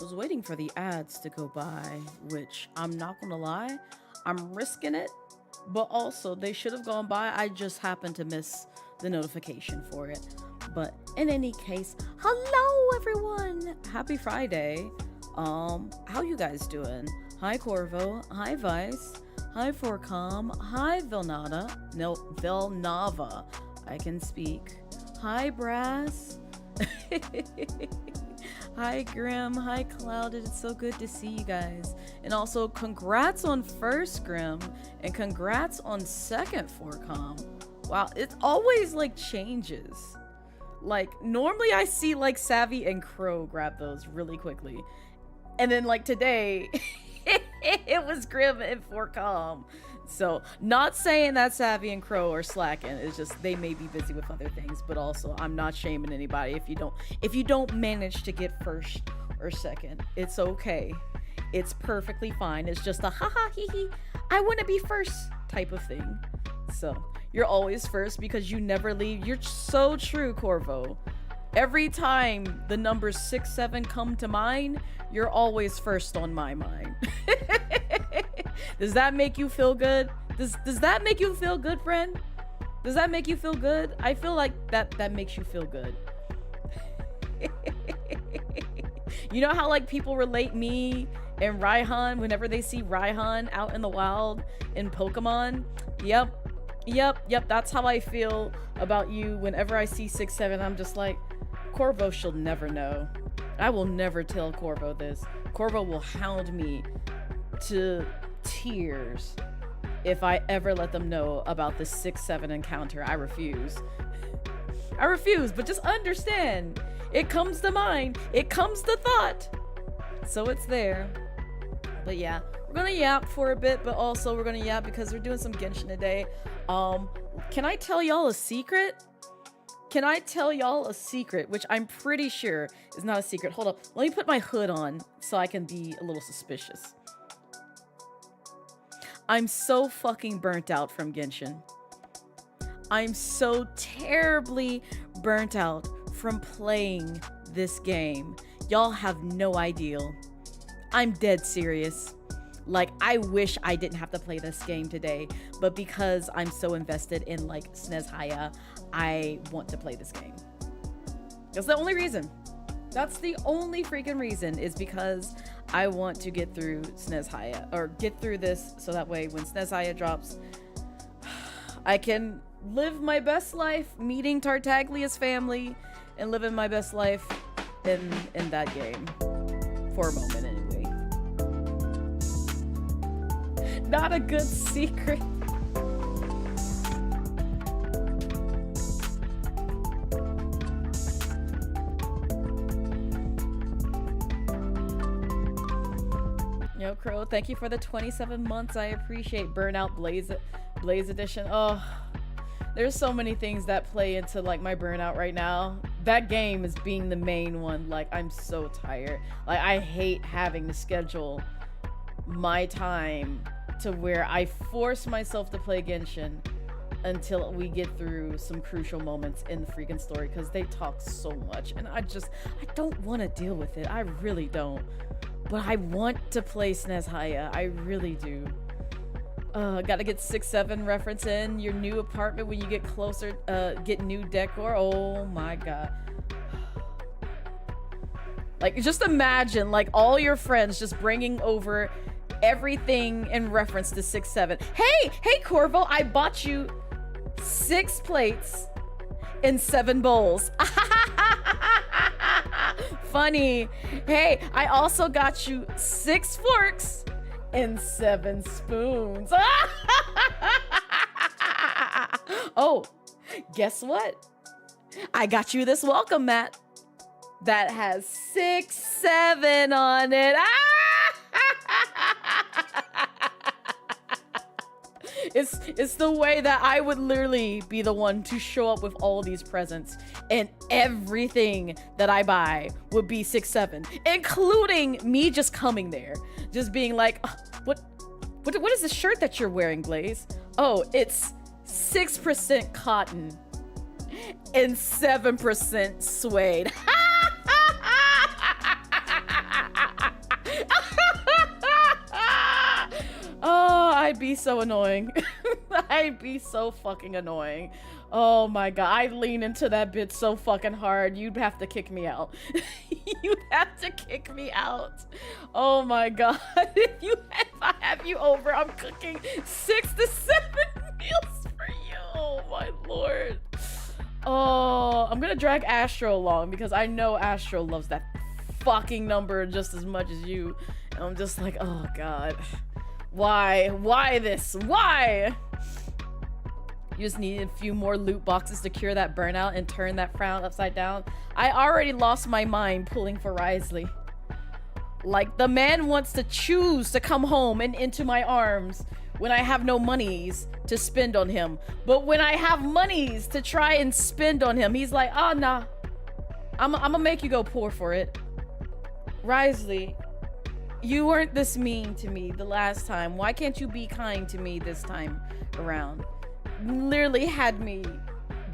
Was waiting for the ads to go by, which I'm not gonna lie, I'm risking it, but also they should have gone by. I just happened to miss the notification for it. But in any case, hello everyone! Happy Friday. How you guys doing? Hi Corvo, hi Vice, hi Forcom, hi Vilnada, no, Vilnava, I can speak. Hi Brass. Hi Grim, hi Clouded, it's so good to see you guys. And also congrats on first Grim, and congrats on second Forcom. Wow, it always like changes. Like normally I see like Savvy and Crow grab those really quickly. And then like today, it was Grim and Forcom. So not saying that Savvy and Crow are slacking. It's just they may be busy with other things, but also I'm not shaming anybody if you don't manage to get first or second. It's okay. It's perfectly fine. It's just a haha hee hee, I want to be first type of thing. So you're always first because you never leave. You're so true, Corvo. Every time the numbers 6, 7 come to mind, you're always first on my mind. Does that make you feel good? Does that make you feel good, friend? Does that make you feel good? I feel like that makes you feel good. You know how like people relate me and Raihan whenever they see Raihan out in the wild in Pokemon? Yep, that's how I feel about you whenever I see 6, 7. I'm just like, Corvo shall never know. I will never tell Corvo this. Corvo will hound me to tears if I ever let them know about the 6, 7 encounter. I refuse. I refuse, but just understand. It comes to mind. It comes to thought. So it's there. But yeah, we're gonna yap for a bit, but also we're gonna yap because we're doing some Genshin today. Can I tell y'all a secret? Can I tell y'all a secret, which I'm pretty sure is not a secret. Hold up, let me put my hood on so I can be a little suspicious. I'm so fucking burnt out from Genshin. I'm so terribly burnt out from playing this game. Y'all have no idea. I'm dead serious. Like, I wish I didn't have to play this game today, but because I'm so invested in like Snezhnaya, I want to play this game. That's the only reason. That's the only freaking reason, is because I want to get through Snezhnaya, or get through this so that way when Snezhnaya drops, I can live my best life meeting Tartaglia's family and living my best life in that game. For a moment anyway. Not a good secret. Yo, Crow, thank you for the 27 months. I appreciate Burnout Blaze Edition. Oh, there's so many things that play into like my burnout right now. That game is being the main one. Like, I'm so tired. Like, I hate having to schedule my time to where I force myself to play Genshin until we get through some crucial moments in the freaking story, because they talk so much and I don't want to deal with it. I really don't. But I want to play Snezhnaya. I really do. Gotta get 6, 7 reference in your new apartment when you get closer, get new decor. Oh my god. Like, just imagine like all your friends just bringing over everything in reference to 6, 7. Hey Corvo, I bought you 6 plates and 7 bowls. Funny. Hey, I also got you 6 forks and 7 spoons. Oh, guess what? I got you this welcome mat that has 6, 7 on it. It's the way that I would literally be the one to show up with all these presents, and everything that I buy would be 6, 7, including me just coming there, just being like, what is the shirt that you're wearing, Blaze? Oh, it's 6% cotton and 7% suede. I'd be so annoying. I'd be so fucking annoying. Oh my god, I lean into that bit so fucking hard. You'd have to kick me out. You'd have to kick me out. Oh my god. If I have you over, I'm cooking 6 to 7 meals for you. Oh my lord. Oh, I'm gonna drag Astro along because I know Astro loves that fucking number just as much as you. And I'm just like, oh god. Why this? Why? You just need a few more loot boxes to cure that burnout and turn that frown upside down. I already lost my mind pulling for Risley. Like, the man wants to choose to come home and into my arms when I have no monies to spend on him. But when I have monies to try and spend on him, he's like, oh, nah. I'm gonna make you go poor for it. Risley, you weren't this mean to me the last time. Why can't you be kind to me this time around? Literally had me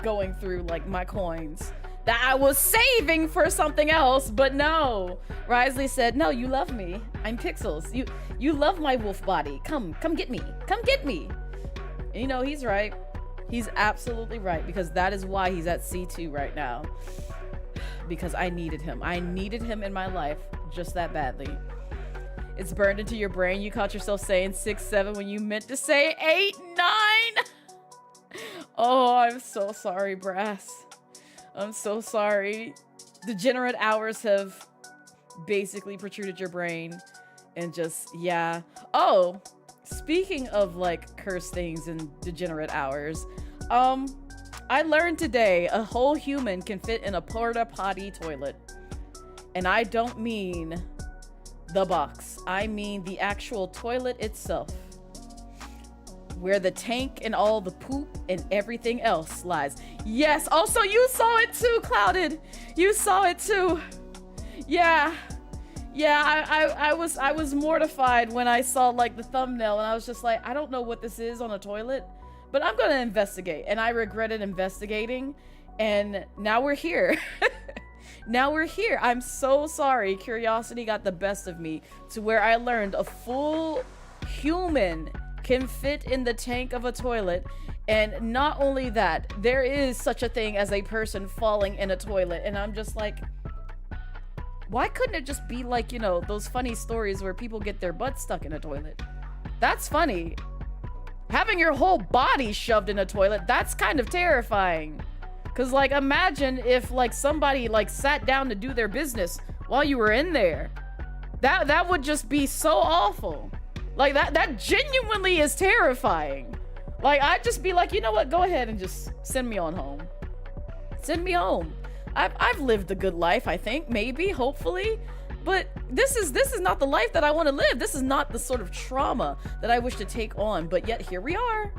going through like my coins that I was saving for something else, but no. Risley said, no, you love me. I'm Pixels. You love my wolf body. Come get me. Come get me. And you know, he's right. He's absolutely right, because that is why he's at C2 right now. Because I needed him. I needed him in my life just that badly. It's burned into your brain. You caught yourself saying 6, 7 when you meant to say 8, 9. Oh, I'm so sorry, Brass. I'm so sorry. Degenerate hours have basically protruded your brain and just, yeah. Oh, speaking of like cursed things and degenerate hours, I learned today a whole human can fit in a porta potty toilet. And I don't mean the box. I mean the actual toilet itself, where the tank and all the poop and everything else lies. Yes, also you saw it too, Clouded. You saw it too. Yeah. I was mortified when I saw like the thumbnail, and I was just like, I don't know what this is on a toilet, but I'm gonna investigate. And I regretted investigating, and now we're here. Now we're here. I'm so sorry. Curiosity got the best of me to where I learned a full human can fit in the tank of a toilet. And not only that, there is such a thing as a person falling in a toilet. And I'm just like, why couldn't it just be like, you know, those funny stories where people get their butt stuck in a toilet? That's funny. Having your whole body shoved in a toilet, that's kind of terrifying. Cause like, imagine if like somebody like sat down to do their business while you were in there. That would just be so awful. Like that genuinely is terrifying. Like, I'd just be like, you know what? Go ahead and just send me on home. Send me home. I've lived a good life, I think, maybe, hopefully. But this is not the life that I want to live. This is not the sort of trauma that I wish to take on. But yet here we are.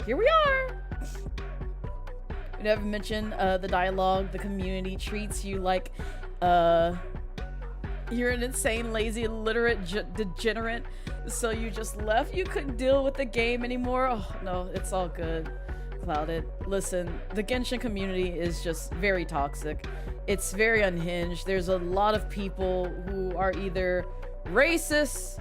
Here we are. We never mention the dialogue. The community treats you like you're an insane, lazy, illiterate degenerate. So you just left. You couldn't deal with the game anymore. Oh no, it's all good. Clouded. Listen, the Genshin community is just very toxic. It's very unhinged. There's a lot of people who are either racist,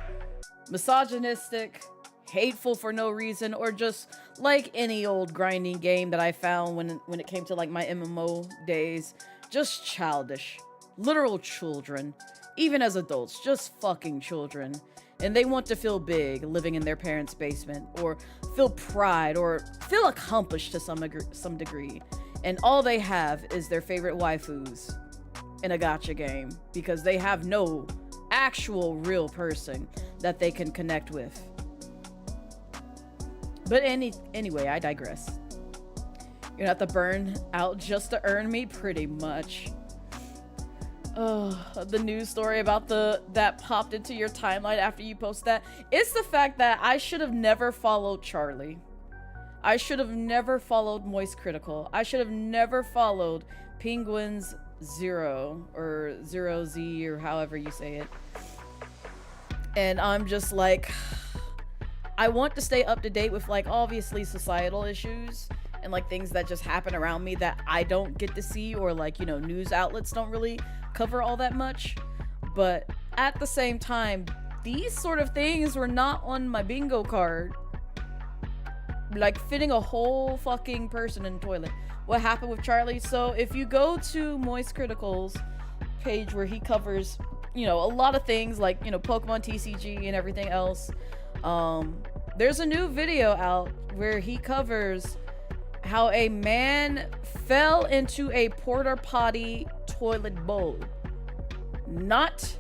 misogynistic, hateful for no reason, or just like any old grinding game that I found when it came to like my MMO days, just childish. Literal children. Even as adults, just fucking children. And they want to feel big living in their parents' basement, or feel pride, or feel accomplished to some degree. And all they have is their favorite waifus in a gacha game, because they have no actual real person that they can connect with. But anyway, I digress. You're gonna have to burn out just to earn me, pretty much. Oh, the news story about that popped into your timeline after you post that. It's the fact that I should have never followed Charlie. I should have never followed Moist Critical. I should have never followed Penguins Zero, or Zero Z, or however you say it. And I'm just like, I want to stay up to date with like obviously societal issues and like things that just happen around me that I don't get to see, or like, you know, news outlets don't really cover all that much. But at the same time, these sort of things were not on my bingo card like fitting a whole fucking person in the toilet. What happened with Charlie? So if you go to Moist Critical's page where he covers, you know, a lot of things like, you know, Pokemon TCG and everything else, there's a new video out where he covers how a man fell into a porta potty toilet bowl. Not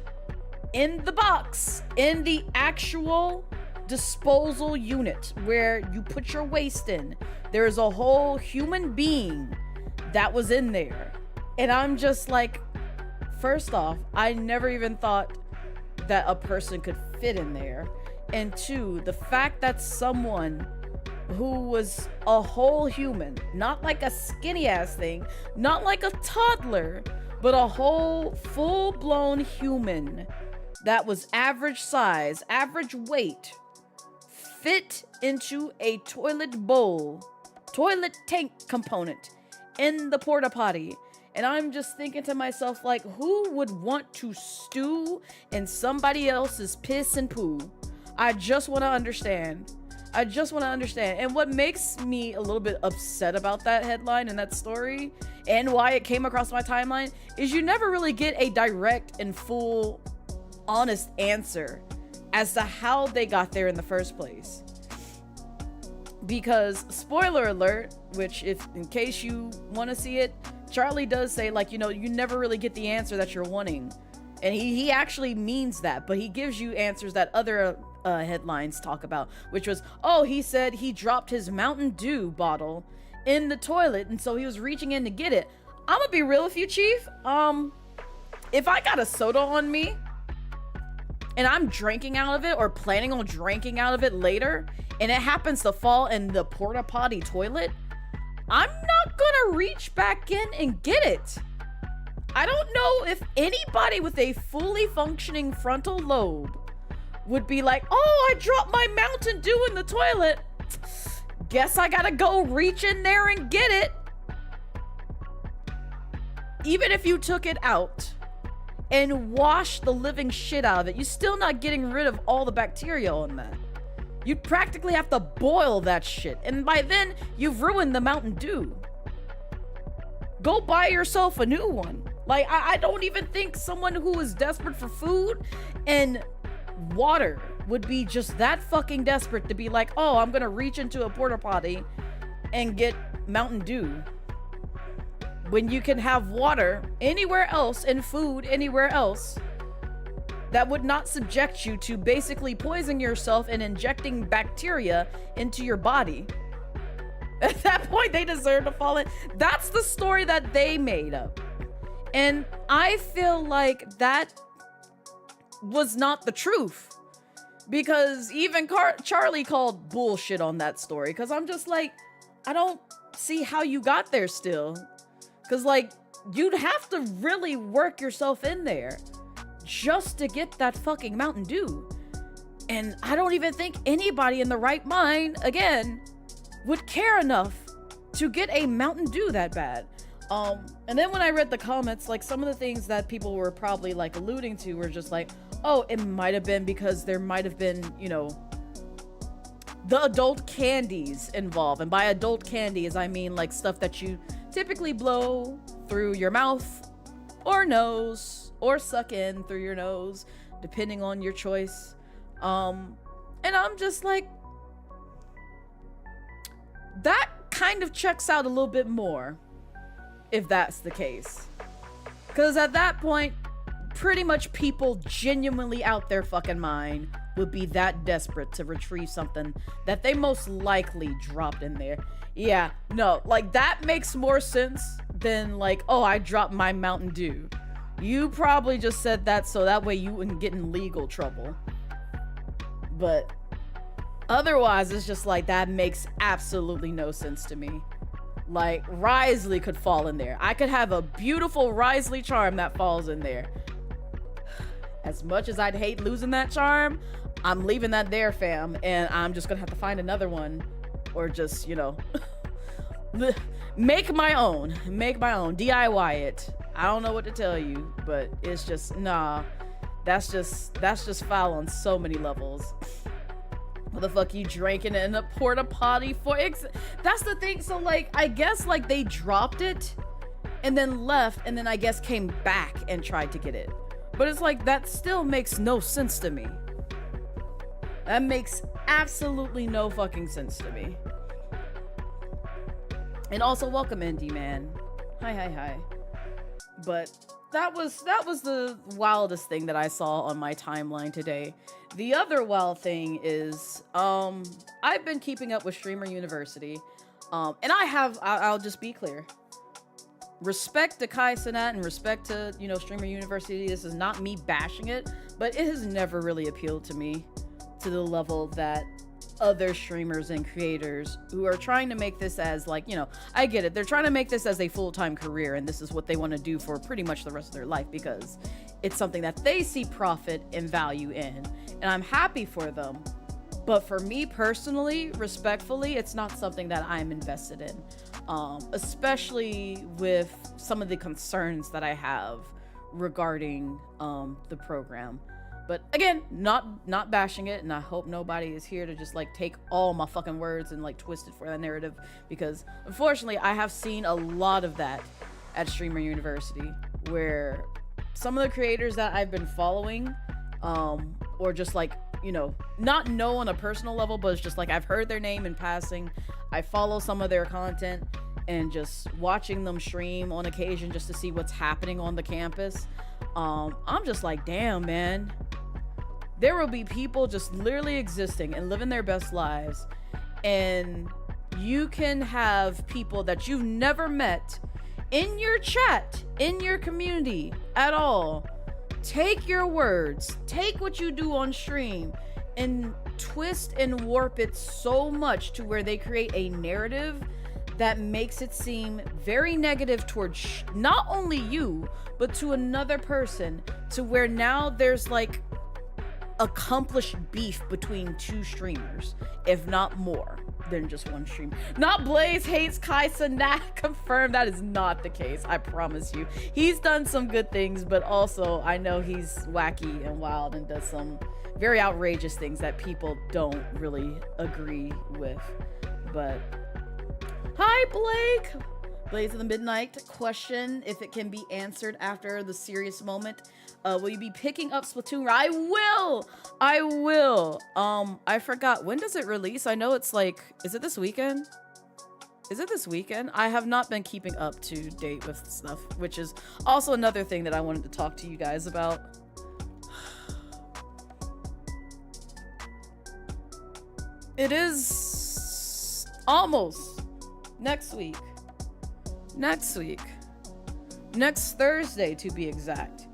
in the box, in the actual disposal unit where you put your waste in. There's a whole human being that was in there. And I'm just like, first off, I never even thought that a person could fit in there. And two, the fact that someone who was a whole human, not like a skinny ass thing, not like a toddler, but a whole full-blown human that was average size, average weight, fit into a toilet bowl, toilet tank component in the porta potty. And I'm just thinking to myself, like, who would want to stew in somebody else's piss and poo? I just want to understand. And what makes me a little bit upset about that headline and that story, and why it came across my timeline, is you never really get a direct and full, honest answer as to how they got there in the first place. Because, spoiler alert, which if in case you want to see it, Charlie does say, like, you know, you never really get the answer that you're wanting. And he actually means that, but he gives you answers that other headlines talk about, which was, oh, he said he dropped his Mountain Dew bottle in the toilet, and so he was reaching in to get it. I'm gonna be real with you, Chief. If I got a soda on me, and I'm drinking out of it, or planning on drinking out of it later, and it happens to fall in the porta potty toilet, I'm not gonna reach back in and get it. I don't know if anybody with a fully functioning frontal lobe would be like, oh, I dropped my Mountain Dew in the toilet. Guess I gotta go reach in there and get it. Even if you took it out and washed the living shit out of it, you're still not getting rid of all the bacteria on that. You'd practically have to boil that shit. And by then, you've ruined the Mountain Dew. Go buy yourself a new one. Like, I don't even think someone who is desperate for food and water would be just that fucking desperate to be like, oh, I'm gonna reach into a porta potty and get Mountain Dew. When you can have water anywhere else and food anywhere else that would not subject you to basically poisoning yourself and injecting bacteria into your body. At that point, they deserve to fall in. That's the story that they made up. And I feel like that was not the truth. Because even Charlie called bullshit on that story. Because I'm just like, I don't see how you got there still. Because, like, you'd have to really work yourself in there just to get that fucking Mountain Dew. And I don't even think anybody in the right mind, again, would care enough to get a Mountain Dew that bad. And then when I read the comments, like, some of the things that people were probably, like, alluding to were just like, oh, it might have been because there might have been, you know, the adult candies involved. And by adult candies, I mean, like, stuff that you typically blow through your mouth or nose or suck in through your nose, depending on your choice. And I'm just like, that kind of checks out a little bit more if that's the case. Because at that point, pretty much people genuinely out their fucking mind would be that desperate to retrieve something that they most likely dropped in there. Yeah, no, like, that makes more sense than like, oh, I dropped my Mountain Dew. You probably just said that so that way you wouldn't get in legal trouble. But otherwise, it's just like, that makes absolutely no sense to me. Like, Risley could fall in there. I could have a beautiful Risley charm that falls in there. As much as I'd hate losing that charm, I'm leaving that there, fam. And I'm just gonna have to find another one. Or just, you know, make my own. Make my own. DIY it. I don't know what to tell you, but it's just, nah. That's just foul on so many levels. What the fuck you drinking in a porta potty for? That's the thing. So like, I guess like they dropped it and then left and then I guess came back and tried to get it. But it's like, that still makes no sense to me. That makes absolutely no fucking sense to me. And also, welcome Indy, man. Hi. But that was the wildest thing that I saw on my timeline today. The other wild thing is, I've been keeping up with Streamer University. And I'll just be clear. Respect to Kai Cenat and respect to, you know, Streamer University. This is not me bashing it, but it has never really appealed to me to the level that other streamers and creators who are trying to make this as, like, you know, I get it. They're trying to make this as a full-time career and this is what they want to do for pretty much the rest of their life because it's something that they see profit and value in. And I'm happy for them. But for me personally, respectfully, it's not something that I'm invested in. Especially with some of the concerns that I have regarding the program. But again, not bashing it, and I hope nobody is here to just like take all my fucking words and like twist it for that narrative, because unfortunately I have seen a lot of that at Streamer University, where some of the creators that I've been following, or just like, you know, not know on a personal level, but it's just like I've heard their name in passing, I follow some of their content, and just watching them stream on occasion just to see what's happening on the campus, I'm just like, damn, man. There will be people just literally existing and living their best lives, and you can have people that you've never met in your chat, in your community at all, take your words, take what you do on stream, and twist and warp it so much to where they create a narrative that makes it seem very negative towards not only you, but to another person, to where now there's like accomplished beef between two streamers, if not more than just one streamer. Not Blaze hates Kai Cenat. Confirmed. That is not the case. I promise you. He's done some good things, but also I know he's wacky and wild and does some very outrageous things that people don't really agree with. But hi, Blake. Blaze of the Midnight question, if it can be answered after the serious moment. Will you be picking up Splatoon? I will. I forgot. When does it release? I know it's like, is it this weekend? I have not been keeping up to date with stuff, which is also another thing that I wanted to talk to you guys about. It is almost next week. Next Thursday, to be exact.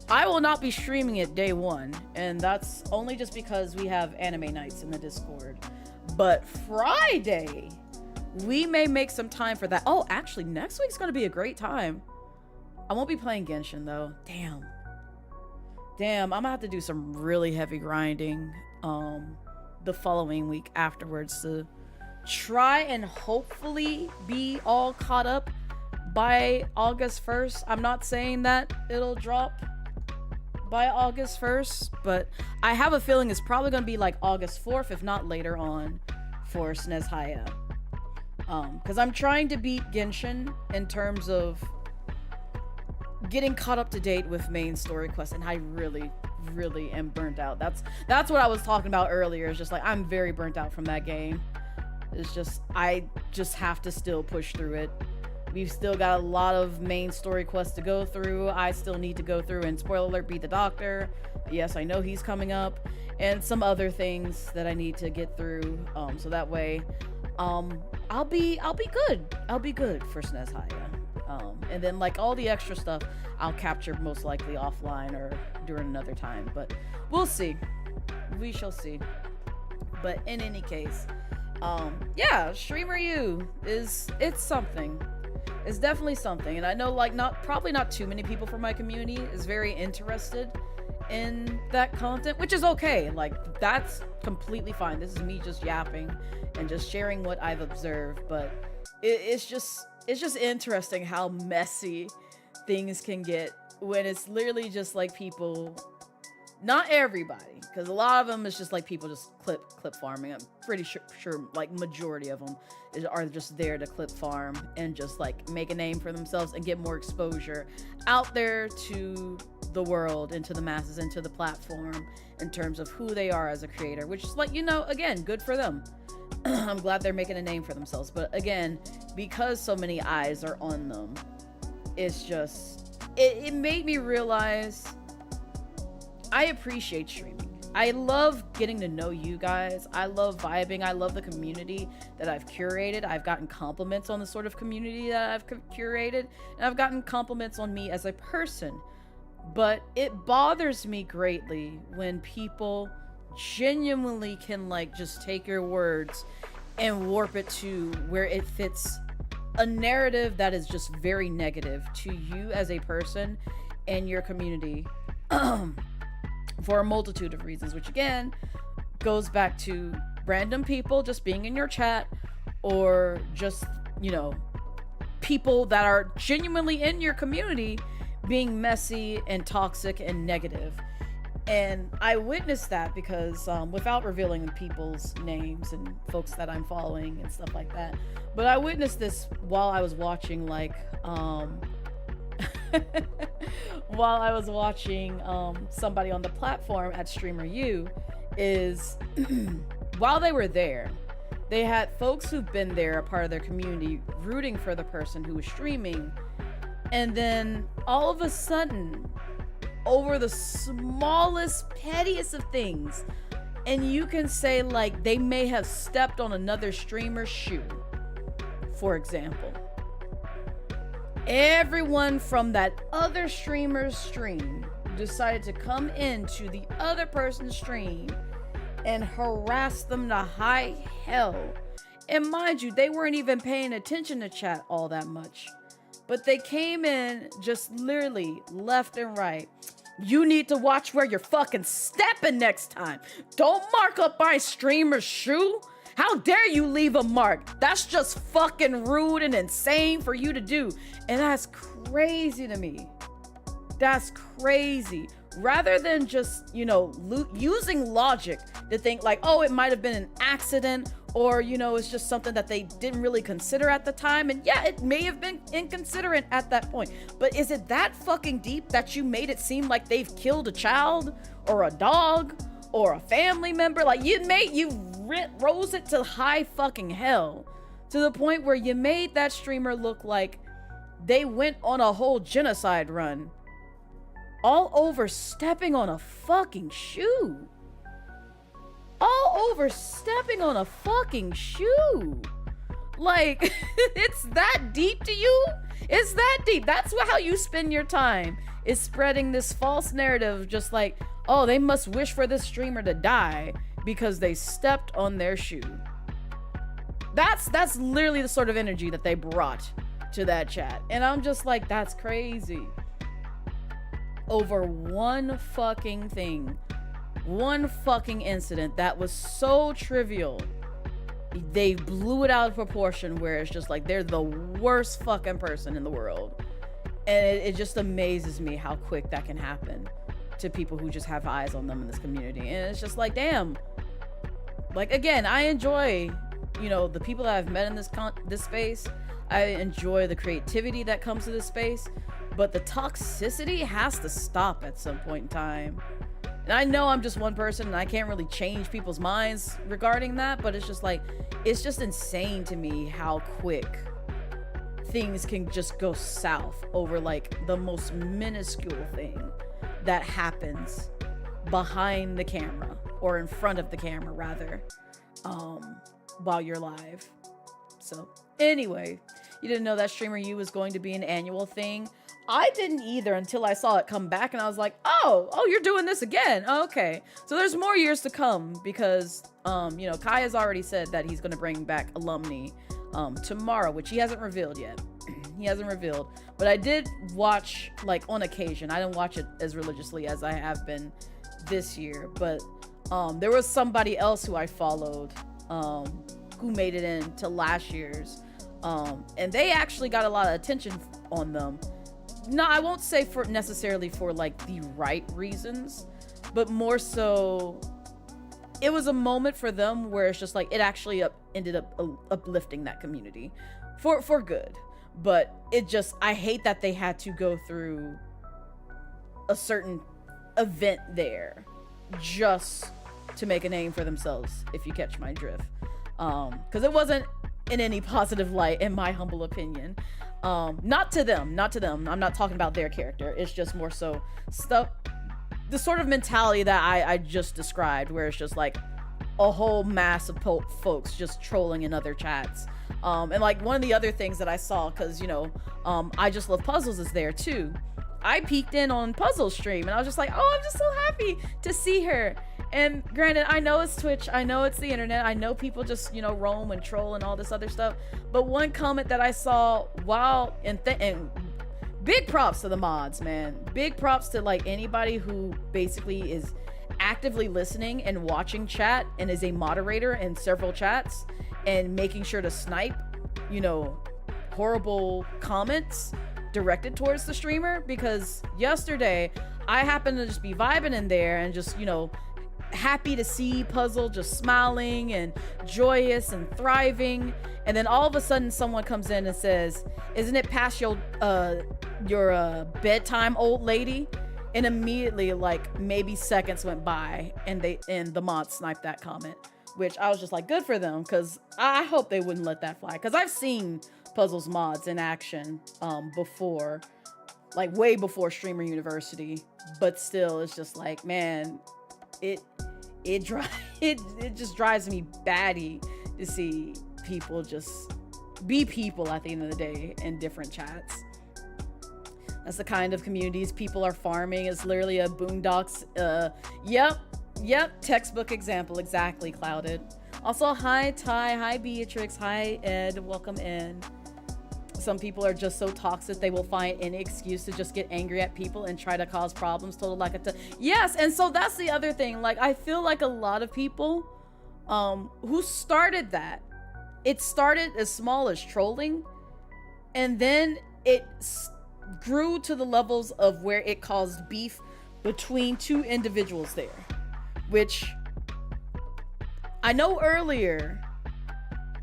I will not be streaming it day one, and that's only just because we have anime nights in the Discord. But Friday, we may make some time for that. Oh, actually, next week's gonna be a great time. I won't be playing Genshin, though. Damn, I'm gonna have to do some really heavy grinding the following week afterwards to try and hopefully be all caught up by August 1st. I'm not saying that it'll drop by August 1st, but I have a feeling it's probably going to be like August 4th, if not later on, for Snezhnaya. Because I'm trying to beat Genshin in terms of getting caught up to date with main story quests, and I really am burnt out. That's what I was talking about earlier. It's just like, I'm very burnt out from that game. It's just, I just have to still push through it. We've still got a lot of main story quests to go through. I still need to go through and, spoiler alert, beat the doctor. Yes, I know he's coming up. And some other things that I need to get through. So that way, I'll be good. I'll be good for Snezhnaya. And then like all the extra stuff, I'll capture most likely offline or during another time. But we'll see. We shall see. But in any case, yeah, Streamer U it's something. It's definitely something, and I know like probably not too many people from my community is very interested in that content, which is okay. Like, that's completely fine. This is me just yapping and just sharing what I've observed, but it's just interesting how messy things can get when it's literally just like people Not everybody, because a lot of them is just like people just clip farming. I'm pretty sure like majority of them are just there to clip farm and just like make a name for themselves and get more exposure out there to the world and to the masses and to the platform in terms of who they are as a creator, which is like, you know, again, good for them. I'm glad they're making a name for themselves. But again, because so many eyes are on them, it's just, it made me realize I appreciate streaming. I love getting to know you guys. I love vibing. I love the community that I've curated. I've gotten compliments on the sort of community that I've curated, and I've gotten compliments on me as a person. But it bothers me greatly when people genuinely can like just take your words and warp it to where it fits a narrative that is just very negative to you as a person and your community. For a multitude of reasons, which again goes back to random people just being in your chat, or just, you know, people that are genuinely in your community being messy and toxic and negative. And I witnessed that because without revealing people's names and folks that I'm following and stuff like that, but I witnessed this while I was watching like while I was watching somebody on the platform at Streamer U, is while they were there, they had folks who've been there, a part of their community, rooting for the person who was streaming, and then all of a sudden, over the smallest, pettiest of things, and you can say like they may have stepped on another streamer's shoe, for example. Everyone from that other streamer's stream decided to come into the other person's stream and harass them to high hell. And mind you, they weren't even paying attention to chat all that much. But they came in just literally left and right. You need to watch where you're fucking stepping next time. Don't mark up my streamer's shoe. How dare you leave a mark? That's just fucking rude and insane for you to do. And that's crazy to me. That's crazy. Rather than just, you know, using logic to think like, oh, it might have been an accident, or, you know, it's just something that they didn't really consider at the time. And yeah, it may have been inconsiderate at that point. But is it that fucking deep that you made it seem like they've killed a child or a dog or a family member? Like you rose it to high fucking hell, to the point where you made that streamer look like they went on a whole genocide run, all over stepping on a fucking shoe. All over stepping on a fucking shoe. Like, it's that deep to you? It's that deep. That's how you spend your time, is spreading this false narrative, just like, oh, they must wish for this streamer to die because they stepped on their shoe. That's literally the sort of energy that they brought to that chat. And I'm just like, that's crazy. Over one fucking thing. One fucking incident that was so trivial. They blew it out of proportion, where it's just like they're the worst fucking person in the world. And it just amazes me how quick that can happen to people who just have eyes on them in this community. And it's just like, damn. Like, again, I enjoy, you know, the people that I've met in this space. I enjoy the creativity that comes to this space, but the toxicity has to stop at some point in time. And I know I'm just one person and I can't really change people's minds regarding that, but it's just like, it's just insane to me how quick things can just go south over like the most minuscule thing that happens behind the camera, or in front of the camera rather, while you're live. So anyway, you didn't know that Streamer U was going to be an annual thing. I didn't either until I saw it come back, and I was like, oh, you're doing this again. Okay. So there's more years to come, because, you know, Kai has already said that he's going to bring back alumni tomorrow, which he hasn't revealed yet. He hasn't revealed. But I did watch, like, on occasion. I didn't watch it as religiously as I have been this year. But there was somebody else who I followed who made it into last year's. And they actually got a lot of attention on them. No, I won't say for necessarily for like the right reasons, but more so it was a moment for them where it's just like it actually ended up uplifting that community for good. But it just, I hate that they had to go through a certain event there just to make a name for themselves, if you catch my drift. Because it wasn't in any positive light, in my humble opinion. Not to them. I'm not talking about their character. It's just more so stuff, the sort of mentality that I just described, where it's just like a whole mass of folks just trolling in other chats. And like one of the other things that I saw, because you know, I Just Love Puzzles is there too. I peeked in on Puzzle's stream and I was just like, oh, I'm just so happy to see her. And granted, I know it's Twitch, I know it's the internet, I know people just, you know, roam and troll and all this other stuff. But one comment that I saw while and big props to the mods, man. Big props to like anybody who basically is actively listening and watching chat and is a moderator in several chats and making sure to snipe, you know, horrible comments directed towards the streamer. Because yesterday I happened to just be vibing in there and just, you know, happy to see Puzzle just smiling and joyous and thriving, and then all of a sudden someone comes in and says, isn't it past your bedtime, old lady? And immediately, like maybe seconds went by and the mod sniped that comment, which I was just like, good for them, because I hope they wouldn't let that fly, because I've seen Puzzle's mods in action before, like way before Streamer University, but still it's just like, man, it just drives me batty to see people just be people at the end of the day in different chats. That's the kind of communities people are farming. It's literally a Boondocks. Yep, textbook example, exactly, Clouded. Also, hi Ty, hi Beatrix, hi Ed, welcome in. Some people are just so toxic they will find any excuse to just get angry at people and try to cause problems. Total like yes, and so that's the other thing. Like, I feel like a lot of people who started that, it started as small as trolling, and then it grew to the levels of where it caused beef between two individuals there, which I know earlier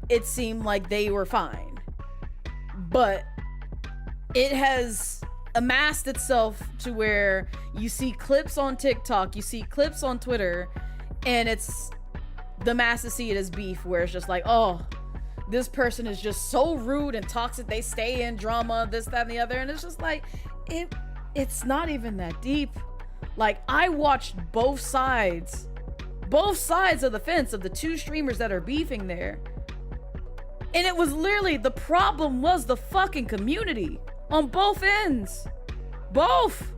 it seemed like they were fine. But it has amassed itself to where you see clips on TikTok, you see clips on Twitter, and it's the masses see it as beef, where it's just like, oh, this person is just so rude and toxic, they stay in drama, this, that, and the other. And it's just like, it's not even that deep. Like, I watched both sides of the fence of the two streamers that are beefing there. And it was literally, the problem was the fucking community on both ends. Both.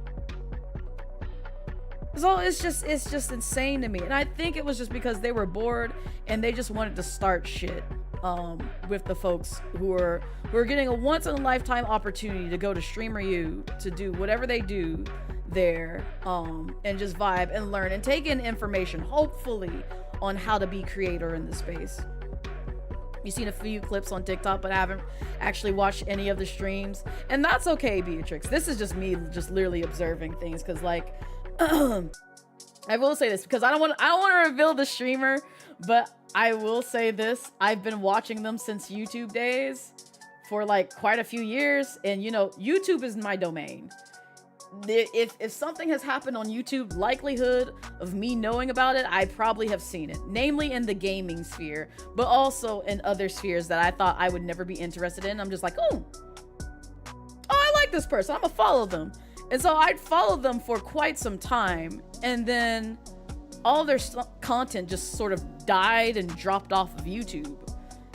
So it's just insane to me. And I think it was just because they were bored and they just wanted to start shit with the folks who are getting a once in a lifetime opportunity to go to Streamer U to do whatever they do there, and just vibe and learn and take in information, hopefully, on how to be creator in this space. You've seen a few clips on TikTok, but I haven't actually watched any of the streams. And that's okay, Beatrix. This is just me just literally observing things. Because, like, I will say this, because I don't want to reveal the streamer, but I will say this. I've been watching them since YouTube days for, like, quite a few years. And, you know, YouTube is my domain. If something has happened on YouTube, likelihood of me knowing about it, I probably have seen it, namely in the gaming sphere, but also in other spheres that I thought I would never be interested in. I'm just like, oh, I like this person, I'm gonna follow them. And so I'd followed them for quite some time, and then all their content just sort of died and dropped off of YouTube.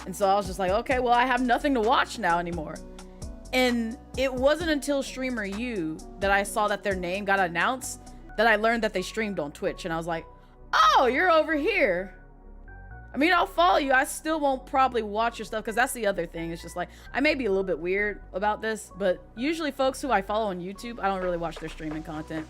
And so I was just like, okay, well, I have nothing to watch now anymore. And it wasn't until Streamer U that I saw that their name got announced that I learned that they streamed on Twitch. And I was like, oh, you're over here. I mean, I'll follow you. I still won't probably watch your stuff, because that's the other thing. It's just like, I may be a little bit weird about this, but usually folks who I follow on YouTube, I don't really watch their streaming content.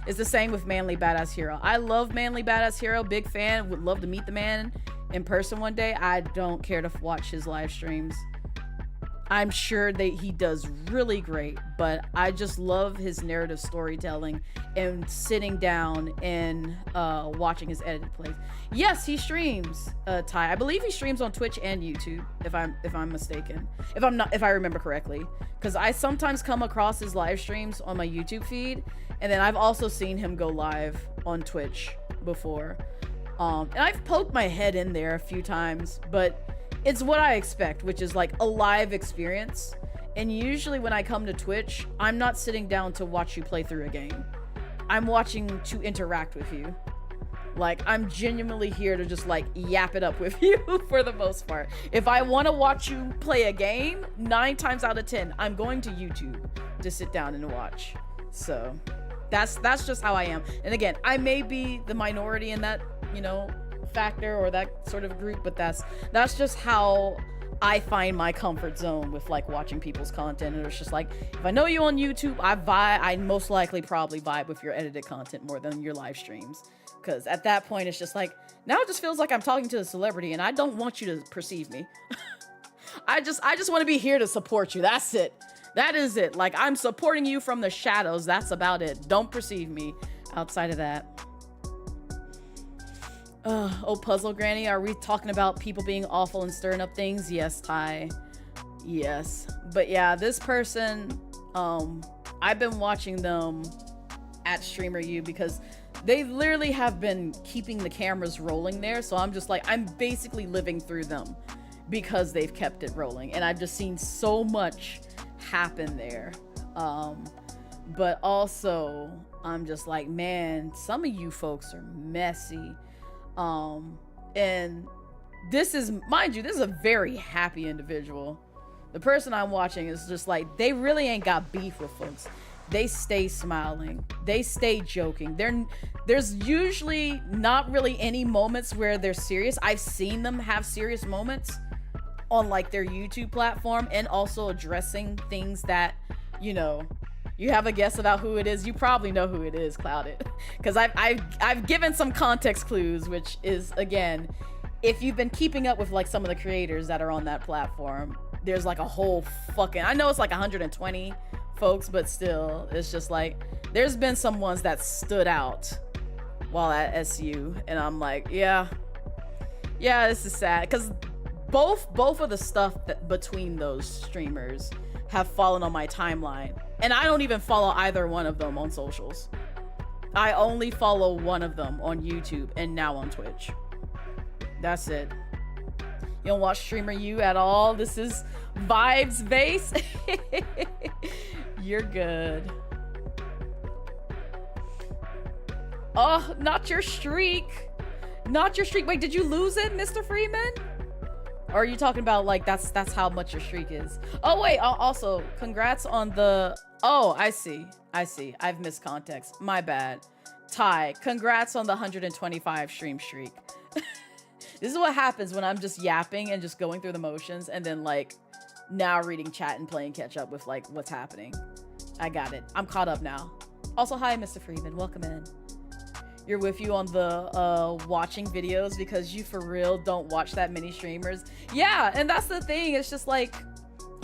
It's the same with Manly Badass Hero. I love Manly Badass Hero. Big fan. Would love to meet the man in person one day. I don't care to watch his live streams. I'm sure that he does really great, but I just love his narrative storytelling and sitting down and watching his edited plays. Yes, he streams, Ty. I believe he streams on Twitch and YouTube, if I'm mistaken. If I remember correctly. Because I sometimes come across his live streams on my YouTube feed, and then I've also seen him go live on Twitch before. And I've poked my head in there a few times, but it's what I expect, which is like a live experience. And usually when I come to Twitch, I'm not sitting down to watch you play through a game. I'm watching to interact with you. Like, I'm genuinely here to just like yap it up with you for the most part. If I want to watch you play a game, 9 times out of 10, I'm going to YouTube to sit down and watch. So that's just how I am. And again, I may be the minority in that, you know, factor or that sort of group, but that's just how I find my comfort zone with like watching people's content. And it's just like, if I know you on YouTube, I most likely probably vibe with your edited content more than your live streams, because at that point it's just like, now it just feels like I'm talking to a celebrity and I don't want you to perceive me. I just want to be here to support you. That's it. That is it. Like, I'm supporting you from the shadows. That's about it. Don't perceive me outside of that. Oh, Puzzle Granny, are we talking about people being awful and stirring up things? Yes, Ty. Yes. But yeah, this person, I've been watching them at Streamer U because they literally have been keeping the cameras rolling there. So I'm just like, I'm basically living through them because they've kept it rolling. And I've just seen so much happen there. But also, I'm just like, man, some of you folks are messy. And this is, mind you, this is a very happy individual. The person I'm watching is just like, they really ain't got beef with folks. They stay smiling. They stay joking. There's usually not really any moments where they're serious. I've seen them have serious moments on like their YouTube platform and also addressing things that, you know, you have a guess about who it is. You probably know who it is, Clouded, because I've given some context clues, which is, again, if you've been keeping up with like some of the creators that are on that platform, there's like a whole fucking, I know it's like 120 folks, but still, it's just like, there's been some ones that stood out while at SU, and I'm like, yeah, this is sad, because both of the stuff that between those streamers have fallen on my timeline. And I don't even follow either one of them on socials. I only follow one of them on YouTube and now on Twitch. That's it. You don't watch Streamer U at all? This is vibes base? You're good. Oh, not your streak. Not your streak. Wait, did you lose it, Mr. Freeman? Or are you talking about like that's how much your streak is? Oh wait, also congrats on the, oh, I see. I've missed context. My bad. Ty, congrats on the 125 stream streak. This is what happens when I'm just yapping and just going through the motions and then like now reading chat and playing catch up with like what's happening. I got it. I'm caught up now. Also, hi, Mr. Freeman. Welcome in. You're with you on the watching videos because you for real don't watch that many streamers. Yeah, and that's the thing. It's just like,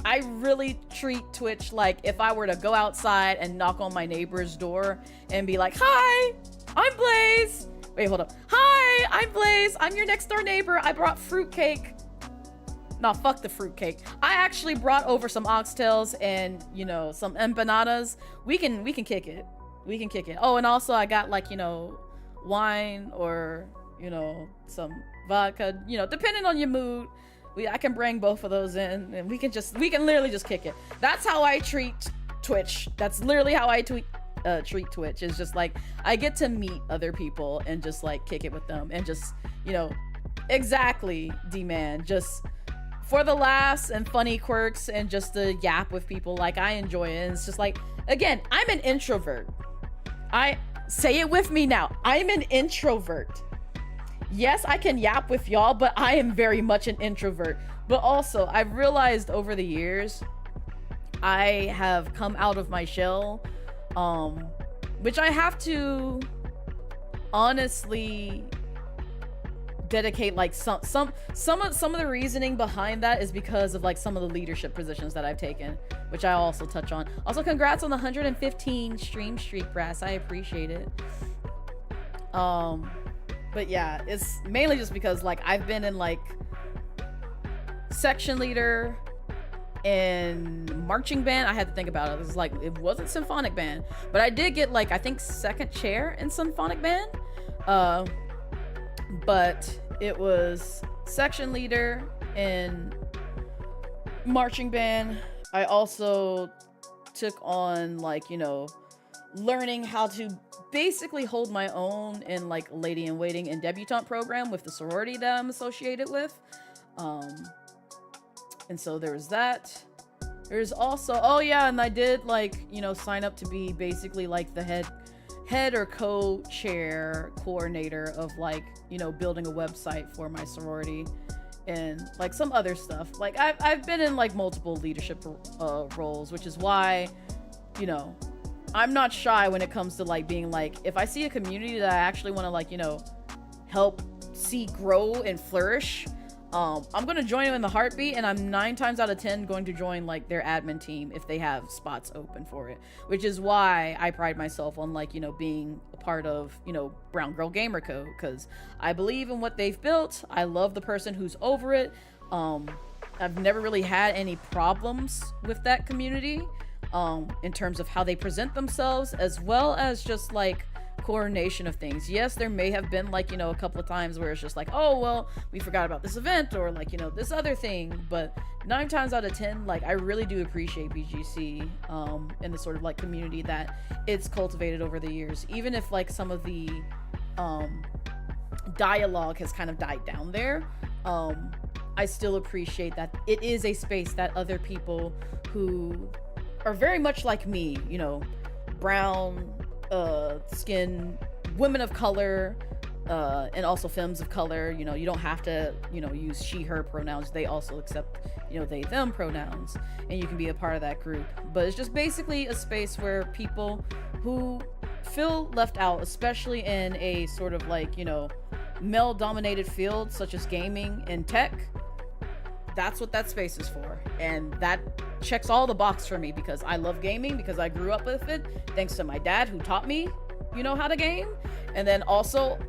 I really treat Twitch like if I were to go outside and knock on my neighbor's door and be like, hi, I'm Blaze. Wait, hold up. Hi, I'm Blaze. I'm your next door neighbor. I brought fruitcake. No, fuck the fruitcake. I actually brought over some oxtails and, you know, some empanadas. We can kick it. We can kick it. Oh, and also I got like, you know, wine or, you know, some vodka, you know, depending on your mood. I can bring both of those in and we can literally just kick it. That's how I treat Twitch. That's literally how I treat Twitch. Is just like, I get to meet other people and just like kick it with them and just, you know, exactly, D-Man, just for the laughs and funny quirks and just the yap with people. Like, I enjoy it. And it's just like, again, I'm an introvert. Say it with me now. I'm an introvert. Yes, I can yap with y'all, but I am very much an introvert. But also, I've realized over the years, I have come out of my shell, which I have to honestly dedicate like some of the reasoning behind that is because of like some of the leadership positions that I've taken, which I'll also touch on. Also, congrats on the 115 stream streak, Brass. I appreciate it. But yeah, it's mainly just because like I've been in like section leader and marching band. I had to think about it. It was like, it wasn't symphonic band, but I did get like, I think second chair in symphonic band. But it was section leader in marching band. I also took on like, you know, learning how to basically hold my own in like lady in waiting and debutante program with the sorority that I'm associated with. And so there was that. There's also, oh yeah, and I did like, you know, sign up to be basically like the head or co-chair coordinator of like, you know, building a website for my sorority and like some other stuff. Like I've been in like multiple leadership roles, which is why, you know, I'm not shy when it comes to like being like, if I see a community that I actually want to like, you know, help see grow and flourish, I'm going to join them in the heartbeat, and I'm 9 times out of 10 going to join like their admin team if they have spots open for it, which is why I pride myself on like, you know, being a part of, you know, Brown Girl Gamer Co, because I believe in what they've built. I love the person who's over it. I've never really had any problems with that community in terms of how they present themselves, as well as just like coordination of things. Yes, there may have been like, you know, a couple of times where it's just like, oh well, we forgot about this event or like, you know, this other thing, but 9 times out of 10, like I really do appreciate BGC and the sort of like community that it's cultivated over the years, even if like some of the dialogue has kind of died down there. I still appreciate that it is a space that other people who are very much like me, you know, brown skin, women of color, and also femmes of color, you know, you don't have to, you know, use she, her pronouns. They also accept, you know, they, them pronouns, and you can be a part of that group. But it's just basically a space where people who feel left out, especially in a sort of like, you know, male dominated field such as gaming and tech, that's what that space is for. And that checks all the boxes for me, because I love gaming, because I grew up with it thanks to my dad who taught me, you know, how to game. And then also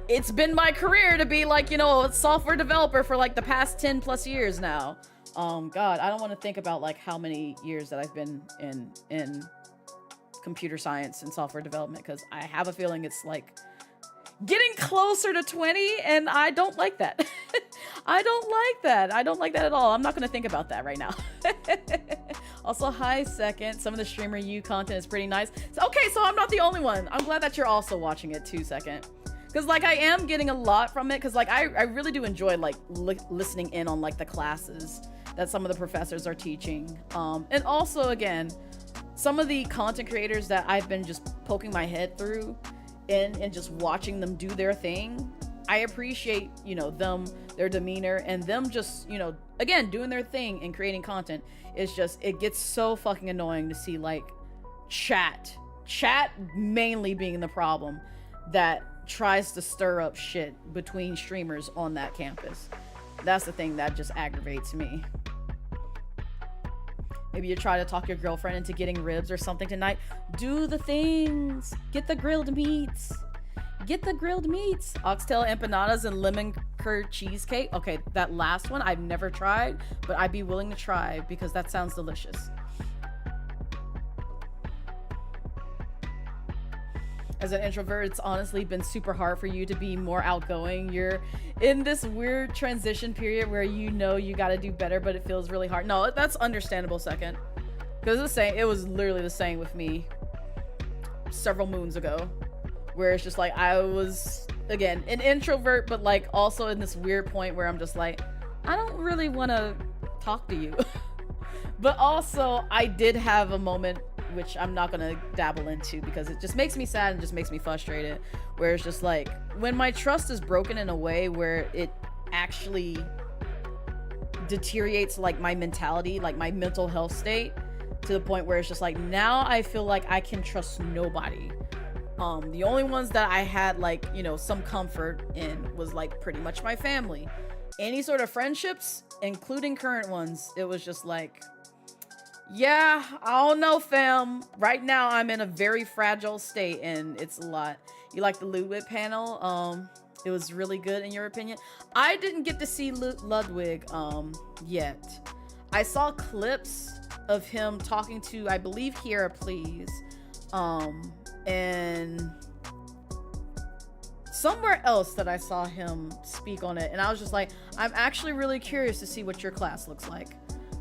it's been my career to be like, you know, a software developer for like the past 10 plus years now. God, I don't want to think about like how many years that I've been in computer science and software development, because I have a feeling it's like getting closer to 20, and I don't like that. I don't like that. I don't like that at all. I'm not going to think about that right now. Also, hi, Second. Some of the Streamer U content is pretty nice. So, okay, so I'm not the only one. I'm glad that you're also watching it too, Second. Because, like, I am getting a lot from it. Because, like, I really do enjoy, like, listening in on, like, the classes that some of the professors are teaching. And also, again, some of the content creators that I've been just poking my head through and just watching them do their thing. I appreciate, you know, them, their demeanor, and them just, you know, again, doing their thing and creating content. It's just, it gets so fucking annoying to see like chat mainly being the problem that tries to stir up shit between streamers on that campus. That's the thing that just aggravates me. Maybe you try to talk your girlfriend into getting ribs or something tonight. Do the things. Get the grilled meats. Get the grilled meats. Oxtail empanadas and lemon curd cheesecake. Okay, that last one I've never tried, but I'd be willing to try because that sounds delicious. As an introvert, it's honestly been super hard for you to be more outgoing. You're in this weird transition period where you know you got to do better, but it feels really hard. No, that's understandable, Second. Because it was literally the same with me several moons ago, where it's just like I was, again, an introvert, but like also in this weird point where I'm just like, I don't really want to talk to you. But also, I did have a moment, which I'm not gonna dabble into because it just makes me sad and just makes me frustrated, where it's just like when my trust is broken in a way where it actually deteriorates like my mentality, like my mental health state, to the point where it's just like now I feel like I can trust nobody The only ones that I had like, you know, some comfort in was like pretty much my family. Any sort of friendships, including current ones, it was just like, yeah, I don't know, fam. Right now I'm in a very fragile state and it's a lot. You like the Ludwig panel? It was really good in your opinion. I didn't get to see Ludwig yet. I saw clips of him talking to, I believe, Kiera Please, and somewhere else that I saw him speak on it, and I was just like, I'm actually really curious to see what your class looks like.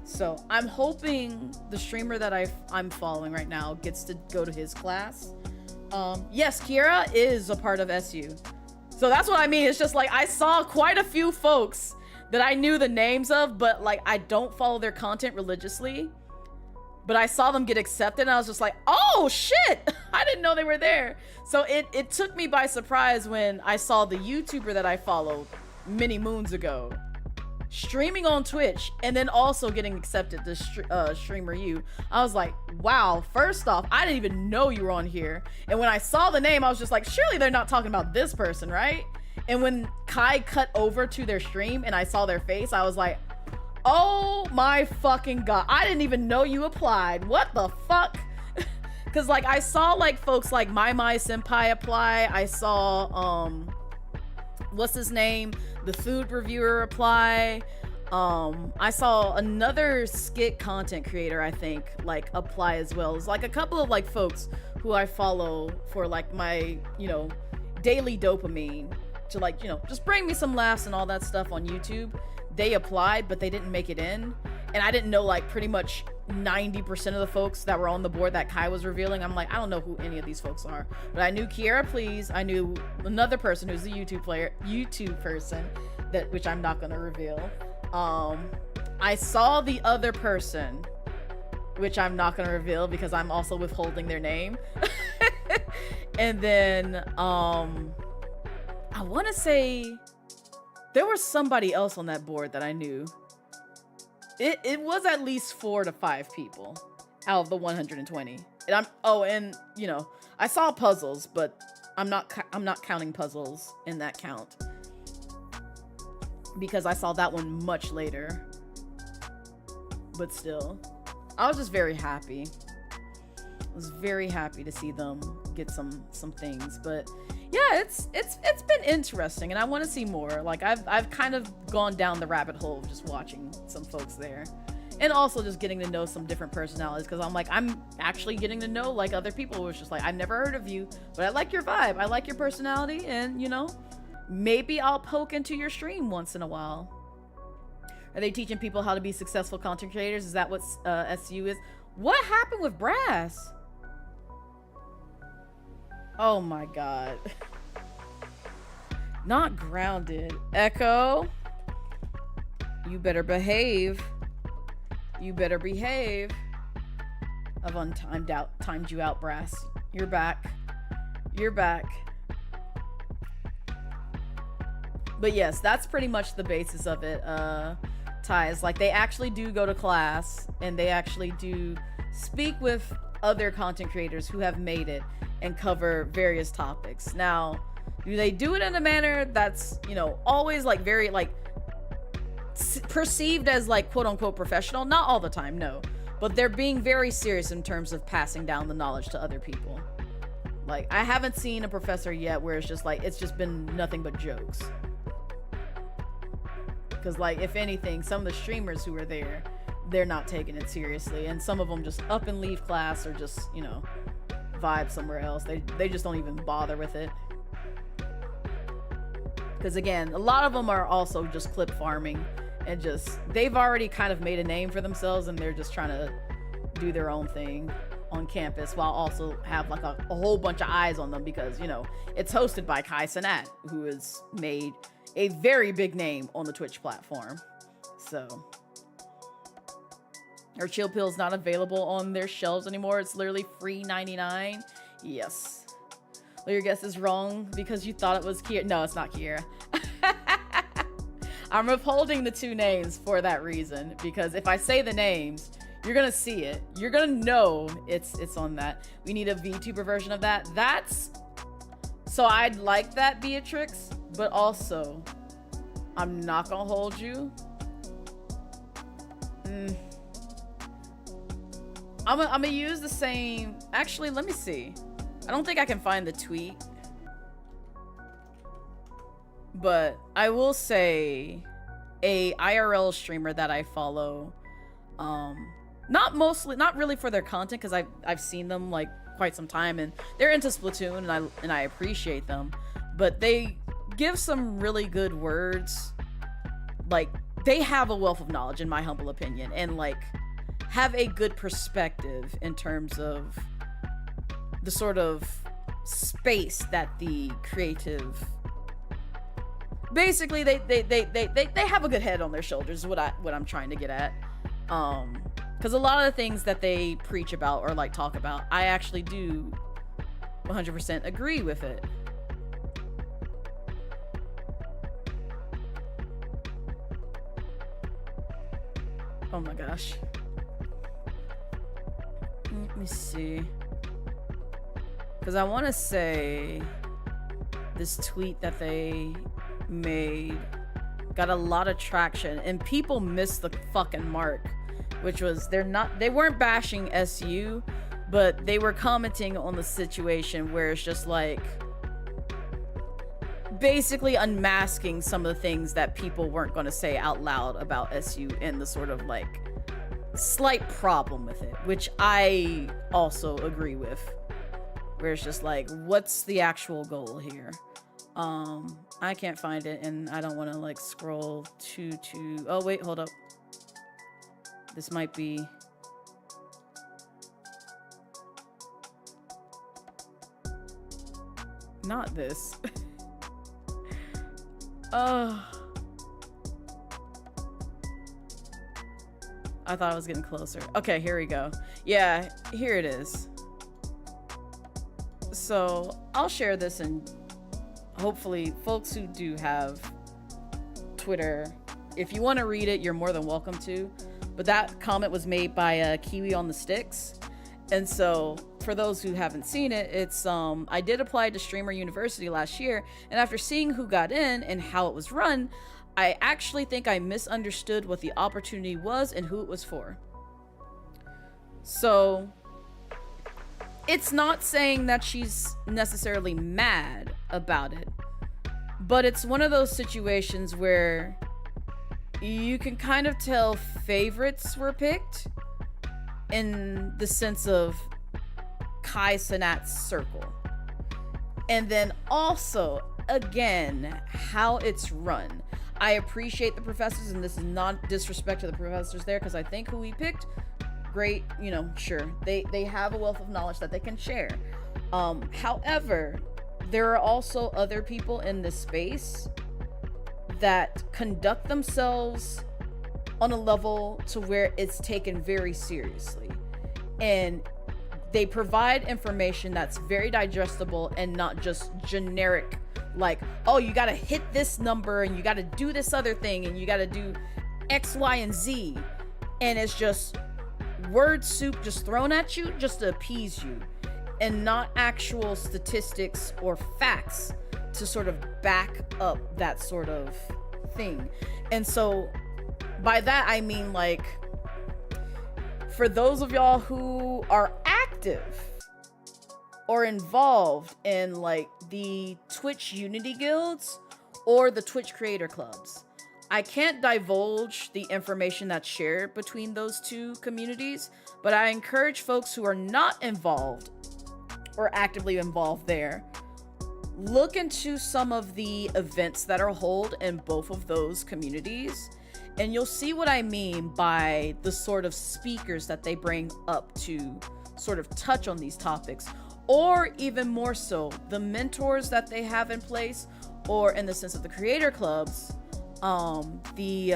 So I'm hoping the streamer that I'm following right now gets to go to his class. Yes, Kiera is a part of SU. So that's what I mean. It's just like I saw quite a few folks that I knew the names of, but like I don't follow their content religiously. But I saw them get accepted and I was just like, oh shit, I didn't know they were there. So it took me by surprise when I saw the YouTuber that I followed many moons ago streaming on Twitch and then also getting accepted to Streamer U. I was like, wow, first off, I didn't even know you were on here. And when I saw the name, I was just like, surely they're not talking about this person, right? And when Kai cut over to their stream and I saw their face, I was like, oh my fucking god, I didn't even know you applied. What the fuck? Because like I saw like folks like My Senpai apply. I saw what's his name, the food reviewer apply. I saw another skit content creator, I think, like apply as well. It's like a couple of like folks who I follow for like my, you know, daily dopamine to like, you know, just bring me some laughs and all that stuff on YouTube. They applied, but they didn't make it in. And I didn't know like pretty much 90% of the folks that were on the board that Kai was revealing. I'm like, I don't know who any of these folks are. But I knew Kiera Please. I knew another person who's a YouTube person, that which I'm not gonna reveal. I saw the other person, which I'm not gonna reveal because I'm also withholding their name. And then I wanna say there was somebody else on that board that I knew. It was at least 4 to 5 people out of the 120. And and you know, I saw puzzles, but I'm not counting puzzles in that count because I saw that one much later. But still, I was just very happy. I was very happy to see them get some things, but yeah, it's been interesting and I want to see more. Like I've kind of gone down the rabbit hole of just watching some folks there and also just getting to know some different personalities, because I'm like, I'm actually getting to know like other people who was just like, I've never heard of you, but I like your vibe, I like your personality, and you know, maybe I'll poke into your stream once in a while. Are they teaching people how to be successful content creators? Is that what SU is? What happened with Brass? Oh my god. Not grounded. Echo, you better behave. You better behave. I've timed you out, Brass. You're back. You're back. But yes, that's pretty much the basis of it. Ties, like they actually do go to class and they actually do speak with other content creators who have made it and cover various topics. Now, do they do it in a manner that's, you know, always like very like perceived as like quote unquote professional? Not all the time, no, but they're being very serious in terms of passing down the knowledge to other people. Like I haven't seen a professor yet where it's just like, it's just been nothing but jokes. Because like, if anything, some of the streamers who are there, they're not taking it seriously, and some of them just up and leave class or just, you know, vibe somewhere else. They just don't even bother with it. Because again, a lot of them are also just clip farming and just, they've already kind of made a name for themselves and they're just trying to do their own thing on campus while also have like a whole bunch of eyes on them, because, you know, it's hosted by Kai Cenat, who has made a very big name on the Twitch platform. So our chill pill's not available on their shelves anymore. It's literally free 99. Yes. Well, your guess is wrong because you thought it was Kiera. No, it's not Kiera. I'm withholding the 2 names for that reason, because if I say the names, you're gonna see it. You're gonna know it's on that. We need a VTuber version of that. That's So I'd like that, Beatrix, but also, I'm not gonna hold you. I'm gonna use the same. Actually, let me see. I don't think I can find the tweet, but I will say a IRL streamer that I follow, not really for their content, because I've seen them like quite some time and they're into Splatoon and I appreciate them, but they give some really good words. Like, they have a wealth of knowledge, in my humble opinion, and like have a good perspective in terms of the sort of space that the creative, basically they have a good head on their shoulders, is what I'm trying to get at. Because a lot of the things that they preach about or like talk about, I actually do 100% agree with it. Oh my gosh. Let me see. Because I want to say this tweet that they made got a lot of traction and people missed the fucking mark, which was they weren't bashing SU, but they were commenting on the situation where it's just like basically unmasking some of the things that people weren't going to say out loud about SU and the sort of like slight problem with it, which I also agree with, where it's just like, what's the actual goal here? I can't find it and I don't want to like scroll too oh wait, hold up, this might be not this. I thought I was getting closer. Okay, here we go. Yeah, here it is. So I'll share this, and hopefully folks who do have Twitter, if you want to read it, you're more than welcome to. But that comment was made by Kiwi on the Sticks. And so for those who haven't seen it, it's I did apply to Streamer University last year, and after seeing who got in and how it was run, I actually think I misunderstood what the opportunity was and who it was for. So it's not saying that she's necessarily mad about it, but it's one of those situations where you can kind of tell favorites were picked in the sense of Kai Cenat's circle. And then also, again, how it's run. I appreciate the professors, and this is not disrespect to the professors there, because I think who we picked, great, you know, sure. They have a wealth of knowledge that they can share. However, there are also other people in this space that conduct themselves on a level to where it's taken very seriously. And they provide information that's very digestible and not just generic, like, oh, you gotta hit this number and you gotta do this other thing and you gotta do X, Y, and Z. And it's just word soup just thrown at you just to appease you, and not actual statistics or facts to sort of back up that sort of thing. And so by that I mean, like, for those of y'all who are active or involved in like the Twitch Unity guilds or the Twitch creator clubs, I can't divulge the information that's shared between those two communities, but I encourage folks who are not involved or actively involved there, look into some of the events that are held in both of those communities, and you'll see what I mean by the sort of speakers that they bring up to sort of touch on these topics, or even more so, the mentors that they have in place, or in the sense of the creator clubs, the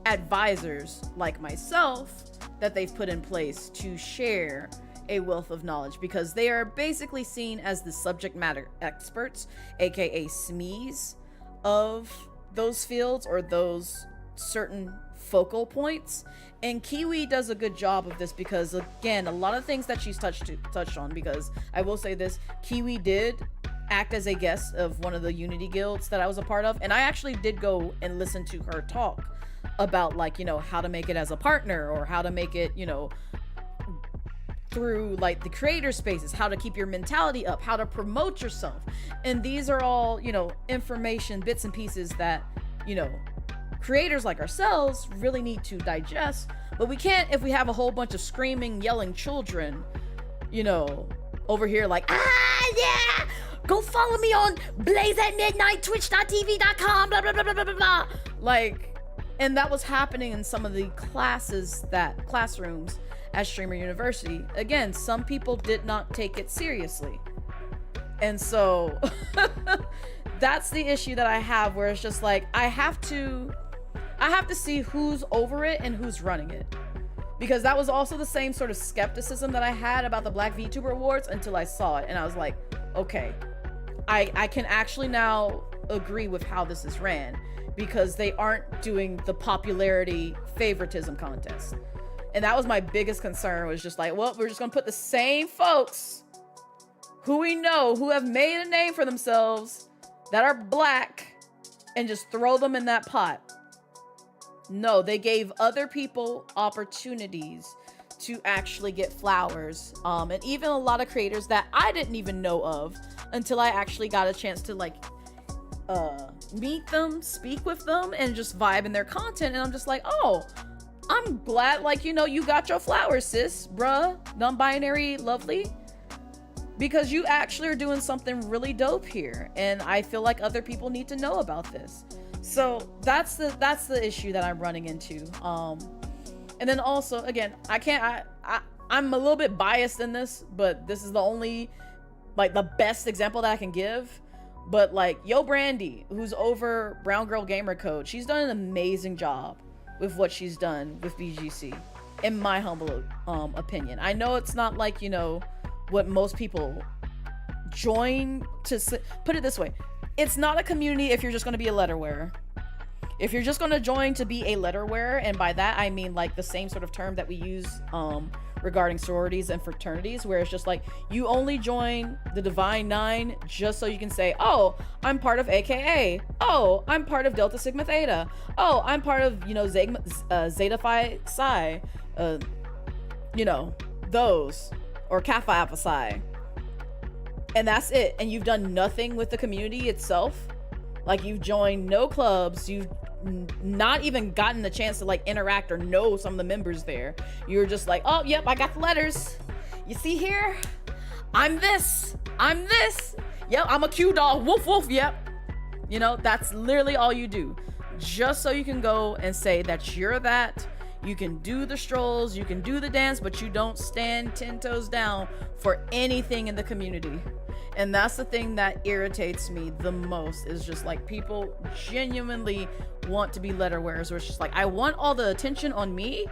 advisors like myself that they've put in place to share a wealth of knowledge, because they are basically seen as the subject matter experts, aka SMEs, of those fields or those certain focal points. And Kiwi does a good job of this, because again, a lot of things that she's touched on, because I will say this, Kiwi did act as a guest of one of the Unity guilds that I was a part of, and I actually did go and listen to her talk about, like, you know, how to make it as a partner, or how to make it, you know, through like the creator spaces, how to keep your mentality up, how to promote yourself. And these are all, you know, information, bits and pieces that, you know, creators like ourselves really need to digest. But we can't if we have a whole bunch of screaming, yelling children, you know, over here like, yeah, go follow me on blazettemidnight, twitch.tv.com, blah, blah, blah, blah, blah, blah. Like, and that was happening in some of the classrooms at Streamer University. Again, some people did not take it seriously. And so that's the issue that I have, where it's just like, I have to see who's over it and who's running it. Because that was also the same sort of skepticism that I had about the Black VTuber Awards until I saw it. And I was like, okay, I can actually now agree with how this is ran, because they aren't doing the popularity favoritism contest. And that was my biggest concern, was just like, well, we're just gonna put the same folks who we know, who have made a name for themselves, that are black, and just throw them in that pot. No, they gave other people opportunities to actually get flowers. And even a lot of creators that I didn't even know of until I actually got a chance to like meet them, speak with them, and just vibe in their content. And I'm just like, oh, I'm glad, like, you know, you got your flowers, sis, bruh, non-binary lovely, because you actually are doing something really dope here, and I feel like other people need to know about this. So that's the issue that I'm running into. And then also, again, I'm a little bit biased in this, but this is the only, like, the best example that I can give. But like, Yo Brandy, who's over Brown Girl Gamer Code, she's done an amazing job with what she's done with BGC, in my humble opinion. I know it's not like, you know, what most people join to put it this way. It's not a community if you're just going to be a letter wearer. If you're just going to join to be a letter wearer, and by that I mean like the same sort of term that we use regarding sororities and fraternities, where it's just like, you only join the Divine Nine just so you can say, oh, I'm part of AKA, oh, I'm part of Delta Sigma Theta, oh, I'm part of, you know, Zeta Phi Psi, you know, those, or Kappa Alpha Psi, and that's it. And you've done nothing with the community itself. Like, you've joined no clubs, you've not even gotten the chance to like interact or know some of the members there. You're just like, oh, yep, I got the letters. You see here? I'm this. Yep, I'm a Q dog. Woof, woof, yep. You know, that's literally all you do. Just so you can go and say that you're that. You can do the strolls, you can do the dance, but you don't stand 10 toes down for anything in the community. And that's the thing that irritates me the most, is just like, people genuinely want to be letter wearers, where it's just like, I want all the attention on me,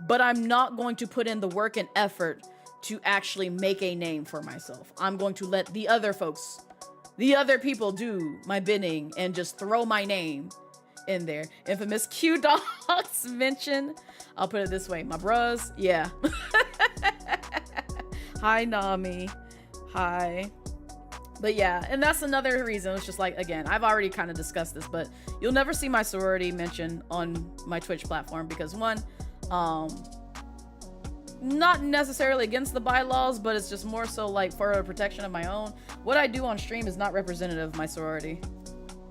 but I'm not going to put in the work and effort to actually make a name for myself. I'm going to let the other folks, the other people, do my bidding and just throw my name in there. Infamous Q Dogs mention, I'll put it this way, my bros, yeah. Hi Nami, hi. But yeah, and that's another reason. It's just like, again, I've already kind of discussed this, but you'll never see my sorority mentioned on my Twitch platform, because one, not necessarily against the bylaws, but it's just more so like for a protection of my own. What I do on stream is not representative of my sorority.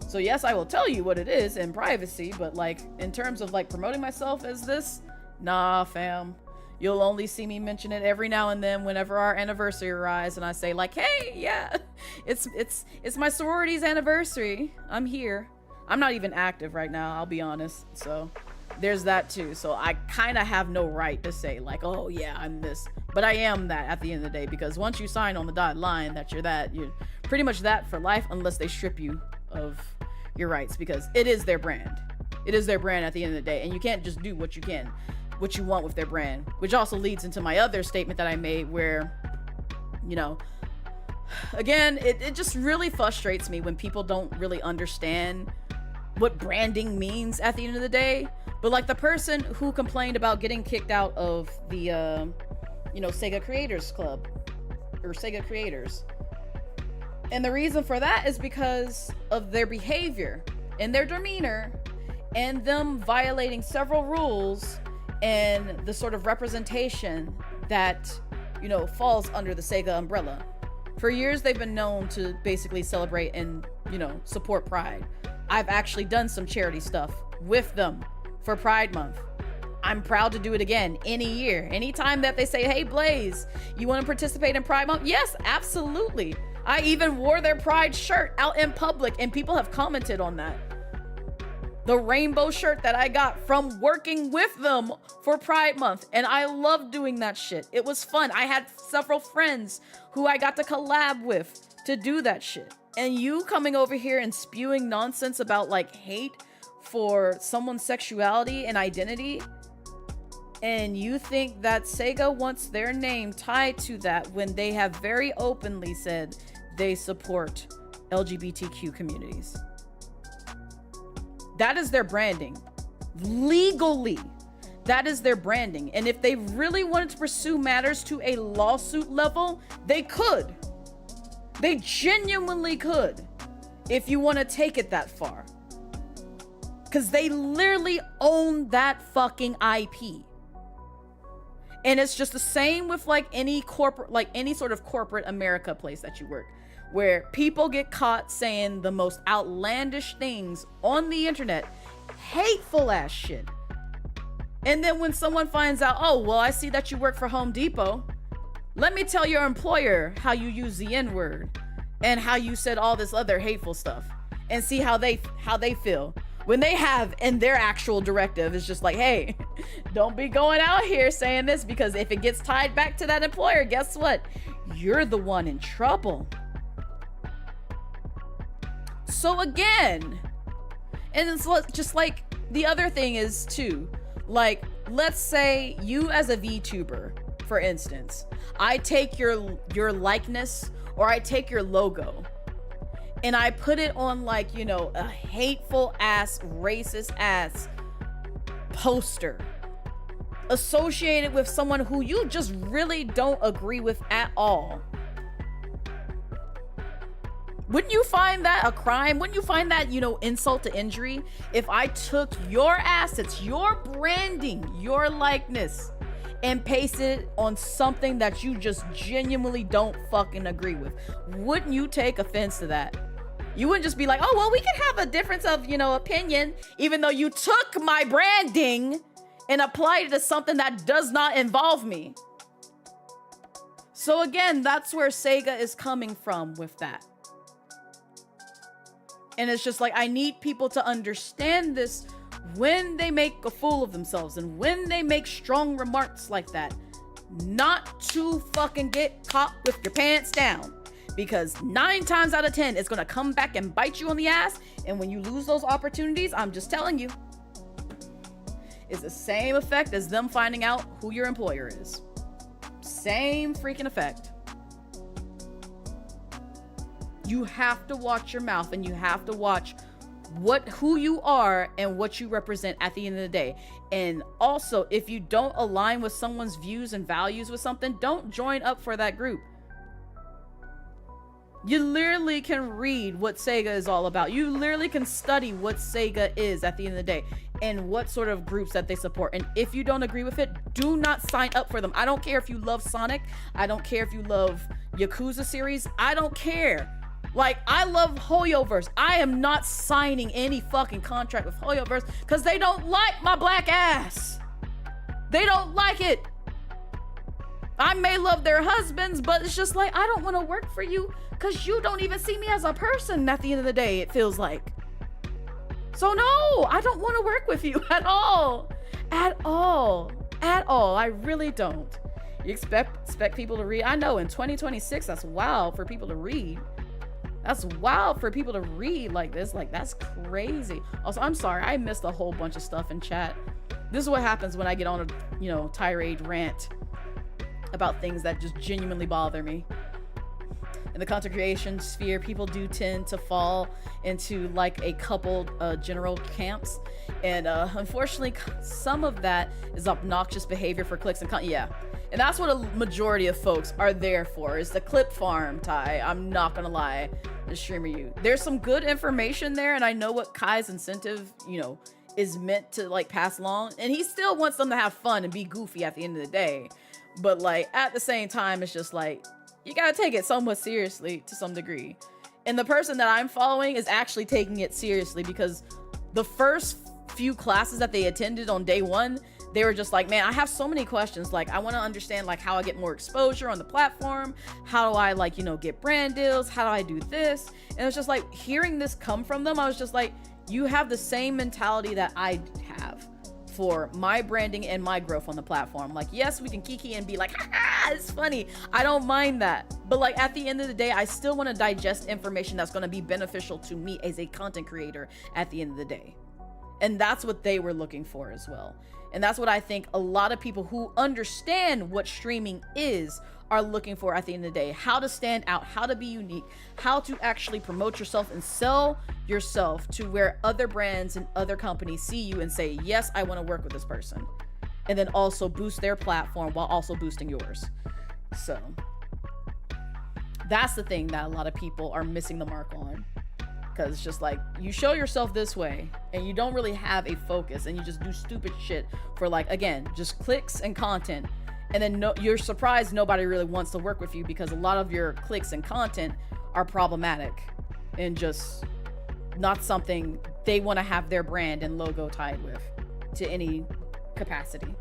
So yes, I will tell you what it is in privacy, but like, in terms of like promoting myself as this, nah fam. You'll only see me mention it every now and then whenever our anniversary arrives, and I say like, hey, yeah, it's my sorority's anniversary. I'm here. I'm not even active right now, I'll be honest. So there's that too. So I kind of have no right to say like, oh yeah, I'm this, but I am that at the end of the day, because once you sign on the dotted line that you're that, you're pretty much that for life, unless they strip you of your rights, because it is their brand. It is their brand at the end of the day, and you can't just do what you want with their brand, which also leads into my other statement that I made, where, you know, again, it just really frustrates me when people don't really understand what branding means at the end of the day. But like the person who complained about getting kicked out of the you know, Sega Creators Club, or Sega Creators, And the reason for that is because of their behavior and their demeanor and them violating several rules and the sort of representation that, you know, falls under the Sega umbrella. For years, they've been known to basically celebrate and, you know, support Pride. I've actually done some charity stuff with them for Pride Month. I'm proud to do it again any year. Anytime that they say, hey, Blaze, you want to participate in Pride Month? Yes, absolutely. I even wore their Pride shirt out in public, and people have commented on that. The rainbow shirt that I got from working with them for Pride Month. And I love doing that shit. It was fun. I had several friends who I got to collab with to do that shit. And you coming over here and spewing nonsense about like hate for someone's sexuality and identity, and you think that Sega wants their name tied to that when they have very openly said they support LGBTQ communities. That is their branding. Legally, that is their branding. And if they really wanted to pursue matters to a lawsuit level, they could. They genuinely could, if you want to take it that far. Because they literally own that fucking IP. And it's just the same with like any corporate, like any sort of corporate America place that you work, where people get caught saying the most outlandish things on the internet, hateful ass shit. And then when someone finds out, oh, well, I see that you work for Home Depot. Let me tell your employer how you use the N-word and how you said all this other hateful stuff, and see how they feel. When they have in their actual directive is just like, hey, don't be going out here saying this, because if it gets tied back to that employer, guess what? You're the one in trouble. So again, and it's just like the other thing is too, like, let's say you as a VTuber, for instance, I take your likeness, or I take your logo, and I put it on like, you know, a hateful ass, racist ass poster associated with someone who you just really don't agree with at all. Wouldn't you find that a crime? Wouldn't you find that, you know, insult to injury? If I took your assets, your branding, your likeness, and pasted it on something that you just genuinely don't fucking agree with, wouldn't you take offense to that? You wouldn't just be like, oh, well, we can have a difference of, you know, opinion, even though you took my branding and applied it to something that does not involve me. So again, that's where Sega is coming from with that. And it's just like, I need people to understand this when they make a fool of themselves and when they make strong remarks like that, not to fucking get caught with your pants down. Because 9 times out of 10, it's gonna come back and bite you on the ass. And when you lose those opportunities, I'm just telling you, it's the same effect as them finding out who your employer is. Same freaking effect. You have to watch your mouth, and you have to watch who you are and what you represent at the end of the day. And also, if you don't align with someone's views and values with something, don't join up for that group. You literally can read what Sega is all about. You literally can study what Sega is at the end of the day and what sort of groups that they support. And if you don't agree with it, do not sign up for them. I don't care if you love Sonic. I don't care if you love Yakuza series. I don't care. Like, I love Hoyoverse. I am not signing any fucking contract with Hoyoverse because they don't like my black ass. They don't like it. I may love their husbands, but it's just like, I don't want to work for you because you don't even see me as a person at the end of the day, it feels like. So no, I don't want to work with you at all. At all. At all. I really don't. You expect people to read. I know in 2026, that's wild for people to read. That's wild for people to read like this. Like, that's crazy. Also, I'm sorry, I missed a whole bunch of stuff in chat. This is what happens when I get on a, you know, tirade rant about things that just genuinely bother me. In the content creation sphere, people do tend to fall into like a couple general camps, and unfortunately some of that is obnoxious behavior for clicks and yeah, And that's what a majority of folks are there for, is the clip farm, Ty. I'm not gonna lie, the streamer you. There's some good information there, and I know what Kai's incentive, you know, is meant to like pass along. And he still wants them to have fun and be goofy at the end of the day. But like at the same time, it's just like, you gotta take it somewhat seriously to some degree. And the person that I'm following is actually taking it seriously, because the first few classes that they attended on day one, they were just like, man, I have so many questions. Like, I want to understand like how I get more exposure on the platform. How do I like, you know, get brand deals? How do I do this? And it's just like hearing this come from them. I was just like, you have the same mentality that I have for my branding and my growth on the platform. Like, yes, we can kiki and be like, ha, it's funny. I don't mind that. But like at the end of the day, I still want to digest information that's going to be beneficial to me as a content creator at the end of the day. And that's what they were looking for as well. And that's what I think a lot of people who understand what streaming is are looking for at the end of the day. How to stand out, how to be unique, how to actually promote yourself and sell yourself to where other brands and other companies see you and say, yes, I want to work with this person. And then also boost their platform while also boosting yours. So that's the thing that a lot of people are missing the mark on. Because it's just like, you show yourself this way and you don't really have a focus, and you just do stupid shit for like, again, just clicks and content. And then you're surprised nobody really wants to work with you, because a lot of your clicks and content are problematic and just not something they want to have their brand and logo tied with to any capacity.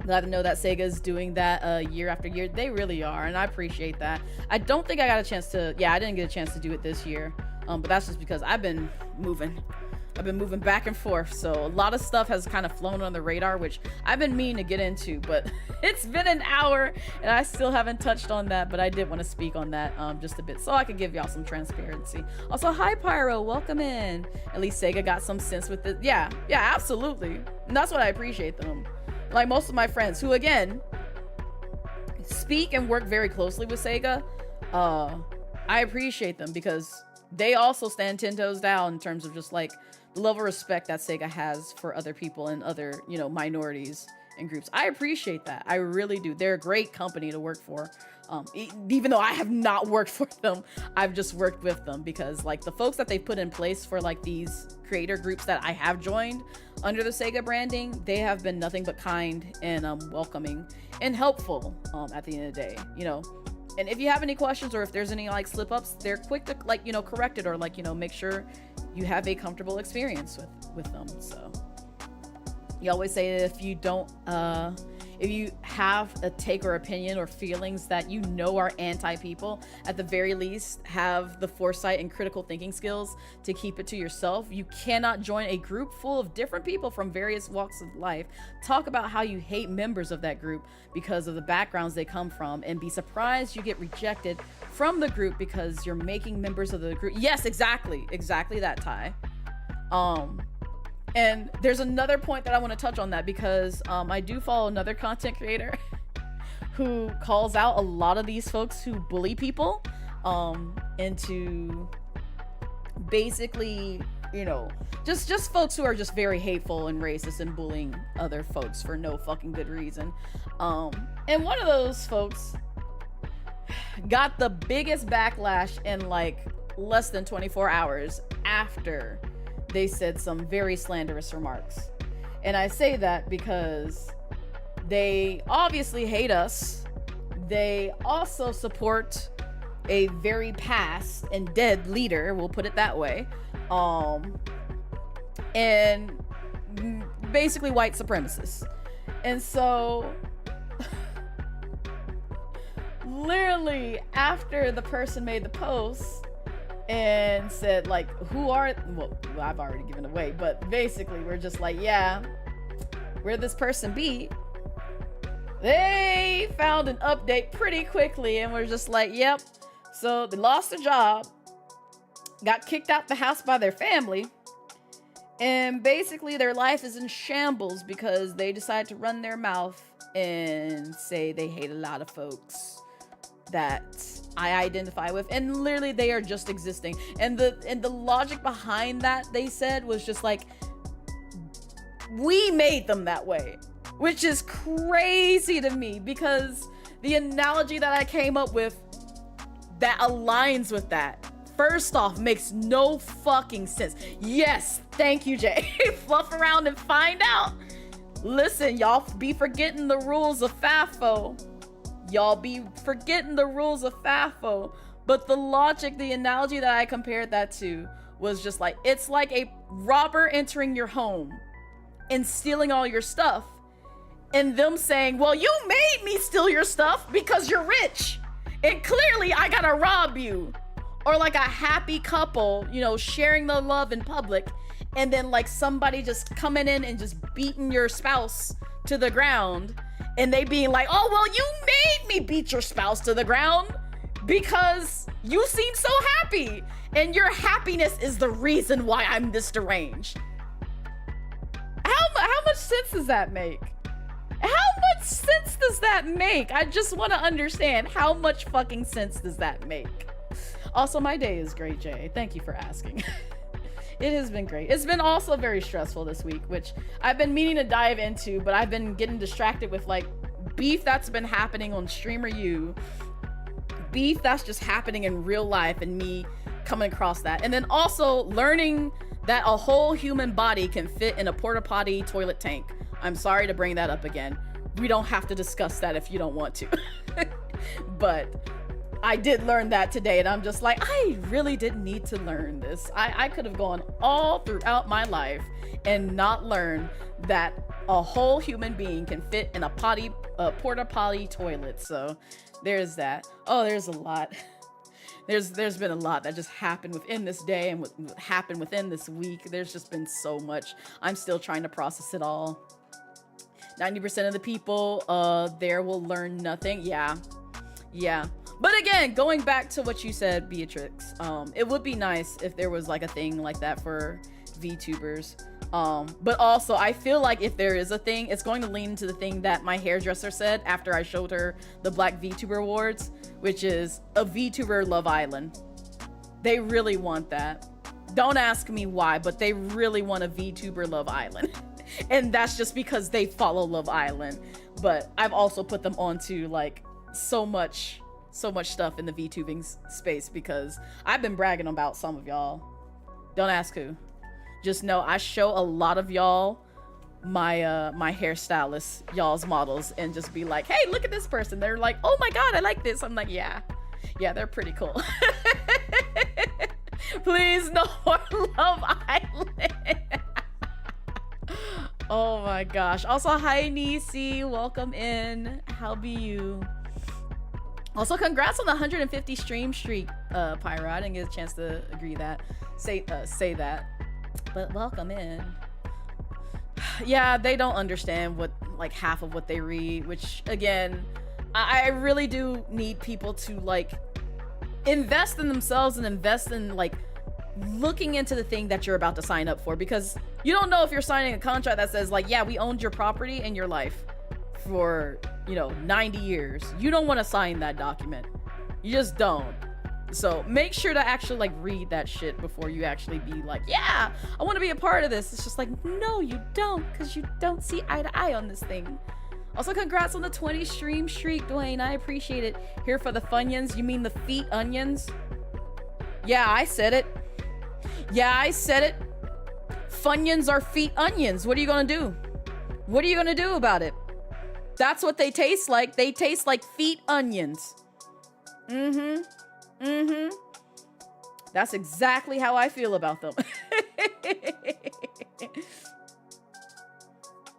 Glad to know that Sega's doing that year after year. They really are, and I appreciate that. I don't think I got a chance to, I didn't get a chance to do it this year, but that's just because I've been moving back and forth, so a lot of stuff has kind of flown on the radar, which I've been meaning to get into, but it's been an hour and I still haven't touched on that. But I did want to speak on that just a bit, so I could give y'all some transparency. Also, hi Pyro, welcome in. At least Sega got some sense with it. Yeah, absolutely, and that's what I appreciate them. Like most of my friends who, again, speak and work very closely with Sega, I appreciate them, because they also stand 10 toes down in terms of just like the level of respect that Sega has for other people and other, you know, minorities and groups. I appreciate that. I really do. They're a great company to work for. Even though I have not worked for them, I've just worked with them, because like the folks that they put in place for like these creator groups that I have joined under the Sega branding, they have been nothing but kind and welcoming and helpful at the end of the day, you know. And if you have any questions, or if there's any like slip ups, they're quick to like, you know, correct it, or like, you know, make sure you have a comfortable experience with them. So you always say that if you don't if you have a take or opinion or feelings that you know are anti-people, at the very least have the foresight and critical thinking skills to keep it to yourself. You cannot join a group full of different people from various walks of life, talk about how you hate members of that group because of the backgrounds they come from, and be surprised you get rejected from the group because you're making members of the group. Yes, exactly that, Ty. And there's another point that I want to touch on that, because I do follow another content creator who calls out a lot of these folks who bully people into basically, you know, just folks who are just very hateful and racist and bullying other folks for no fucking good reason. And one of those folks got the biggest backlash in like less than 24 hours after they said some very slanderous remarks. And I say that because they obviously hate us. They also support a very past and dead leader, we'll put it that way. And basically white supremacists. And so literally after the person made the post and said like, well, I've already given away, but basically we're just like, yeah, where this person be? They found an update pretty quickly and we're just like, yep. So they lost their job, got kicked out the house by their family, and basically their life is in shambles because they decided to run their mouth and say they hate a lot of folks that I identify with, and literally they are just existing. And the logic behind that, they said, was just like, we made them that way. which is crazy to me because the analogy that I came up with that aligns with that, first off, makes no fucking sense. Yes, thank you, Jay. Fluff around and find out. Listen, y'all be forgetting the rules of FAFO. Y'all be forgetting the rules of FAFO. But the logic, the analogy that I compared that to was just like, it's like a robber entering your home and stealing all your stuff. And them saying, well, you made me steal your stuff because you're rich. And clearly I gotta rob you. Or like a happy couple, you know, sharing the love in public. And then like somebody just coming in and just beating your spouse to the ground. And they being like, oh, well, you made me beat your spouse to the ground because you seem so happy. And your happiness is the reason why I'm this deranged. How much sense does that make? How much sense does that make? I just want to understand, how much fucking sense does that make? Also, my day is great, Jay. Thank you for asking. It has been great. It's been also very stressful this week, which I've been meaning to dive into, but I've been getting distracted with like beef that's been happening on Streamer U, beef that's just happening in real life, and me coming across that. And then also learning that a whole human body can fit in a porta potty toilet tank. I'm sorry to bring that up again. We don't have to discuss that if you don't want to. But I did learn that today, and I'm just like, I really didn't need to learn this. I could have gone all throughout my life and not learned that a whole human being can fit in a porta potty toilet. So there's that. Oh, there's a lot. There's been a lot that just happened within this day and what happened within this week. There's just been so much. I'm still trying to process it all. 90% of the people there will learn nothing. Yeah. But again, going back to what you said, Beatrix, it would be nice if there was like a thing like that for VTubers. But also, I feel like if there is a thing, it's going to lean into the thing that my hairdresser said after I showed her the Black VTuber Awards, which is a VTuber Love Island. They really want that. Don't ask me why, but they really want a VTuber Love Island. And that's just because they follow Love Island. But I've also put them onto like so much stuff in the VTubing space because I've been bragging about some of y'all. Don't ask who. Just know I show a lot of y'all my hairstylist, y'all's models, and just be like, hey, look at this person. They're like, oh my god, I like this. I'm like, yeah, they're pretty cool. Please, no more Love Island. Oh my gosh. Also, hi Nisi, welcome in. How be you? Also, congrats on the 150 stream streak, Pyro. I didn't get a chance to say that, but welcome in. Yeah, they don't understand what like half of what they read, which again, I really do need people to like invest in themselves and invest in like looking into the thing that you're about to sign up for, because you don't know if you're signing a contract that says like, yeah, we owned your property and your life for, 90 years. You don't want to sign that document. You just don't. So make sure to actually like read that shit before you actually be like, yeah, I want to be a part of this. It's just like, no, you don't, because you don't see eye to eye on this thing. Also, congrats on the 20 stream streak, Dwayne. I appreciate it. Here for the Funyuns. You mean the feet onions? Yeah, I said it. Funyuns are feet onions. What are you gonna do? What are you gonna do about it? That's what they taste like. They taste like feet onions. That's exactly how I feel about them.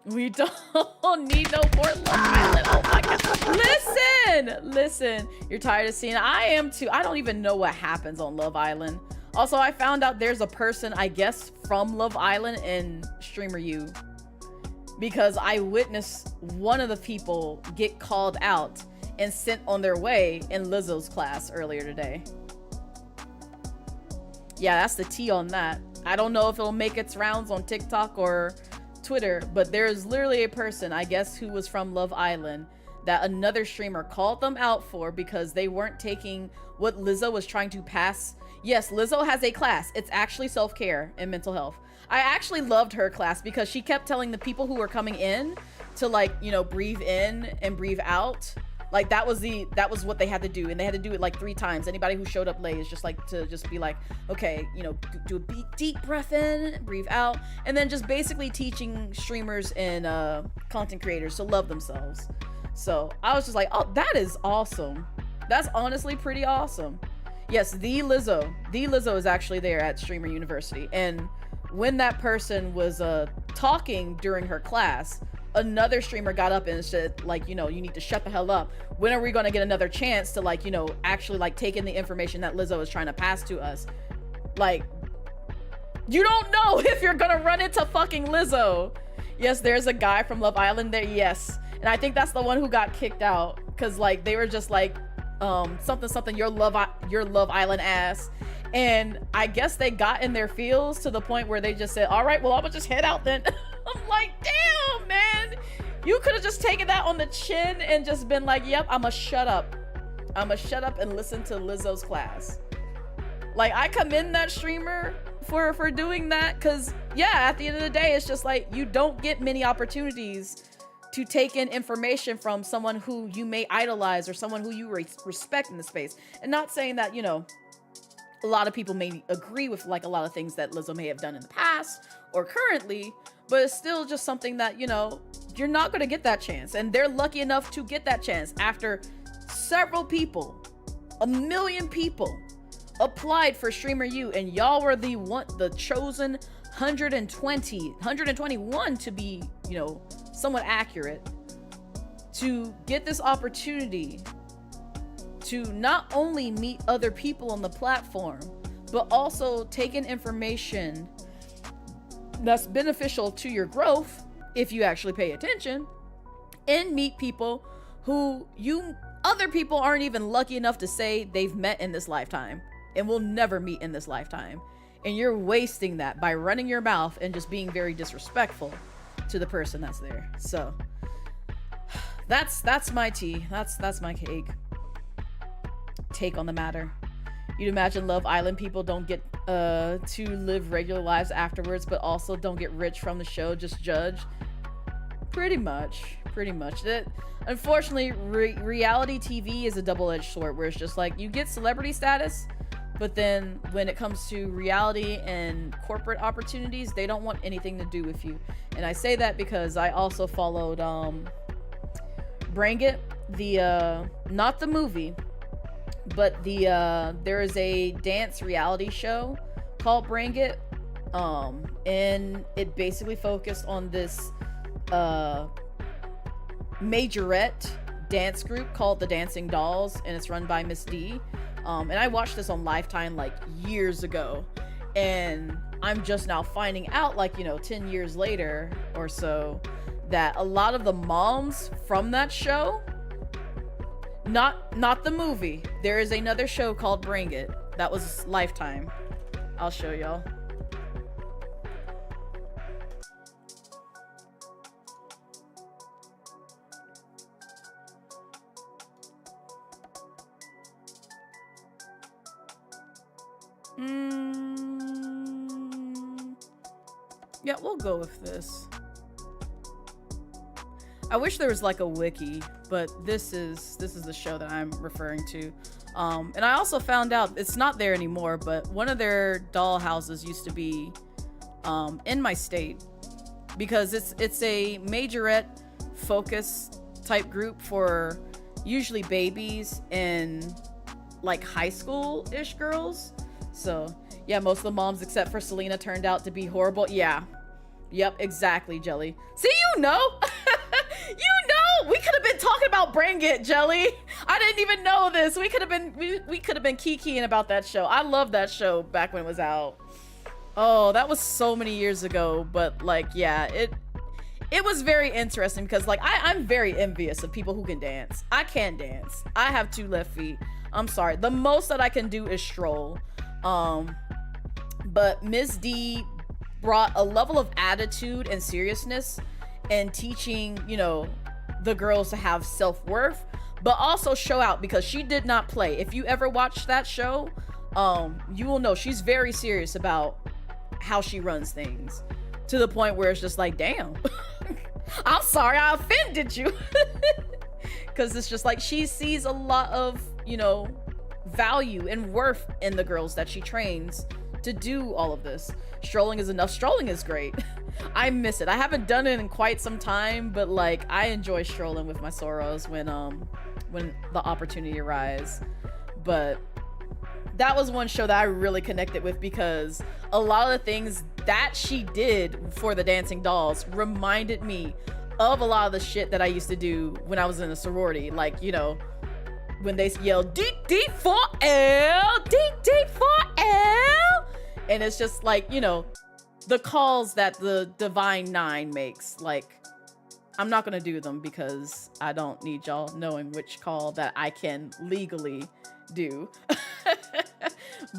We don't need no more Love Island. Oh my god. Listen. You're tired of seeing it. I am too. I don't even know what happens on Love Island. Also, I found out there's a person, I guess, from Love Island in Streamer U, because I witnessed one of the people get called out and sent on their way in Lizzo's class earlier today. Yeah, that's the tea on that. I don't know if it'll make its rounds on TikTok or Twitter, but there's literally a person, I guess, who was from Love Island that another streamer called them out for because they weren't taking what Lizzo was trying to pass. Yes, Lizzo has a class. It's actually self-care and mental health. I actually loved her class because she kept telling the people who were coming in to like, you know, breathe in and breathe out. Like that was what they had to do, and they had to do it like 3 times. Anybody who showed up late is just like to just be like, okay, you know, do a deep breath in, breathe out, and then just basically teaching streamers and content creators to love themselves. So I was just like, oh, that is awesome. That's honestly pretty awesome. Yes, the Lizzo is actually there at Streamer University, and when that person was talking during her class, another streamer got up and said, like, you know, you need to shut the hell up. When are we going to get another chance to, like, you know, actually like take in the information that Lizzo is trying to pass to us? Like, you don't know if you're gonna run into fucking Lizzo. Yes, there's a guy from Love Island there. Yes, and I think that's the one who got kicked out because like they were just like something your Love Island ass. And I guess they got in their feels to the point where they just said, all right, well, I'm gonna just head out then. I'm like, damn, man. You could have just taken that on the chin and just been like, yep, I'ma shut up. I'ma shut up and listen to Lizzo's class. Like, I commend that streamer for doing that, because, yeah, at the end of the day, it's just like, you don't get many opportunities to take in information from someone who you may idolize or someone who you respect in the space. And not saying that, you know, a lot of people may agree with like a lot of things that Lizzo may have done in the past or currently, but it's still just something that, you know, you're not going to get that chance. And they're lucky enough to get that chance after several people, 1 million people applied for Streamer U, and y'all were the chosen 121 to be, you know, somewhat accurate, to get this opportunity to not only meet other people on the platform, but also take in information that's beneficial to your growth if you actually pay attention, and meet people who other people aren't even lucky enough to say they've met in this lifetime and will never meet in this lifetime. And you're wasting that by running your mouth and just being very disrespectful to the person that's there. So that's my tea. That's my take on the matter. You'd imagine Love Island people don't get to live regular lives afterwards, but also don't get rich from the show, just judge. Pretty much. That, unfortunately, reality TV is a double-edged sword, where it's just like, you get celebrity status, but then when it comes to reality and corporate opportunities, they don't want anything to do with you. And I say that because I also followed Bring It, the not the movie, but there is a dance reality show called Bring It, and it basically focused on this majorette dance group called the Dancing Dolls, and it's run by Miss D. And I watched this on Lifetime like years ago, and I'm just now finding out, like, you know, 10 years later or so, that a lot of the moms from that show, not the movie, there is another show called Bring It that was Lifetime. I'll show y'all. Yeah, we'll go with this. I wish there was like a wiki, but this is the show that I'm referring to. And I also found out it's not there anymore, but one of their doll houses used to be in my state, because it's a majorette focus type group for usually babies and like high school-ish girls. So yeah, most of the moms except for Selena turned out to be horrible. Yeah. Yep, exactly, Jelly. See, you know. You know, we could have been talking about Bring It, Jelly. I didn't even know this. We could have been kikiing about that show. I loved that show back when it was out. Oh, that was so many years ago, but like, yeah, it was very interesting because like I'm very envious of people who can dance. I can't dance. I have 2 left feet. I'm sorry. The most that I can do is stroll. But Miss D brought a level of attitude and seriousness and teaching, you know, the girls to have self-worth, but also show out, because she did not play. If you ever watch that show, you will know she's very serious about how she runs things, to the point where it's just like, damn. I'm sorry I offended you. Because it's just like she sees a lot of, you know, value and worth in the girls that she trains to do all of this. Strolling is enough. Strolling is great. I miss it. I haven't done it in quite some time, but like I enjoy strolling with my Soros when the opportunity arises. But that was one show that I really connected with because a lot of the things that she did for the dancing dolls reminded me of a lot of the shit that I used to do when I was in a sorority. Like, you know, when they yell D4L, D4L, and it's just like, you know, the calls that the Divine Nine makes. Like, I'm not gonna do them because I don't need y'all knowing which call that I can legally do.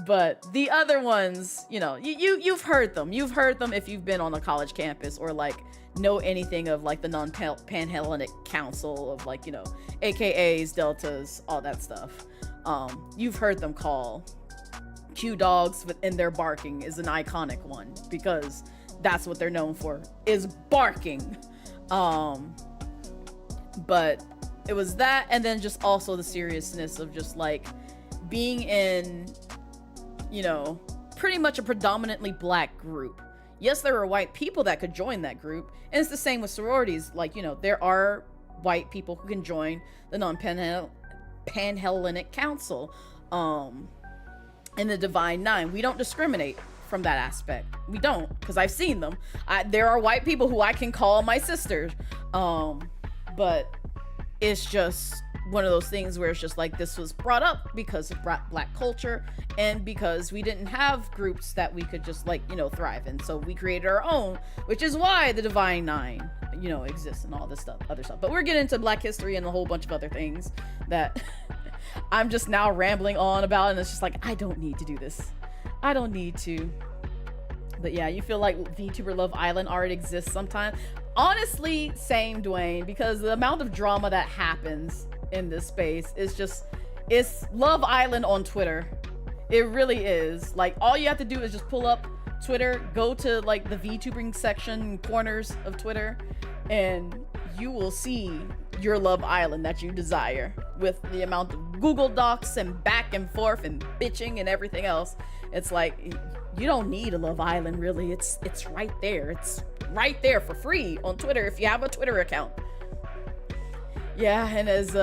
But the other ones, you know, you've heard them. You've heard them if you've been on a college campus or like know anything of like the non-Panhellenic Council of like, you know, AKAs, deltas, all that stuff. You've heard them call. Q dogs in their barking is an iconic one because that's what they're known for, is barking. But it was that, and then just also the seriousness of just like being in, you know, pretty much a predominantly black group. Yes, there were white people that could join that group, and it's the same with sororities. Like, you know, there are white people who can join the non-Panhellenic Council, and the Divine Nine. We don't discriminate from that aspect. We don't, because I've seen them. There are white people who I can call my sisters, but it's just one of those things where it's just like this was brought up because of black culture and because we didn't have groups that we could just like, you know, thrive in. So we created our own, which is why the Divine Nine, you know, exists and all this stuff, other stuff. But we're getting into black history and a whole bunch of other things that I'm just now rambling on about, and it's just like, I don't need to do this. I don't need to. But yeah, you feel like VTuber Love Island already exists sometimes. Honestly, same, Dwayne, because the amount of drama that happens in this space is just, it's Love Island on Twitter. It really is. Like, all you have to do is just pull up Twitter, go to like the VTubing section corners of Twitter, and you will see your Love Island that you desire, with the amount of Google Docs and back and forth and bitching and everything else. It's like, you don't need a Love Island, really. It's right there. It's right there for free on Twitter if you have a Twitter account. Yeah, and as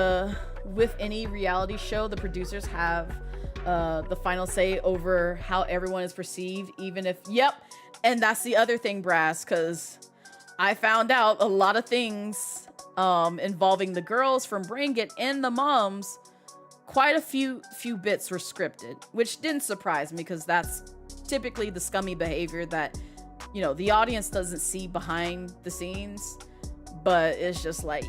with any reality show, the producers have the final say over how everyone is perceived, even if, yep. And that's the other thing, Brass, because I found out a lot of things involving the girls from Bring It and the moms. Quite a few bits were scripted, which didn't surprise me because that's typically the scummy behavior that, you know, the audience doesn't see behind the scenes. But it's just like,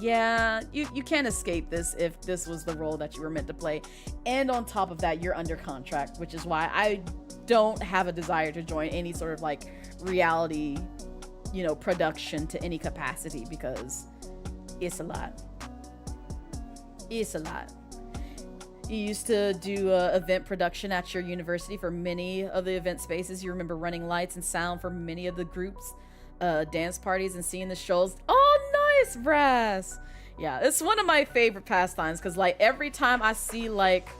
yeah, you can't escape this if this was the role that you were meant to play. And on top of that, you're under contract, which is why I don't have a desire to join any sort of like reality, you know, production to any capacity, because it's a lot. It's a lot. You used to do event production at your university for many of the event spaces. You remember running lights and sound for many of the groups, dance parties, and seeing the shows. Oh, nice, Brass. Yeah, it's one of my favorite pastimes, because like every time I see like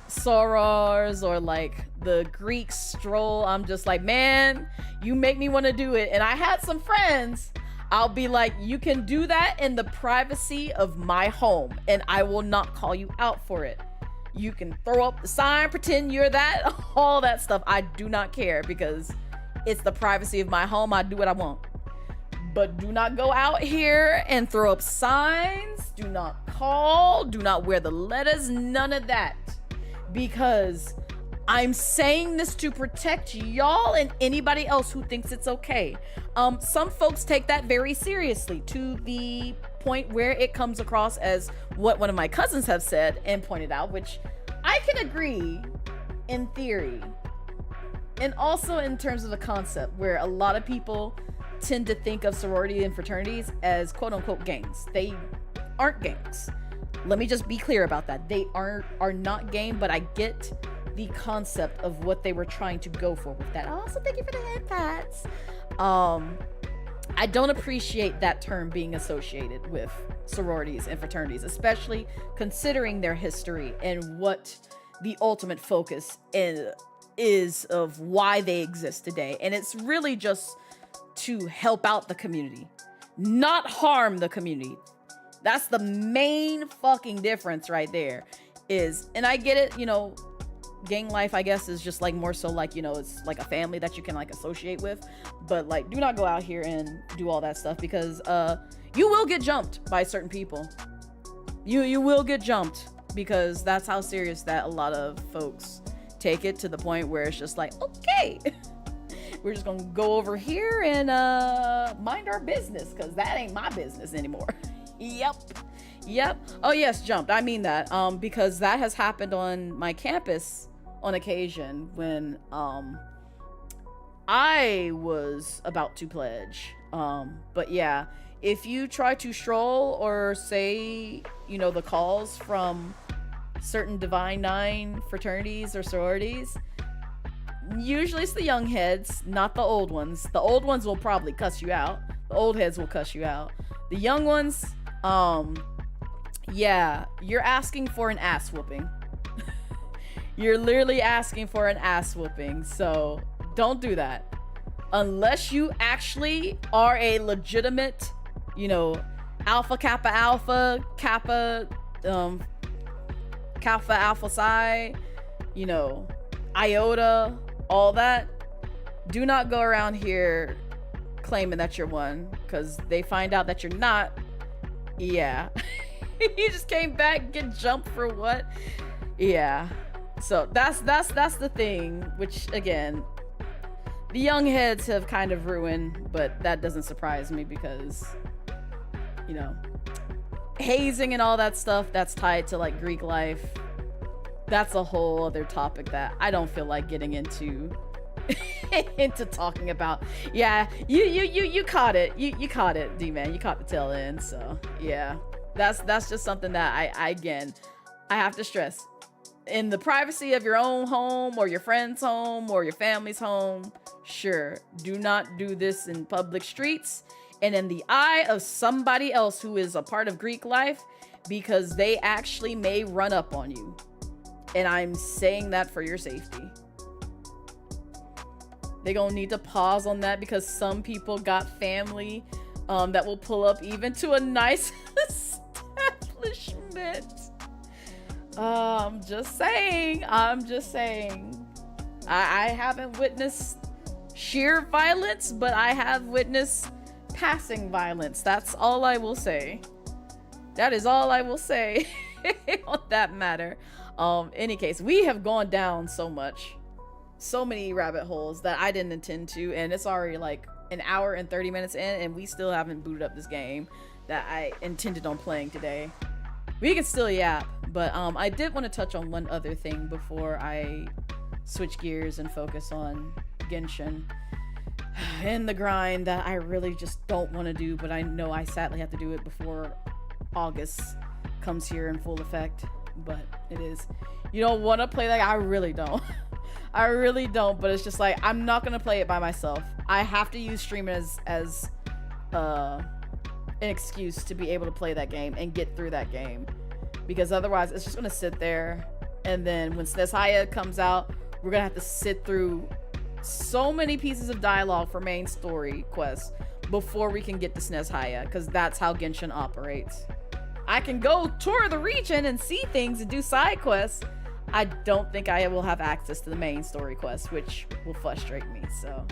sorors or like the Greek stroll, I'm just like, man, you make me want to do it. And I had some friends, I'll be like, you can do that in the privacy of my home and I will not call you out for it. You can throw up the sign, pretend you're that, all that stuff. I do not care, because it's the privacy of my home. I do what I want. But do not go out here and throw up signs. Do not call. Do not wear the letters. None of that. Because I'm saying this to protect y'all and anybody else who thinks it's okay. Some folks take that very seriously, to the point where it comes across as what one of my cousins have said and pointed out, which I can agree in theory. And also in terms of the concept, where a lot of people tend to think of sorority and fraternities as quote unquote gangs. They aren't gangs. Let me just be clear about that. They are not gang, but I get the concept of what they were trying to go for with that. Also, thank you for the head pats. I don't appreciate that term being associated with sororities and fraternities, especially considering their history and what the ultimate focus is of why they exist today. And it's really just to help out the community, not harm the community. That's the main fucking difference right there. And I get it, you know, gang life, I guess, is just like more so like, you know, it's like a family that you can like associate with, but like do not go out here and do all that stuff, because you will get jumped by certain people. You will get jumped, because that's how serious that a lot of folks take it, to the point where it's just like, okay, we're just gonna go over here and mind our business, because that ain't my business anymore. Yep. Oh yes, jumped, I mean that, because that has happened on my campus on occasion when I was about to pledge. But yeah, if you try to stroll or say, you know, the calls from certain Divine Nine fraternities or sororities, usually it's the young heads, not the old ones. The old ones will probably cuss you out. The old heads will cuss you out. The young ones, yeah, you're asking for an ass whooping. You're literally asking for an ass whooping, so don't do that. Unless you actually are a legitimate, you know, Alpha Kappa Alpha, Kappa, Kappa Alpha Psi, you know, Iota, all that. Do not go around here claiming that you're one, because they find out that you're not. Yeah. You just came back, get jumped for what? Yeah. So that's the thing, which again, the young heads have kind of ruined, but that doesn't surprise me, because, you know, hazing and all that stuff that's tied to like Greek life, that's a whole other topic that I don't feel like getting into into talking about. Yeah, you caught it. You caught it, D-Man. You caught the tail end. So yeah, that's just something that I again, I have to stress. In the privacy of your own home, or your friend's home, or your family's home, sure, do not do this in public streets and in the eye of somebody else who is a part of Greek life, because they actually may run up on you. And I'm saying that for your safety. They're gonna need to pause on that, because some people got family that will pull up even to a nice establishment. I'm just saying. I haven't witnessed sheer violence, but I have witnessed passing violence. That's all I will say. That is all I will say on that matter. Any case, we have gone down so many rabbit holes that I didn't intend to, and it's already like an hour and 30 minutes in, and we still haven't booted up this game that I intended on playing today. We can still yap, but I did want to touch on one other thing before I switch gears and focus on Genshin and the grind that I really just don't want to do, but I know I sadly have to do it before August comes here in full effect. But it is. You don't want to play that? I really don't. I really don't, but it's just like, I'm not gonna play it by myself. I have to use streaming as an excuse to be able to play that game and get through that game, because otherwise it's just gonna sit there, and then when Snezhnaya comes out, we're gonna have to sit through so many pieces of dialogue for main story quests before we can get to Snezhnaya, because that's how Genshin operates. I can go tour the region and see things and do side quests. I don't think I will have access to the main story quest, which will frustrate me. So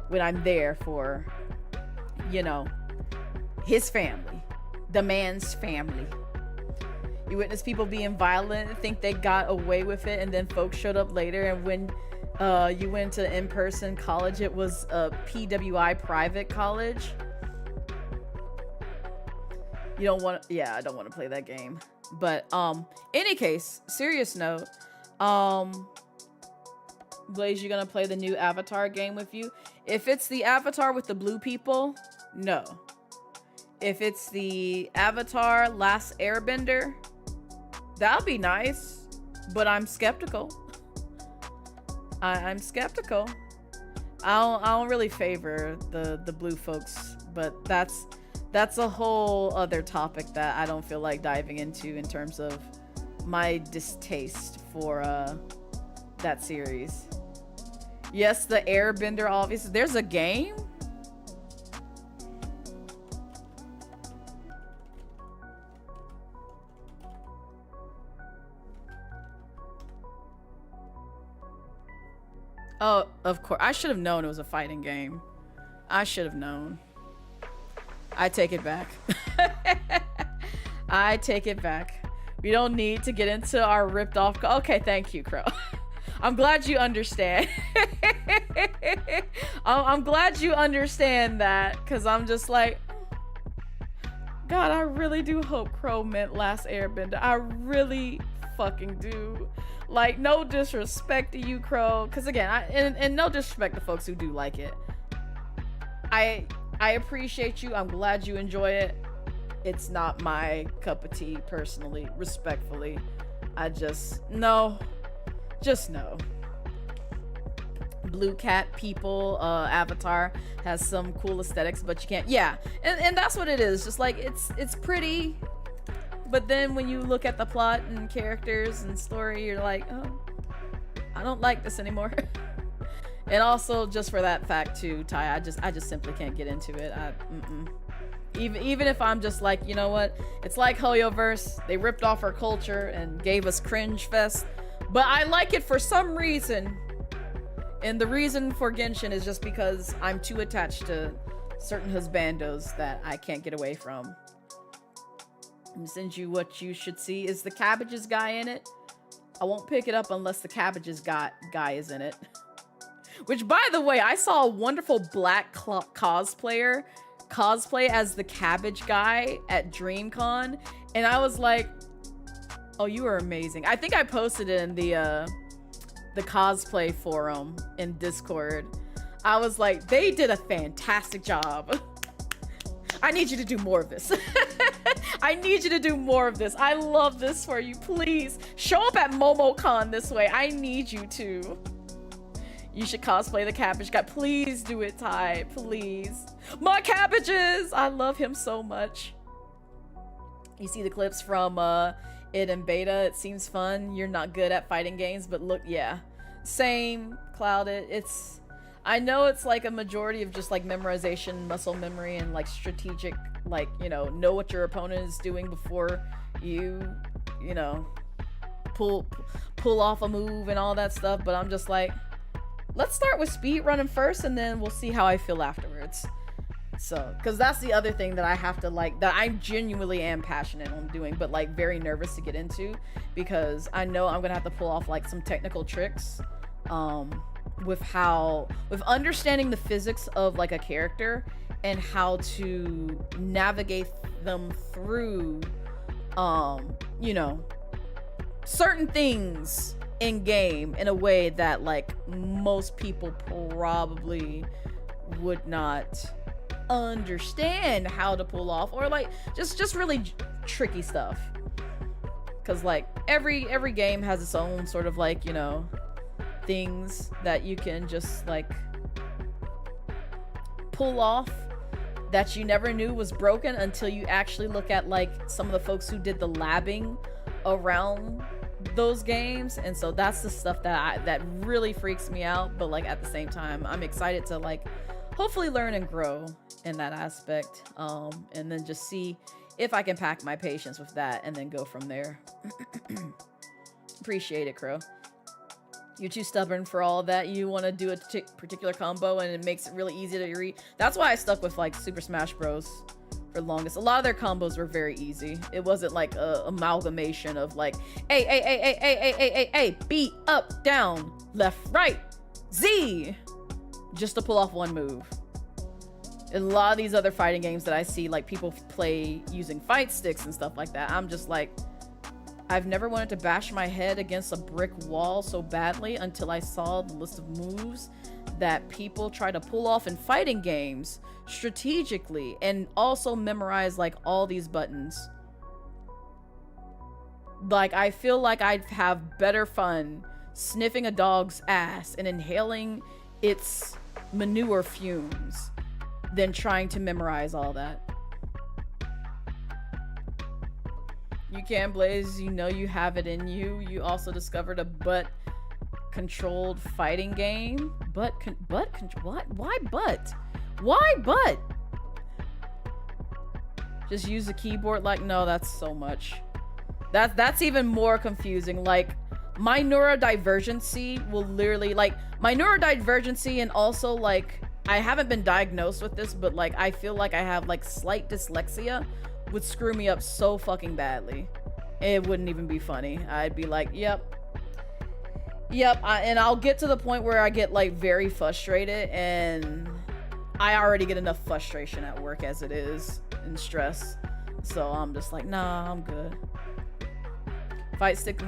when I'm there for, you know, his family, the man's family. You witness people being violent and think they got away with it, and then folks showed up later, and when you went to in-person college, it was a PWI private college. You don't want to, yeah, I don't want to play that game. But any case, serious note, Blaze, you gonna play the new Avatar game with you? If it's the Avatar with the blue people, no. If it's the Avatar Last Airbender, that'll be nice, but I'm skeptical. I'm skeptical. I don't really favor the blue folks but that's a whole other topic that I don't feel like diving into in terms of my distaste for that series. Yes, the Airbender, obviously. There's a game? Oh, of course. I should have known it was a fighting game. I should have known. I take it back. I take it back. We don't need to get into our ripped off. Okay, thank you, Crow. I'm glad you understand. I'm glad you understand that, because I'm just like, God, I really do hope Crow meant Last Airbender. I really fucking do. Like, no disrespect to you, Crow, because again, and no disrespect to folks who do like it. I appreciate you. I'm glad you enjoy it. It's not my cup of tea, personally, respectfully. I just no. Blue cat people avatar has some cool aesthetics, but you can't. Yeah, and that's what it is. Just like it's pretty, but then when you look at the plot and characters and story, you're like, oh, I don't like this anymore. And also just for that fact too, Ty, I just simply can't get into it. Even if I'm just like, you know what, it's like Hoyoverse. They ripped off our culture and gave us cringe fest, but I like it for some reason. And the reason for Genshin is just because I'm too attached to certain husbandos that I can't get away from. I'm gonna send you what you should see. Is the Cabbages guy in it? I won't pick it up unless the Cabbages guy is in it. Which, by the way, I saw a wonderful black cosplay as the Cabbage guy at DreamCon, and I was like, oh, you are amazing. I think I posted it in the cosplay forum in Discord. I was like, they did a fantastic job. I need you to do more of this. I need you to do more of this. I love this for you. Please show up at MomoCon this way. I need you to. You should cosplay the Cabbage guy. Please do it, Ty. Please. My Cabbages! I love him so much. You see the clips from it in beta. It seems fun. You're not good at fighting games, but look, yeah. Same, Clouded. I know it's like a majority of just like memorization, muscle memory, and like strategic, like, you know what your opponent is doing before you know, pull off a move and all that stuff. But I'm just like, let's start with speed running first, and then we'll see how I feel afterwards. So, because that's the other thing that I have to like, that I genuinely am passionate on doing, but like very nervous to get into, because I know I'm gonna have to pull off like some technical tricks with understanding the physics of like a character and how to navigate them through you know, certain things in game in a way that like most people probably would not understand how to pull off, or like just really tricky stuff, because like every game has its own sort of like, you know, things that you can just like pull off that you never knew was broken until you actually look at like some of the folks who did the labbing around those games. And so that's the stuff that really freaks me out, but like at the same time I'm excited to like hopefully learn and grow in that aspect, and then just see if I can pack my patience with that and then go from there. Appreciate it, Crow. You're too stubborn for all that. You want to do a particular combo and it makes it really easy to read. That's why I stuck with like Super Smash Bros for the longest. A lot of their combos were very easy. It wasn't like a amalgamation of like A, B, up, down, left, right, Z, just to pull off one move. In a lot of these other fighting games that I see like people play using fight sticks and stuff like that, I'm just like, I've never wanted to bash my head against a brick wall so badly until I saw the list of moves that people try to pull off in fighting games strategically and also memorize like all these buttons. Like, I feel like I'd have better fun sniffing a dog's ass and inhaling its manure fumes than trying to memorize all that. You can, Blaze. You know you have it in you. You also discovered a butt-controlled fighting game. What? Why butt? Why butt? Just use the keyboard. Like, no, that's so much. That's even more confusing. Like, my neurodivergency will literally, like, my neurodivergency, and also, like, I haven't been diagnosed with this, but, like, I feel like I have, like, slight dyslexia would screw me up so fucking badly. It wouldn't even be funny. I'd be like, yep. And I'll get to the point where I get, like, very frustrated, and I already get enough frustration at work as it is, and stress. So I'm just like, nah, I'm good. Fight stick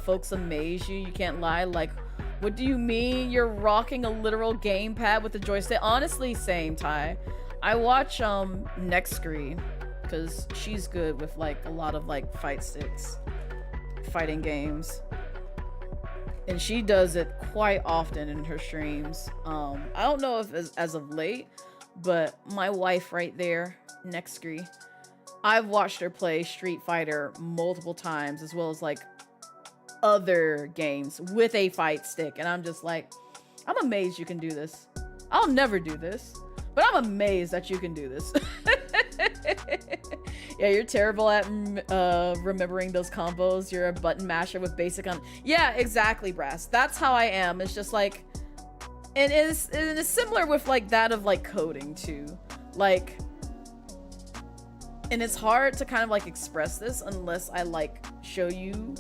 folks amaze you. You can't lie. Like, what do you mean? You're rocking a literal gamepad with the joystick? Honestly, same, Ty. I watch Next Screen because she's good with like a lot of like fight sticks, fighting games, and she does it quite often in her streams. I don't know if as of late, but my wife right there, Next Screen, I've watched her play Street Fighter multiple times, as well as like other games with a fight stick, and I'm just like, I'm amazed you can do this. I'll never do this, but I'm amazed that you can do this. Yeah, you're terrible at remembering those combos. You're a button masher with basic on. Yeah, exactly, Brass. That's how I am. It's just like, and it's similar with like that of like coding too, like. And it's hard to kind of like express this unless I like show you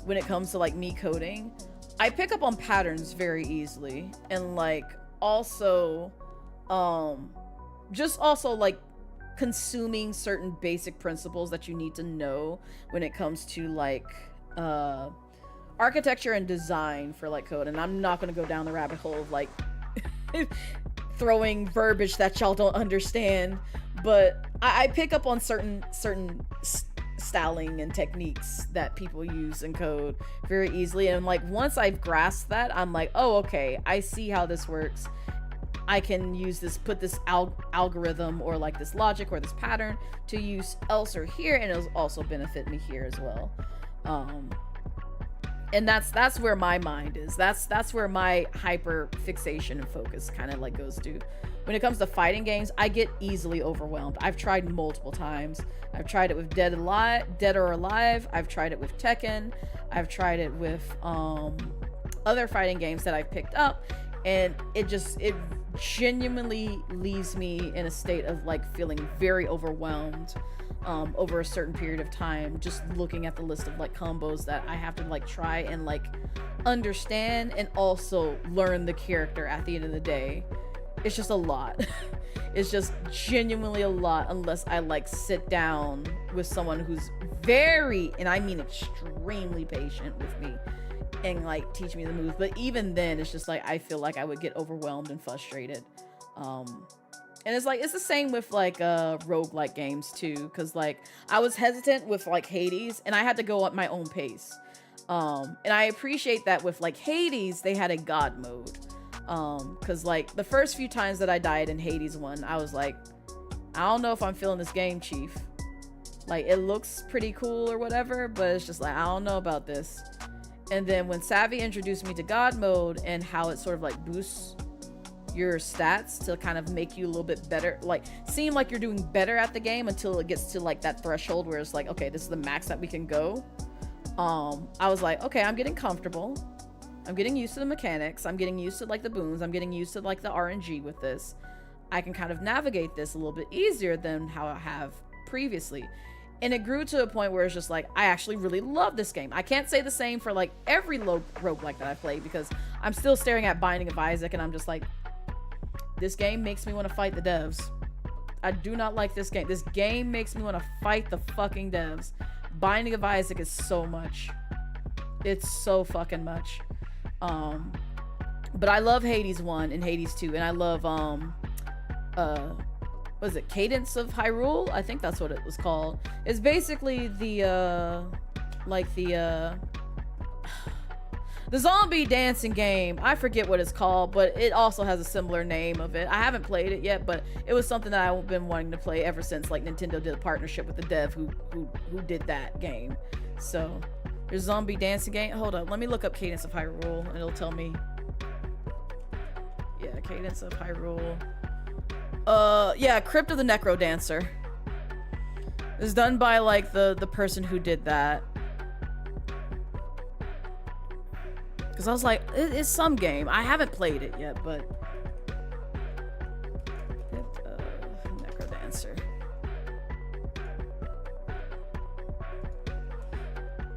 when it comes to like me coding. I pick up on patterns very easily, and like also just also like consuming certain basic principles that you need to know when it comes to like architecture and design for like code. And I'm not going to go down the rabbit hole of like throwing verbiage that y'all don't understand, but I pick up on certain styling and techniques that people use in code very easily, and like once I've grasped that, I'm like, oh, okay, I see how this works. I can use this, put this algorithm or like this logic or this pattern to use else or here, and it'll also benefit me here as well. And that's where my mind is. That's where my hyper fixation and focus kind of like goes to. When it comes to fighting games, I get easily overwhelmed. I've tried multiple times. I've tried it with Dead or Alive. I've tried it with Tekken. I've tried it with other fighting games that I've picked up, and it genuinely leaves me in a state of like feeling very overwhelmed over a certain period of time, just looking at the list of like combos that I have to like try and like understand and also learn the character at the end of the day. It's just a lot. It's just genuinely a lot unless I like sit down with someone who's very, and I mean extremely patient with me and like teach me the moves. But even then, it's just like I feel like I would get overwhelmed and frustrated. And it's like, it's the same with like roguelike games too, because like I was hesitant with like Hades, and I had to go at my own pace. And I appreciate that with like Hades, they had a god mode. Because like the first few times that I died in Hades 1, I was like, I don't know if I'm feeling this game, Chief. Like, it looks pretty cool or whatever, but it's just like, I don't know about this. And then when Savvy introduced me to god mode and how it sort of like boosts your stats to kind of make you a little bit better, like seem like you're doing better at the game until it gets to like that threshold where it's like, okay, this is the max that we can go. I was like, okay, I'm getting comfortable. I'm getting used to the mechanics. I'm getting used to like the boons. I'm getting used to like the RNG with this. I can kind of navigate this a little bit easier than how I have previously. And it grew to a point where it's just like, I actually really love this game. I can't say the same for like every roguelike that I play, because I'm still staring at Binding of Isaac and I'm just like, this game makes me want to fight the devs. I do not like this game. This game makes me want to fight the fucking devs. Binding of Isaac is so much. It's so fucking much. But I love Hades 1 and Hades 2, and I love what is it, Cadence of Hyrule? I think that's what it was called. It's basically the like the The zombie dancing game, I forget what it's called, but it also has a similar name of it. I haven't played it yet, but it was something that I've been wanting to play ever since like Nintendo did a partnership with the dev who did that game. So there's zombie dancing game. Hold up, let me look up Cadence of Hyrule and it'll tell me. Yeah, Cadence of Hyrule. Yeah, Crypt of the Necro Dancer. It's done by like the person who did that. Because I was like, it's some game. I haven't played it yet, but... Necrodancer.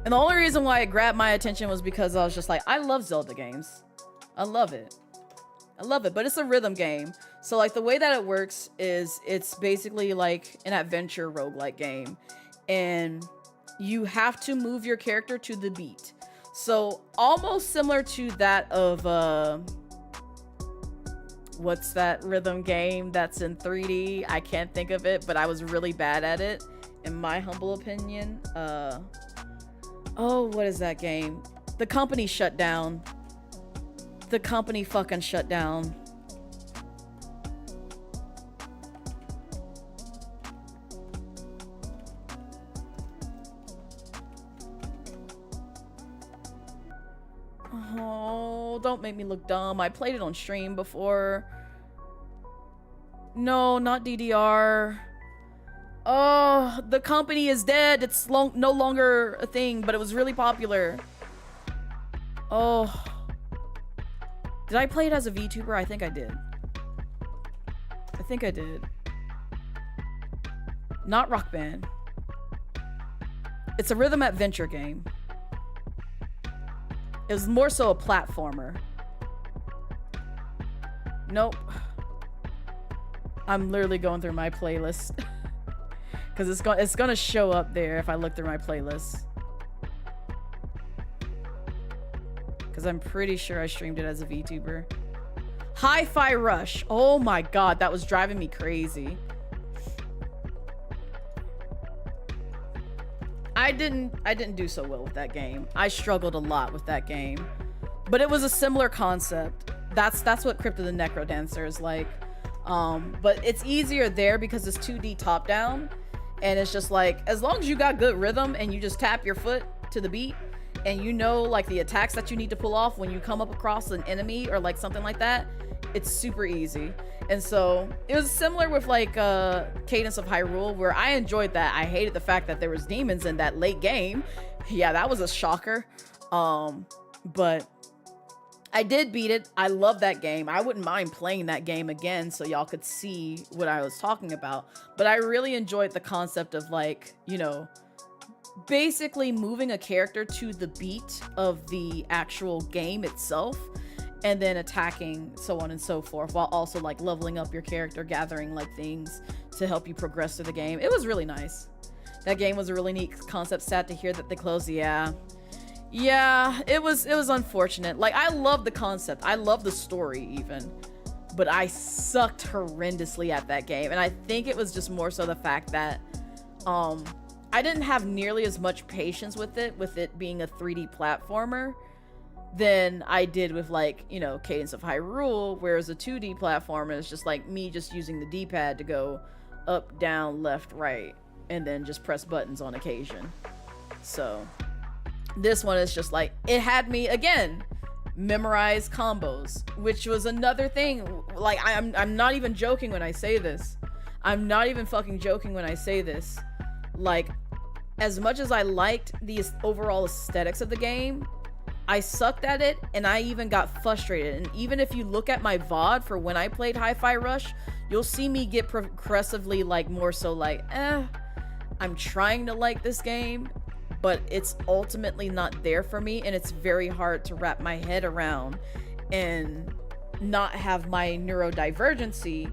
And the only reason why it grabbed my attention was because I was just like, I love Zelda games. I love it. I love it, but it's a rhythm game. So like the way that it works is it's basically like an adventure roguelike game. And you have to move your character to the beat. So almost similar to that of what's that rhythm game that's in 3D? I can't think of it, but I was really bad at it in my humble opinion. Oh, what is that game? The company shut down. The company fucking shut down. Oh, don't make me look dumb. I played it on stream before. No, not DDR. Oh, the company is dead. It's no longer a thing, but it was really popular. Oh. Did I play it as a VTuber? I think I did. I think I did. Not Rock Band. It's a rhythm adventure game. It was more so a platformer. Nope. I'm literally going through my playlist. Because it's gonna show up there if I look through my playlist. Because I'm pretty sure I streamed it as a VTuber. Hi-Fi Rush. Oh my god, that was driving me crazy. I didn't do so well with that game. I struggled a lot with that game. But it was a similar concept. That's what Crypt of the Necro Dancer is like. But it's easier there because it's 2D top-down. And it's just like, as long as you got good rhythm and you just tap your foot to the beat, and you know like the attacks that you need to pull off when you come up across an enemy or like something like that, it's super easy. And so it was similar with like Cadence of Hyrule, where I enjoyed that. I hated the fact that there was demons in that late game. Yeah, that was a shocker. But I did beat it. I love that game. I wouldn't mind playing that game again so y'all could see what I was talking about. But I really enjoyed the concept of like, you know, basically moving a character to the beat of the actual game itself and then attacking, so on and so forth, while also like leveling up your character, gathering like things to help you progress through the game. It was really nice. That game was a really neat concept. Sad to hear that they closed. Yeah, it was unfortunate. Like, I love the concept, I love the story even, but I sucked horrendously at that game. And I think it was just more so the fact that I didn't have nearly as much patience with it being a 3D platformer than I did with like, you know, Cadence of Hyrule, whereas a 2D platformer is just like me just using the D-pad to go up, down, left, right, and then just press buttons on occasion. So this one is just like, it had me again memorize combos, which was another thing. Like, I'm not even joking when I say this. I'm not even fucking joking when I say this. Like, as much as I liked the overall aesthetics of the game, I sucked at it, and I even got frustrated. And even if you look at my VOD for when I played Hi-Fi Rush, you'll see me get progressively like more so like, I'm trying to like this game, but it's ultimately not there for me, and it's very hard to wrap my head around and not have my neurodivergency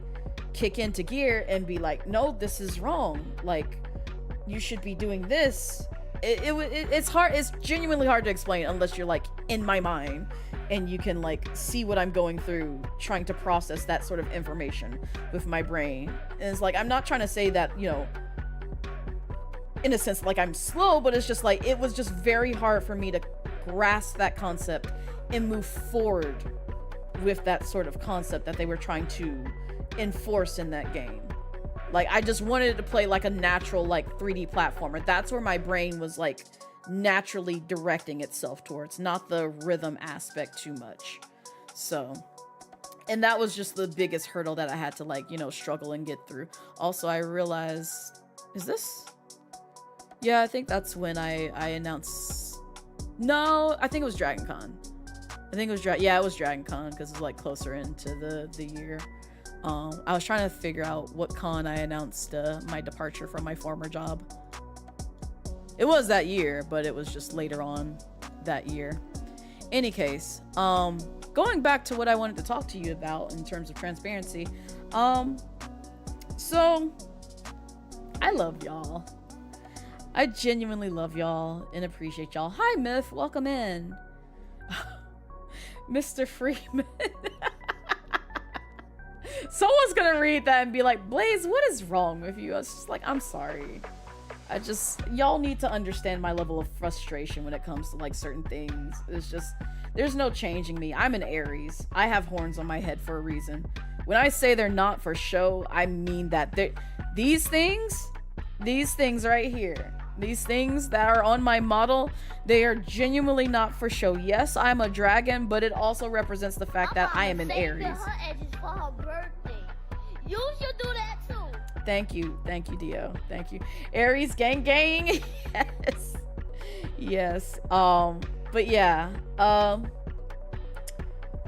kick into gear and be like, no, this is wrong. Like, you should be doing this. It's hard. It's genuinely hard to explain unless you're like in my mind and you can like see what I'm going through trying to process that sort of information with my brain. And it's like, I'm not trying to say that, you know, in a sense like I'm slow, but it's just like, it was just very hard for me to grasp that concept and move forward with that sort of concept that they were trying to enforce in that game. Like, I just wanted it to play like a natural, like, 3D platformer. That's where my brain was, like, naturally directing itself towards, not the rhythm aspect too much. So, and that was just the biggest hurdle that I had to, like, you know, struggle and get through. Also, I realized, is this? Yeah, I think that's when I announced, no, I think it was Dragon Con. I think it was, yeah, it was Dragon Con, because it's, like, closer into the year. I was trying to figure out what con I announced my departure from my former job. It was that year, but it was just later on that year. Any case, going back to what I wanted to talk to you about in terms of transparency. So I love y'all. I genuinely love y'all and appreciate y'all. Hi, Myth. Welcome in. Mr. Freeman. Someone's gonna read that and be like, Blaze, what is wrong with you? I was just like, I'm sorry. Y'all need to understand my level of frustration when it comes to, like, certain things. It's just, there's no changing me. I'm an Aries. I have horns on my head for a reason. When I say they're not for show, I mean that these things right here, these things that are on my model, they are genuinely not for show. Yes, I'm a dragon, but it also represents the fact that I am an Aries. For her birthday. You should do that too. Thank you, Dio. Thank you. Aries gang gang. Yes. But yeah.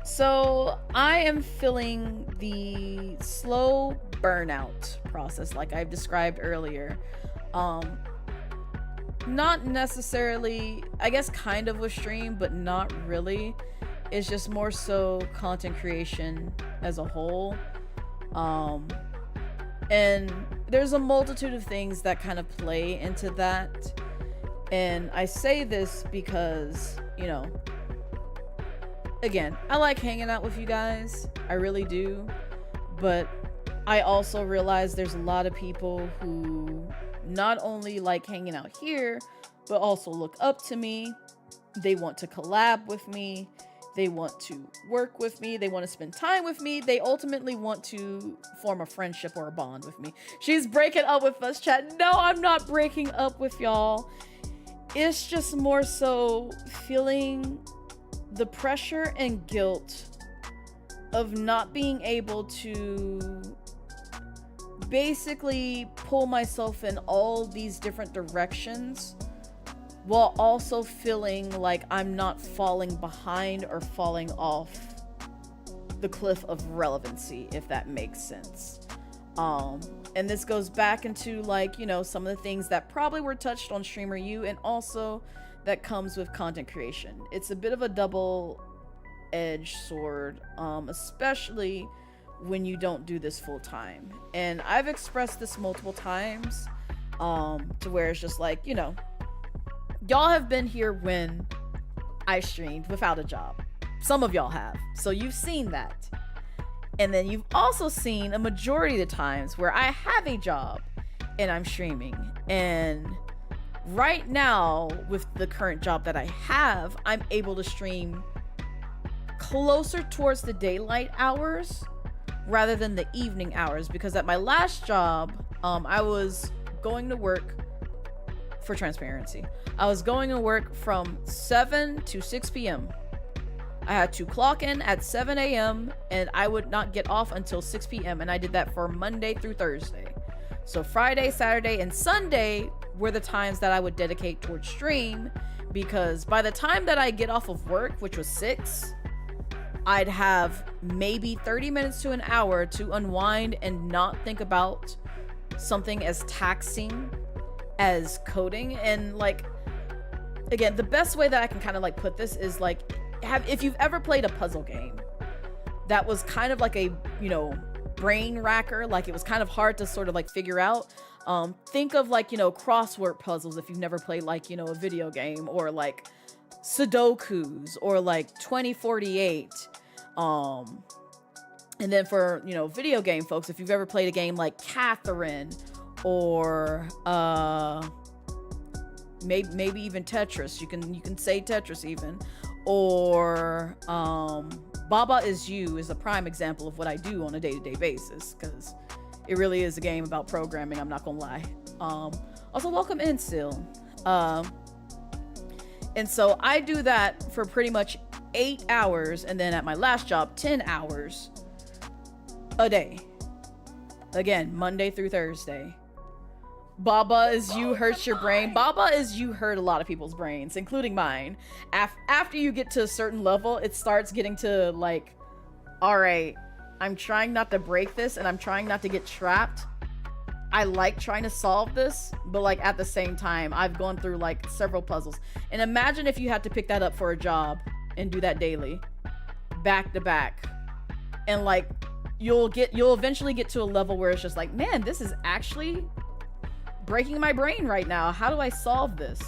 So I am feeling the slow burnout process like I've described earlier. Not necessarily, I guess kind of with stream, but not really. It's just more so content creation as a whole. And there's a multitude of things that kind of play into that. And I say this because, you know, again, I like hanging out with you guys. I really do. But I also realize there's a lot of people who not only like hanging out here, but also look up to me. They want to collab with me. They want to work with me. They want to spend time with me. They ultimately want to form a friendship or a bond with me. She's breaking up with us, chat. No, I'm not breaking up with y'all. It's just more so feeling the pressure and guilt of not being able to basically pull myself in all these different directions, while also feeling like I'm not falling behind or falling off the cliff of relevancy, if that makes sense. And this goes back into, like, you know, some of the things that probably were touched on Streamer U, and also that comes with content creation. It's a bit of a double-edged sword, especially when you don't do this full time. And I've expressed this multiple times, to where it's just like, you know, y'all have been here when I streamed without a job. Some of y'all have. So you've seen that. And then you've also seen a majority of the times where I have a job and I'm streaming. And right now, with the current job that I have, I'm able to stream closer towards the daylight hours rather than the evening hours. Because at my last job, I was going to work, for transparency, I was going to work from 7 to 6 p.m. I had to clock in at 7 a.m. and I would not get off until 6 p.m. And I did that for Monday through Thursday. So Friday, Saturday, and Sunday were the times that I would dedicate towards stream, because by the time that I get off of work, which was 6, I'd have maybe 30 minutes to an hour to unwind and not think about something as taxing as coding. And, like, again, the best way that I can kind of, like, put this is, like, if you've ever played a puzzle game that was kind of like a, you know, brain racker, like it was kind of hard to sort of like figure out, think of, like, you know, crossword puzzles if you've never played, like, you know, a video game, or like Sudokus, or like 2048. And then for, you know, video game folks, if you've ever played a game like Catherine, or maybe even Tetris. You can say Tetris even, or Baba Is You is a prime example of what I do on a day-to-day basis, because it really is a game about programming. I'm not gonna lie. Also, welcome in, Sil. And so I do that for pretty much 8 hours, and then at my last job, 10 hours a day. Again, Monday through Thursday. Baba Is You hurts your brain. Baba Is You hurt a lot of people's brains, including mine. After you get to a certain level, it starts getting to like, all right, I'm trying not to break this, and I'm trying not to get trapped. I like trying to solve this, but like at the same time, I've gone through like several puzzles. And imagine if you had to pick that up for a job and do that daily, back to back. And like, you'll eventually get to a level where it's just like, man, this is actually breaking my brain right now. How do I solve this?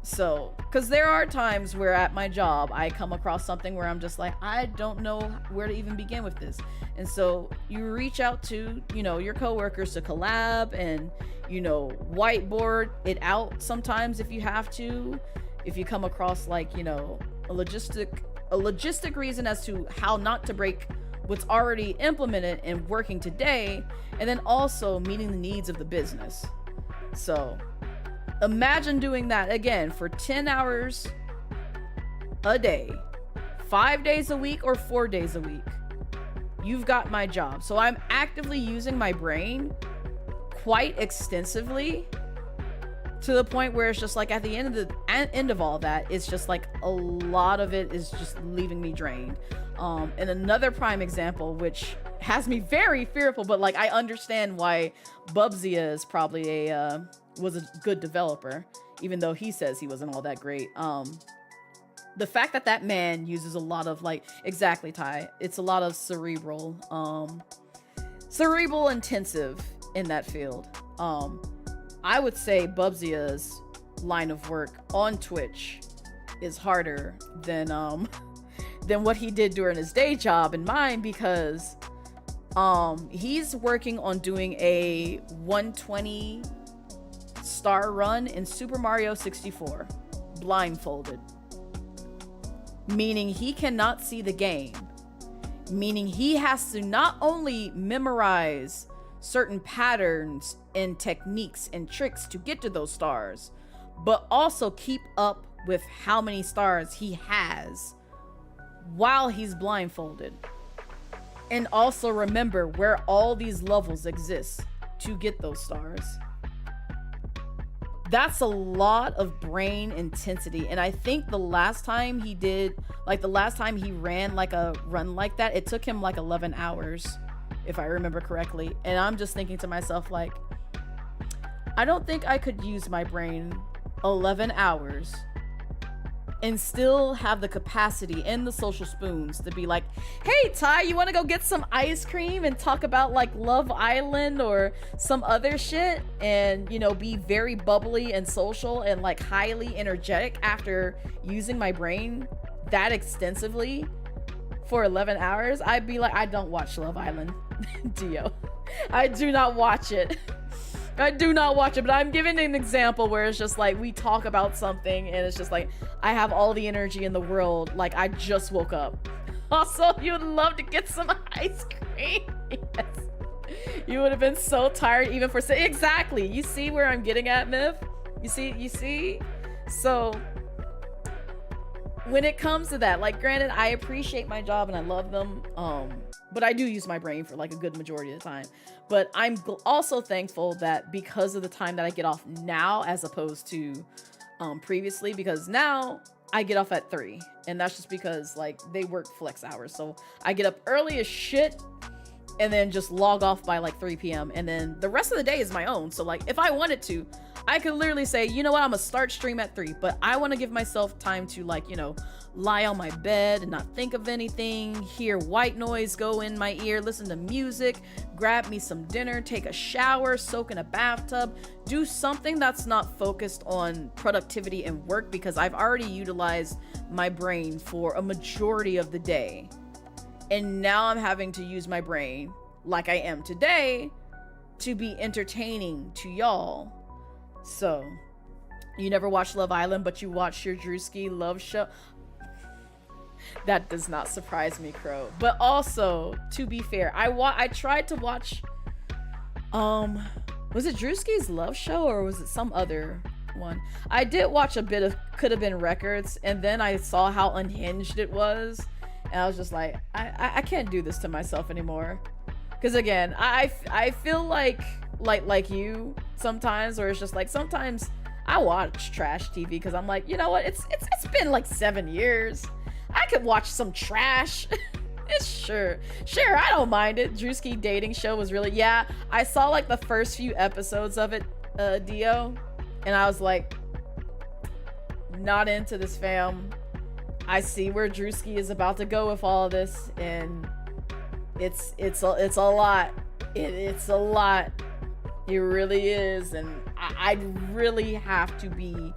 So, because there are times where at my job, I come across something where I'm just like, I don't know where to even begin with this. And so you reach out to, you know, your coworkers to collab and, you know, whiteboard it out sometimes if you have to. If you come across like, you know, a logistic reason as to how not to break what's already implemented and working today, and then also meeting the needs of the business. So imagine doing that again for 10 hours a day, 5 days a week or 4 days a week. You've got my job. So I'm actively using my brain quite extensively, to the point where it's just like at the end of all that, it's just like a lot of it is just leaving me drained. And another prime example, which has me very fearful, but like I understand why Bubzia is probably was a good developer, even though he says he wasn't all that great. The fact that man uses a lot of like, exactly, Ty, it's a lot of cerebral intensive in that field. I would say Bubzia's line of work on Twitch is harder than what he did during his day job and mine, because he's working on doing a 120 star run in Super Mario 64 blindfolded, meaning he cannot see the game, meaning he has to not only memorize certain patterns and techniques and tricks to get to those stars, but also keep up with how many stars he has while he's blindfolded, and also remember where all these levels exist to get those stars. That's a lot of brain intensity. And I think the last time he ran like a run like that, it took him like 11 hours, if I remember correctly. And I'm just thinking to myself, like, I don't think I could use my brain 11 hours and still have the capacity and the social spoons to be like, hey Ty, you want to go get some ice cream and talk about like Love Island or some other shit, and, you know, be very bubbly and social and like highly energetic after using my brain that extensively for 11 hours? I'd be like, I don't watch Love Island. Dio, I do not watch it. I do not watch it, but I'm giving an example where it's just like we talk about something and it's just like I have all the energy in the world, like I just woke up. Also, you would love to get some ice cream. Yes. You would have been so tired even for saying exactly. You see where I'm getting at, Myth? You see? So when it comes to that, like, granted, I appreciate my job and I love them, but I do use my brain for like a good majority of the time. But I'm also thankful that because of the time that I get off now as opposed to previously, because now I get off at 3, and that's just because like they work flex hours. So I get up early as shit and then just log off by like 3 p.m. and then the rest of the day is my own. So like if I wanted to, I could literally say, you know what, I'm gonna start stream at 3, but I want to give myself time to, like, you know, lie on my bed and not think of anything, hear white noise go in my ear, listen to music, grab me some dinner, take a shower, soak in a bathtub, do something that's not focused on productivity and work, because I've already utilized my brain for a majority of the day. And now I'm having to use my brain, like I am today, to be entertaining to y'all. So You never watched Love Island, but you watched your Drewski love show. That does not surprise me, Crow. But also, to be fair, I tried to watch, was it Drewski's love show or was it some other one? I did watch a bit of Could Have Been Records, and then I saw how unhinged it was, and I was just like, I can't do this to myself anymore. Because again, I feel like you sometimes, where it's just like, sometimes I watch trash TV because I'm like, you know what, it's been like 7 years. I could watch some trash. It's sure, I don't mind it. Drewski dating show was really, yeah, I saw like the first few episodes of it, Dio, and I was like, not into this, fam. I see where Drewski is about to go with all of this, and it's a lot. It's a lot. It really is, and I'd really have to be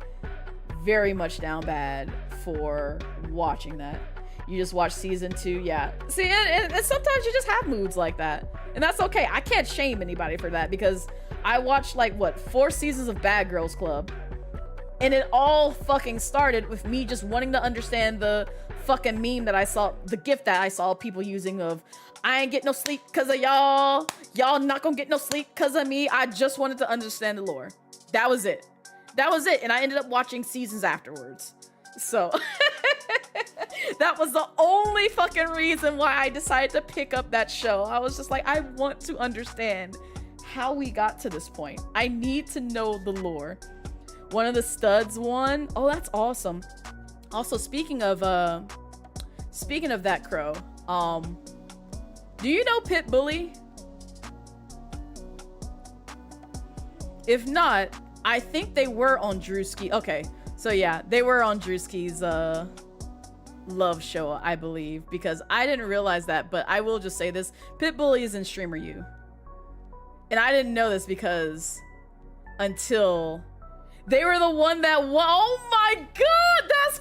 very much down bad for watching that. You just watch season 2, yeah. See, and sometimes you just have moods like that, and that's okay. I can't shame anybody for that, because I watched like, what, 4 seasons of Bad Girls Club, and it all fucking started with me just wanting to understand the fucking meme that I saw, the GIF that I saw people using of, I ain't get no sleep because of y'all not gonna get no sleep because of me. I just wanted to understand the lore. That was it, and I ended up watching seasons afterwards. So that was the only fucking reason why I decided to pick up that show. I was just like, I want to understand how we got to this point. I need to know the lore. One of the studs won. Oh, that's awesome. Also, speaking of that, Crow, do you know Pit Bully? If not, I think they were on Drewski. Okay, so yeah, they were on Drewski's love show, I believe, because I didn't realize that, but I will just say this. Pit Bully is in Streamer U. And I didn't know this because until they were the one that won. Oh my god, that's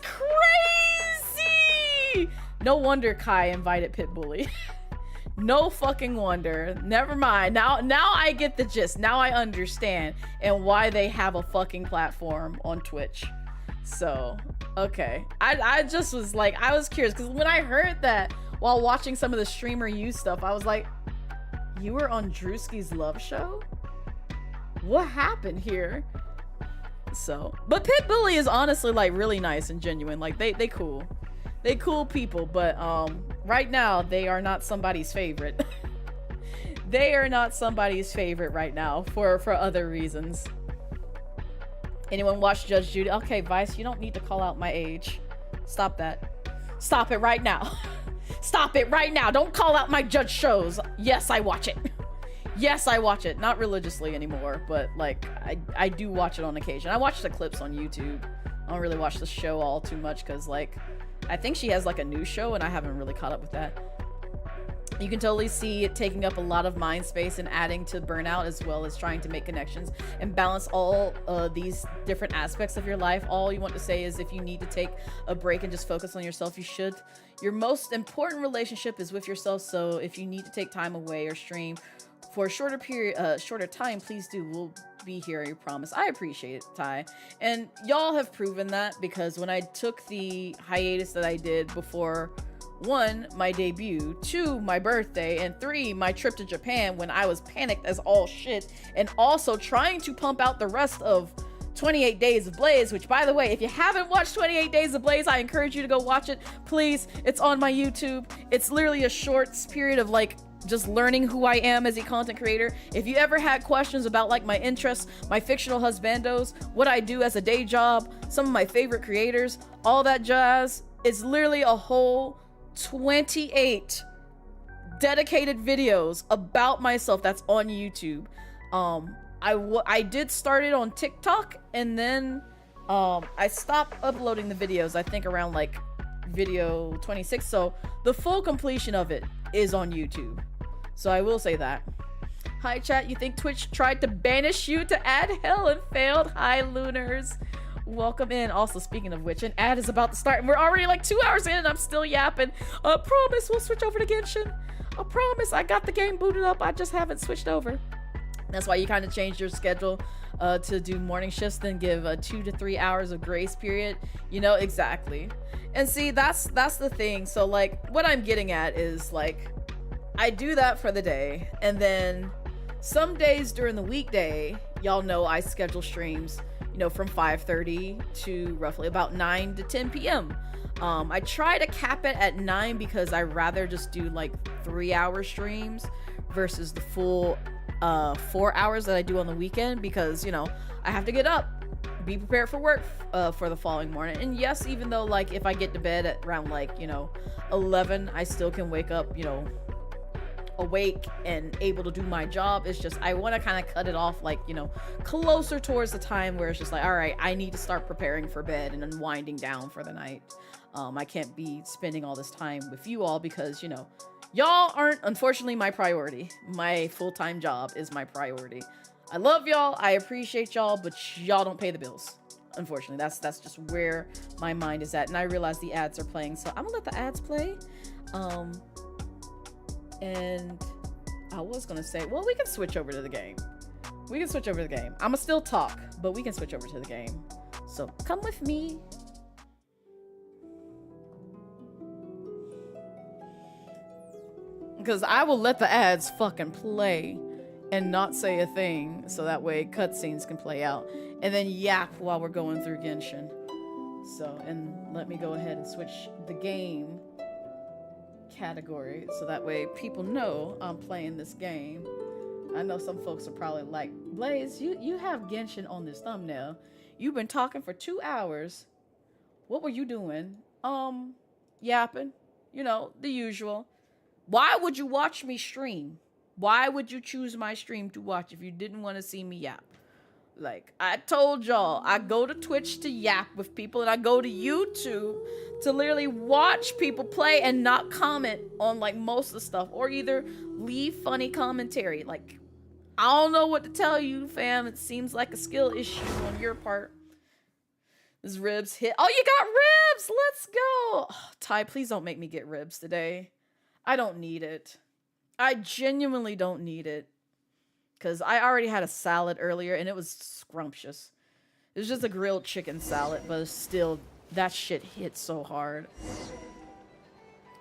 crazy! No wonder Kai invited Pit Bully. No fucking wonder. Never mind. Now I get the gist. Now I understand and why they have a fucking platform on Twitch. So, okay. I just was like, I was curious because when I heard that while watching some of the Streamer U stuff, I was like, you were on Drewski's love show? What happened here? So, but Pit Bully is honestly like really nice and genuine. Like they cool. They cool people, but right now they are not somebody's favorite. They are not somebody's favorite right now for other reasons. Anyone watch Judge Judy? Okay, Vice, you don't need to call out my age. Stop that. Stop it right now. Stop it right now. Don't call out my Judge shows. Yes, I watch it. Yes, I watch it. Not religiously anymore, but like I do watch it on occasion. I watch the clips on YouTube. I don't really watch the show all too much because like I think she has like a new show and I haven't really caught up with that. You can totally see it taking up a lot of mind space and adding to burnout, as well as trying to make connections and balance all these different aspects of your life. All you want to say is if you need to take a break and just focus on yourself, you should. Your most important relationship is with yourself, so if you need to take time away or stream for a shorter time, please do. We'll be here, I promise. I appreciate it, Ty. And y'all have proven that, because when I took the hiatus that I did before 1, my debut, 2, my birthday, and 3, my trip to Japan when I was panicked as all shit, and also trying to pump out the rest of 28 Days of Blaze, which, by the way, if you haven't watched 28 Days of Blaze, I encourage you to go watch it. Please, it's on my YouTube. It's literally a short period of like just learning who I am as a content creator. If you ever had questions about like my interests, my fictional husbandos, what I do as a day job, some of my favorite creators, all that jazz, it's literally a whole 28 dedicated videos about myself that's on YouTube. I did start it on TikTok, and then I stopped uploading the videos, I think around like video 26, so the full completion of it is on YouTube. So I will say that. Hi chat, you think Twitch tried to banish you to ad hell and failed? Hi Lunars. Welcome in. Also, speaking of which, an ad is about to start and we're already like 2 hours in and I'm still yapping. Promise we'll switch over to Genshin. I promise. I got the game booted up, I just haven't switched over. That's why you kind of change your schedule to do morning shifts, then give 2 to 3 hours of grace period. You know, exactly. And see, that's the thing. So like what I'm getting at is like I do that for the day, and then some days during the weekday, y'all know I schedule streams, you know, from 5:30 to roughly about 9 to 10 p.m. I try to cap it at 9 because I rather just do like 3-hour streams versus the full 4 hours that I do on the weekend, because, you know, I have to get up, be prepared for work for the following morning. And yes, even though like if I get to bed at around like, you know, 11, I still can wake up, you know, awake and able to do my job. It's just I want to kind of cut it off, like, you know, closer towards the time where it's just like, all right, I need to start preparing for bed and then winding down for the night. I can't be spending all this time with you all because, you know, y'all aren't unfortunately my priority. My full-time job is my priority. I love y'all, I appreciate y'all, but y'all don't pay the bills. Unfortunately, that's just where my mind is at. And I realize the ads are playing, so I'm gonna let the ads play. And I was gonna say, well, we can switch over to the game. We can switch over to the game. I'ma still talk, but we can switch over to the game. So come with me. Because I will let the ads fucking play and not say a thing, so that way cutscenes can play out. And then yap while we're going through Genshin. So, and let me go ahead and switch the game category so that way people know I'm playing this game. I know some folks are probably like, Blaze, you have Genshin on this thumbnail. You've been talking for 2 hours. What were you doing? Yapping. You know, the usual. Why would you watch me stream? Why would you choose my stream to watch if you didn't want to see me yap? Like, I told y'all, I go to Twitch to yap with people, and I go to YouTube to literally watch people play and not comment on, like, most of the stuff. Or either leave funny commentary. Like, I don't know what to tell you, fam. It seems like a skill issue on your part. This ribs hit. Oh, you got ribs! Let's go! Oh, Ty, please don't make me get ribs today. I don't need it. I genuinely don't need it. Because I already had a salad earlier, and it was scrumptious. It was just a grilled chicken salad, but still, that shit hit so hard.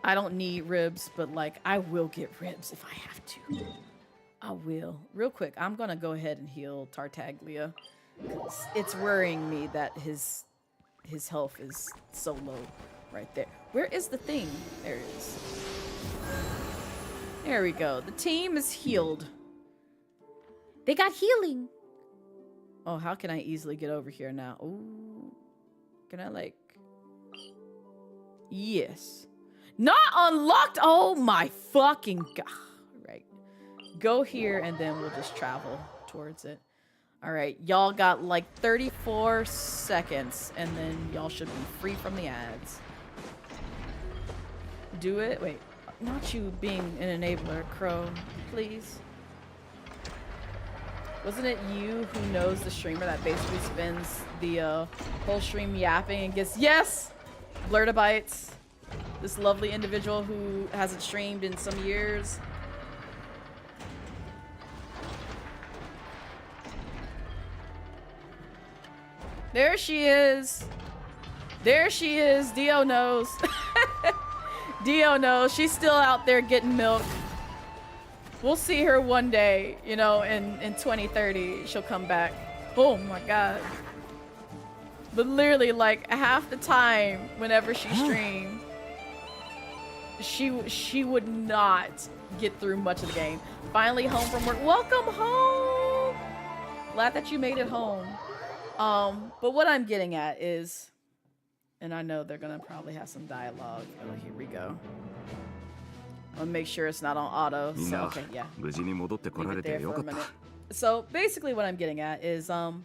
I don't need ribs, but, like, I will get ribs if I have to. I will. Real quick, I'm going to go ahead and heal Tartaglia. Because it's worrying me that his health is so low right there. Where is the thing? There it is. There we go. The team is healed. They got healing. Oh, how can I easily get over here now? Ooh. Can I, like... Yes. Not unlocked! Oh my fucking god. Right. Go here and then we'll just travel towards it. Alright, y'all got like 34 seconds and then y'all should be free from the ads. Do it. Wait. Not you being an enabler, Crow. Please. Wasn't it you who knows the streamer that basically spends the whole stream yapping and gets... Yes! Blurtabytes. This lovely individual who hasn't streamed in some years. There she is. There she is. Dio knows. Dio knows. She's still out there getting milk. We'll see her one day, you know, in 2030. She'll come back. Oh my god. But literally, like, half the time, whenever she streamed, she would not get through much of the game. Finally home from work. Welcome home! Glad that you made it home. But what I'm getting at is, and I know they're gonna probably have some dialogue. Oh, here we go. I'll make sure it's not on auto. So, okay, yeah. Leave it there for a minute. So basically what I'm getting at is, so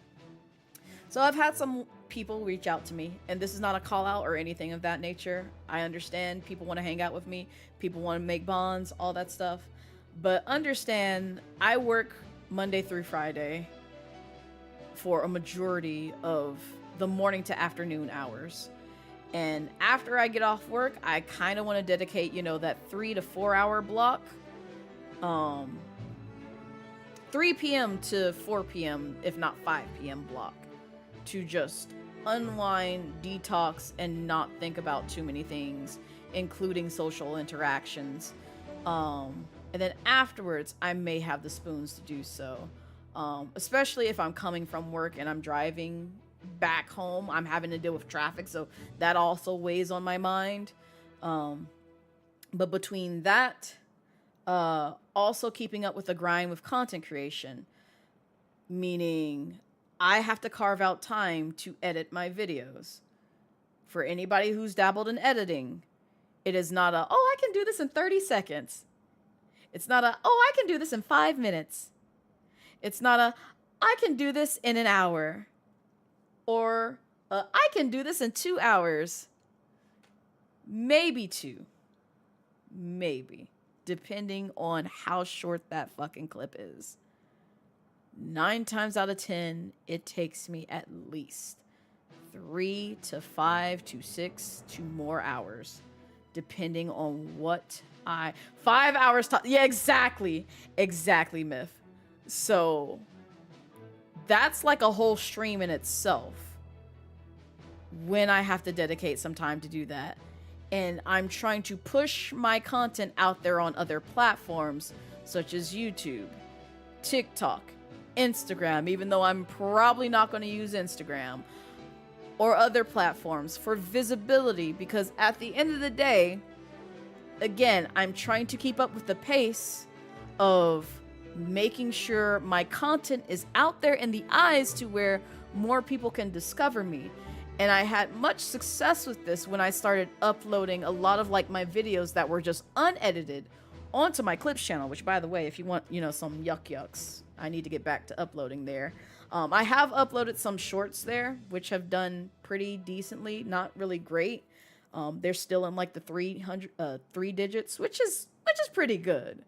I've had some people reach out to me, and this is not a call out or anything of that nature. I understand people want to hang out with me. People want to make bonds, all that stuff. But understand, I work Monday through Friday for a majority of the morning to afternoon hours. And after I get off work, I kind of want to dedicate, you know, that 3 to 4 hour block to 3 p.m. to 4 p.m., if not 5 p.m. block, to just unwind, detox, and not think about too many things, including social interactions. And then afterwards, I may have the spoons to do so. Especially if I'm coming from work and I'm driving back home, I'm having to deal with traffic, so that also weighs on my mind. But between that, also keeping up with the grind with content creation, meaning I have to carve out time to edit my videos. For anybody who's dabbled in editing, it is not a, oh, I can do this in 30 seconds. It's not a, oh, I can do this in 5 minutes. It's not a, I can do this in an hour. Or, I can do this in 2 hours. Maybe 2. Maybe. Depending on how short that fucking clip is. 9 times out of 10, it takes me at least 3 to 5 to 6 to more hours. Depending on what 5 hours. Yeah, exactly. Exactly, Myth. So that's like a whole stream in itself when I have to dedicate some time to do that. And I'm trying to push my content out there on other platforms such as YouTube, TikTok, Instagram, even though I'm probably not going to use Instagram, or other platforms for visibility, because at the end of the day, again, I'm trying to keep up with the pace of making sure my content is out there in the eyes to where more people can discover me. And I had much success with this when I started uploading a lot of like my videos that were just unedited onto my clips channel, which, by the way, if you want, some yucks, I need to get back to uploading there. I have uploaded some shorts there, which have done pretty decently, not really great. They're still in like the 3 digits, which is pretty good.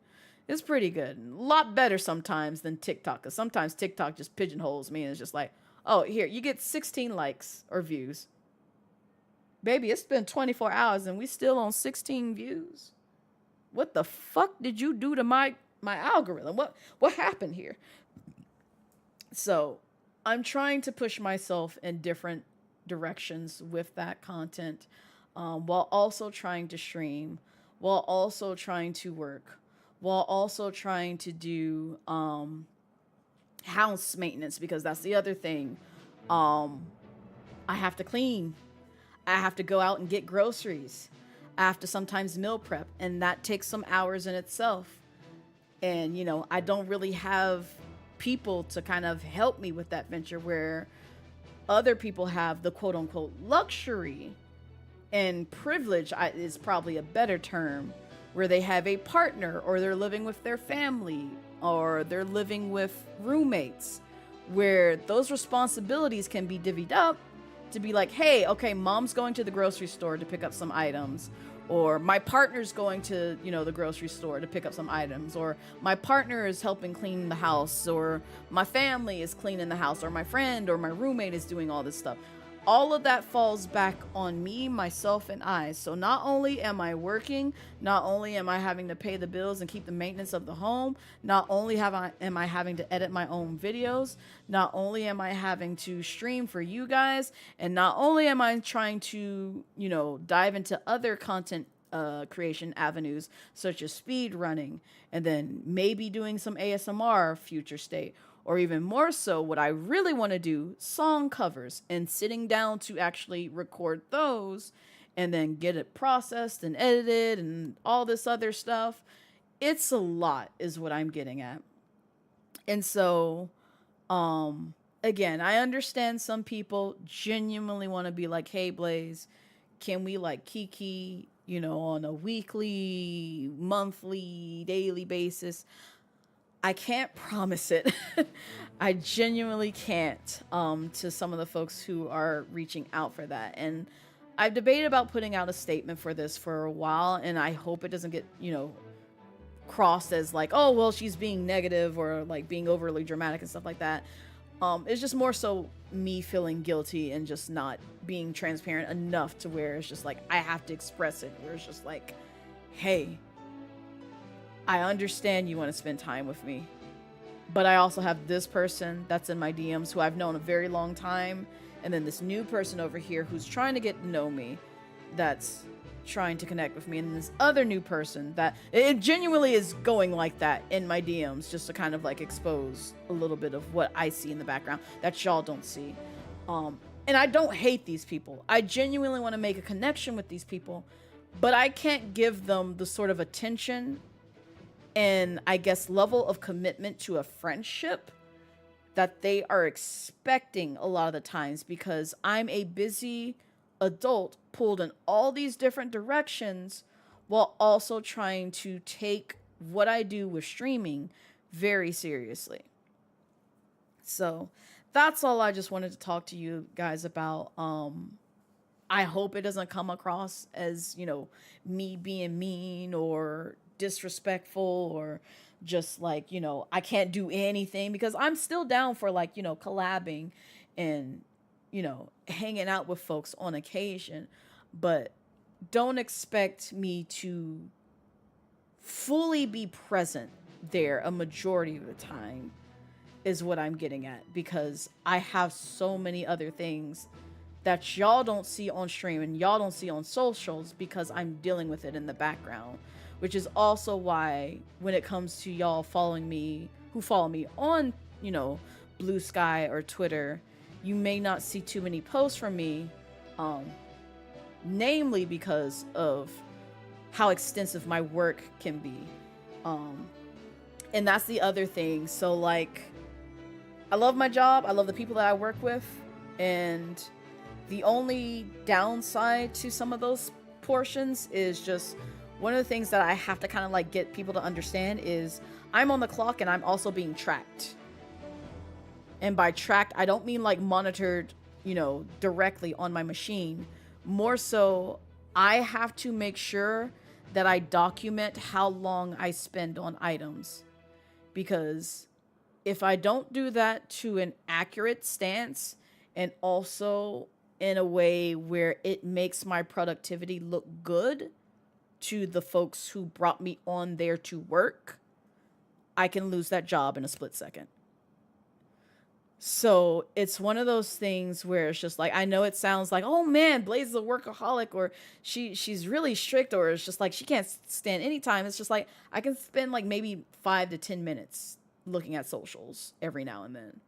It's pretty good. A lot better sometimes than TikTok, because sometimes TikTok just pigeonholes me and it's just like, oh, here, you get 16 likes or views. Baby, it's been 24 hours and we still on 16 views. What the fuck did you do to my algorithm? What happened here? So I'm trying to push myself in different directions with that content, while also trying to stream, while also trying to work, while also trying to do house maintenance, because that's the other thing. I have to clean. I have to go out and get groceries. I have to sometimes meal prep, and that takes some hours in itself. And, I don't really have people to kind of help me with that venture, where other people have the quote unquote luxury and privilege is probably a better term, where they have a partner, or they're living with their family, or they're living with roommates, where those responsibilities can be divvied up to be like, hey, okay, mom's going to the grocery store to pick up some items, or my partner's going to, the grocery store to pick up some items, or my partner is helping clean the house, or my family is cleaning the house, or my friend or my roommate is doing all this stuff. All of that falls back on me, myself, and I. So not only am I working, not only am I having to pay the bills and keep the maintenance of the home, not only am I having to edit my own videos, not only am I having to stream for you guys, and not only am I trying to, dive into other content creation avenues such as speed running, and then maybe doing some ASMR future state, or even more so, what I really want to do, song covers, and sitting down to actually record those and then get it processed and edited and all this other stuff. It's a lot is what I'm getting at. And so, again, I understand some people genuinely want to be like, hey, Blaze, can we like kiki, on a weekly, monthly, daily basis? I can't promise it. I genuinely can't, to some of the folks who are reaching out for that. And I've debated about putting out a statement for this for a while, and I hope it doesn't get, crossed as like, oh, well, she's being negative or like being overly dramatic and stuff like that. It's just more so me feeling guilty and just not being transparent enough to where it's just like, I have to express it, where it's just like, hey, I understand you want to spend time with me. But I also have this person that's in my DMs who I've known a very long time, and then this new person over here who's trying to get to know me, that's trying to connect with me, and this other new person that it genuinely is going like that in my DMs, just to kind of like expose a little bit of what I see in the background that y'all don't see. And I don't hate these people. I genuinely want to make a connection with these people, but I can't give them the sort of attention and I guess level of commitment to a friendship that they are expecting a lot of the times, because I'm a busy adult pulled in all these different directions while also trying to take what I do with streaming very seriously. So that's all I just wanted to talk to you guys about. I hope it doesn't come across as, me being mean or disrespectful or just like, I can't do anything, because I'm still down for like, collabing and, hanging out with folks on occasion, but don't expect me to fully be present there a majority of the time is what I'm getting at, because I have so many other things that y'all don't see on stream and y'all don't see on socials because I'm dealing with it in the background, which is also why when it comes to y'all following me, who follow me on, Bluesky or Twitter, you may not see too many posts from me, namely because of how extensive my work can be. And that's the other thing. So like, I love my job. I love the people that I work with. And the only downside to some of those portions is just one of the things that I have to kind of like get people to understand is I'm on the clock and I'm also being tracked. And by tracked, I don't mean like monitored, directly on my machine. More so, I have to make sure that I document how long I spend on items. Because if I don't do that to an accurate stance and also in a way where it makes my productivity look good to the folks who brought me on there to work, I can lose that job in a split second. So it's one of those things where it's just like, I know it sounds like, oh man, Blaze is a workaholic, or she's really strict, or it's just like she can't stand any time. It's just like I can spend like maybe 5 to 10 minutes looking at socials every now and then.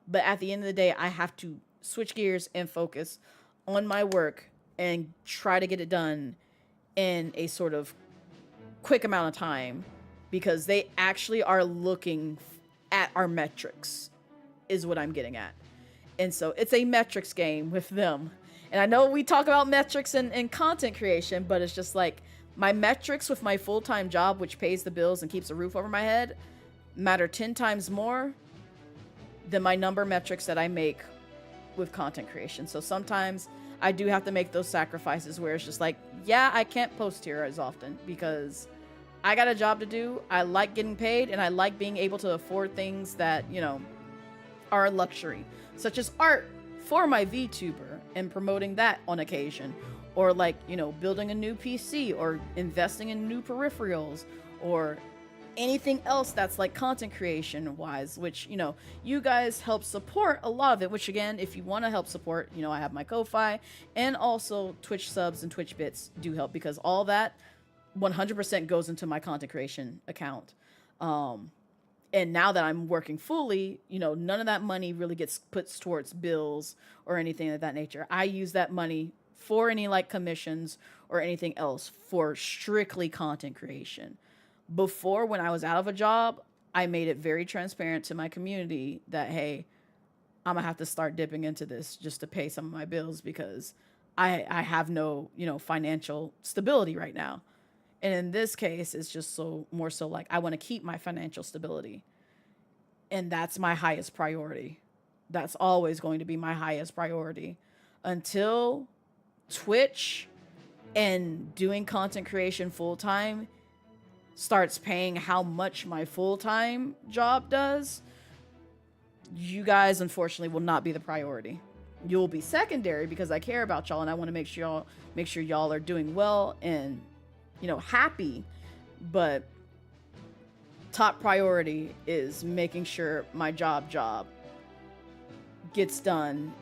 But at the end of the day, I have to switch gears and focus on my work and try to get it done in a sort of quick amount of time, because they actually are looking at our metrics is what I'm getting at. And so it's a metrics game with them. And I know we talk about metrics and content creation, but it's just like my metrics with my full-time job, which pays the bills and keeps a roof over my head, matter 10 times more than my number metrics that I make with content creation. So sometimes I do have to make those sacrifices where it's just like, yeah, I can't post here as often because I got a job to do. I like getting paid, and I like being able to afford things that, are a luxury, such as art for my Vtuber and promoting that on occasion, or like, building a new PC or investing in new peripherals or anything else that's like content creation wise, which, you guys help support a lot of it, which again, if you want to help support, I have my Ko-Fi, and also Twitch subs and Twitch bits do help, because all that 100% goes into my content creation account. And now that I'm working fully, none of that money really gets put towards bills or anything of that nature. I use that money for any like commissions or anything else for strictly content creation. Before, when I was out of a job, I made it very transparent to my community that, hey, I'm gonna have to start dipping into this just to pay some of my bills, because I have no, financial stability right now. And in this case, it's just more so like I want to keep my financial stability. And that's my highest priority. That's always going to be my highest priority until Twitch and doing content creation full time starts paying how much my full-time job does. You guys, unfortunately, will not be the priority. You'll be secondary because I care about y'all and I want to make sure y'all are doing well and, happy. But top priority is making sure my job gets done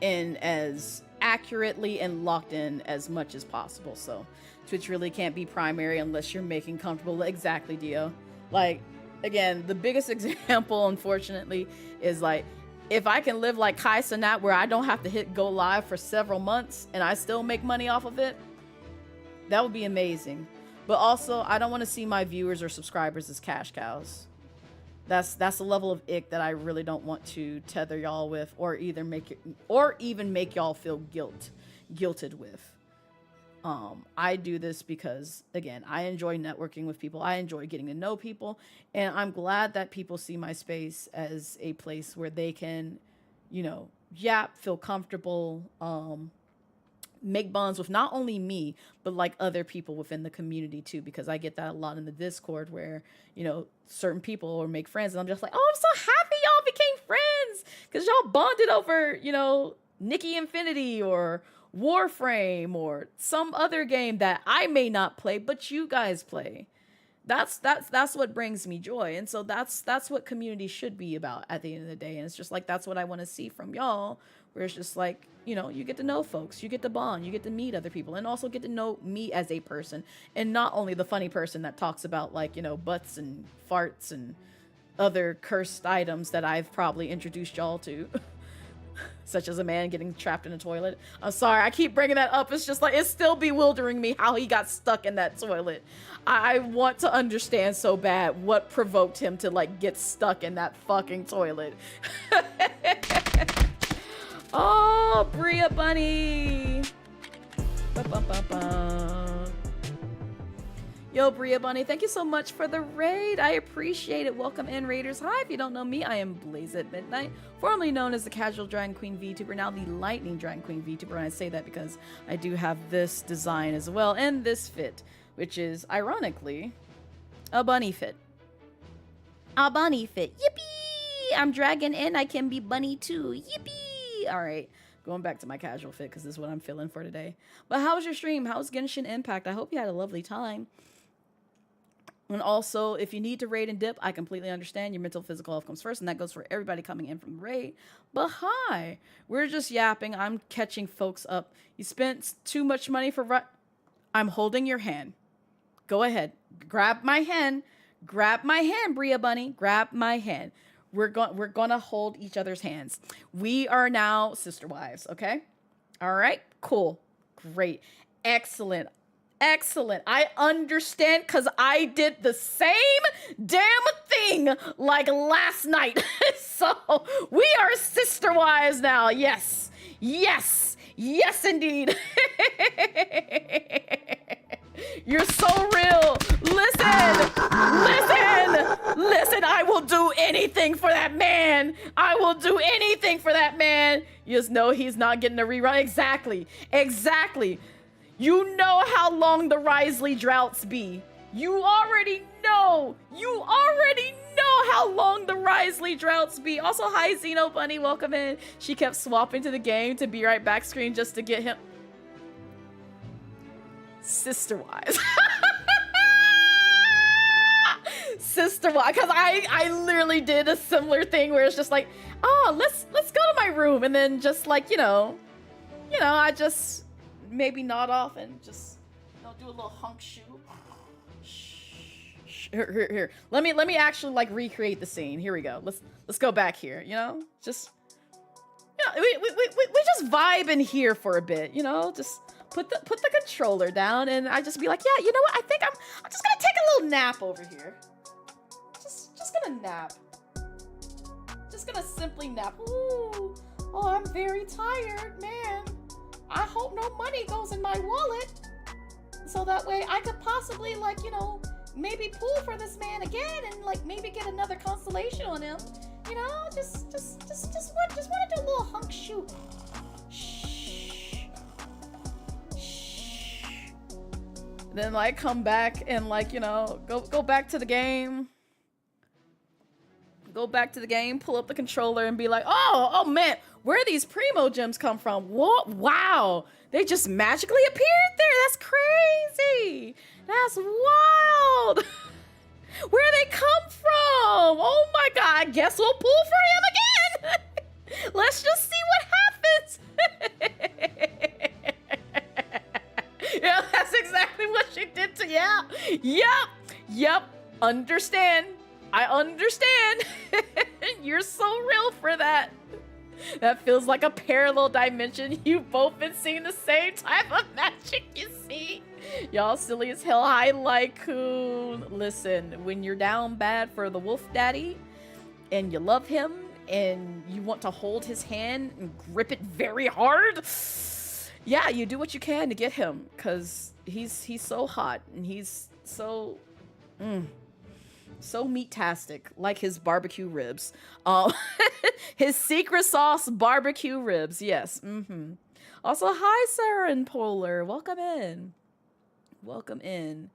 in as accurately and locked in as much as possible. So Twitch really can't be primary unless you're making comfortable. Exactly, Dio. Like, again, the biggest example, unfortunately, is like, if I can live like Kai Cenat, where I don't have to hit go live for several months and I still make money off of it, that would be amazing. But also, I don't want to see my viewers or subscribers as cash cows. That's a level of ick that I really don't want to tether y'all with, or even make y'all feel guilted with. I do this because, again, I enjoy networking with people. I enjoy getting to know people, and I'm glad that people see my space as a place where they can, you know, yap, feel comfortable, make bonds with not only me, but like other people within the community too, because I get that a lot in the Discord where, you know, certain people will make friends and I'm just like, oh, I'm so happy y'all became friends because y'all bonded over, you know, Nikki Infinity or Warframe or some other game that I may not play, but you guys play. That's what brings me joy. And so that's what community should be about at the end of the day. And it's just like, that's what I want to see from y'all, where it's just like, you know, you get to know folks, you get to bond, you get to meet other people, and also get to know me as a person, and not only the funny person that talks about, like, you know, butts and farts and other cursed items that I've probably introduced y'all to. Such as a man getting trapped in a toilet. I'm sorry, I keep bringing that up. It's just like, it's still bewildering me how he got stuck in that toilet. I want to understand so bad what provoked him to, like, get stuck in that fucking toilet. Oh, Bria Bunny. Ba-ba-ba-ba. Yo, Bria Bunny, thank you so much for the raid. I appreciate it. Welcome in, raiders. Hi, if you don't know me, I am blazettemidnight, formerly known as the Casual Dragon Queen VTuber, now the Lightning Dragon Queen VTuber. And I say that because I do have this design as well, and this fit, which is, ironically, a bunny fit. A bunny fit. Yippee! I'm dragon and I can be bunny too. Yippee! All right. Going back to my casual fit because this is what I'm feeling for today. But how was your stream? How was Genshin Impact? I hope you had a lovely time. And also, if you need to raid and dip, I completely understand. Your mental, physical health comes first, and that goes for everybody coming in from the raid. But hi, we're just yapping. I'm catching folks up. You spent too much money for... I'm holding your hand. Go ahead. Grab my hand. Grab my hand, Bria Bunny. Grab my hand. We're gonna hold each other's hands. We are now sister wives, okay? All right, cool, great, excellent. I understand because I did the same damn thing like last night. So we are sister wives now. Yes, indeed. You're so real. Listen. I will do anything for that man. You just know he's not getting a rerun. Exactly. You know how long the Risley droughts be. You already know how long the Risley droughts be. Also, hi, Xeno Bunny. Welcome in. She kept swapping to the game to be right back screen just to get him. Sister-wise. Sister-wise, because I literally did a similar thing where it's just like, oh, let's go to my room, and then just like, you know, I just maybe nod off and just, you know, do a little hunk shoe. Here. Let me actually like recreate the scene. Here we go. Let's go back here. You know, just, you know, we just vibe in here for a bit. You know, just. Put the controller down, and I just be like, yeah, you know what? I think I'm just gonna take a little nap over here. Just gonna nap. Just gonna simply nap. Ooh, oh, I'm very tired, man. I hope no money goes in my wallet, so that way I could possibly, like, you know, maybe pull for this man again, and like maybe get another constellation on him. You know, just want to do a little hunk shoot. Then like come back and like, you know, go back to the game. Go back to the game, pull up the controller and be like, oh man, where do these Primo gems come from? What? Wow, they just magically appeared there. That's crazy. That's wild. Where they come from? Oh my god, I guess we'll pull for him again. Let's just see what happens. Yeah, that's exactly what she did to, yeah. Yep, understand. I understand. You're so real for that. That feels like a parallel dimension. You've both been seeing the same type of magic, you see. Y'all silly as hell. Hi, Lycoon. Listen, when you're down bad for the wolf daddy and you love him and you want to hold his hand and grip it very hard, yeah, you do what you can to get him, because he's so hot and he's so so meat-tastic, like his barbecue ribs. His secret sauce barbecue ribs, yes. Also, hi, Sarah and Polar. Welcome in. Welcome in.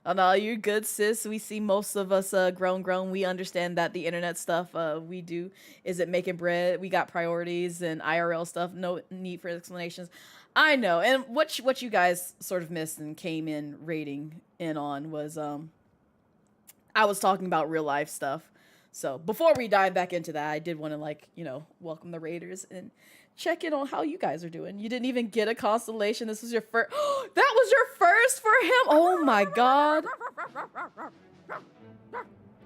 Oh no, you're good, sis. We see most of us grown. We understand that the internet stuff we do isn't making bread. We got priorities and IRL stuff. No need for explanations. I know. And what you guys sort of missed and came in rating in on was I was talking about real life stuff. So before we dive back into that, I did want to welcome the raiders and check in on how you guys are doing. You didn't even get a constellation. This was your first. That was your first for him. Oh my god.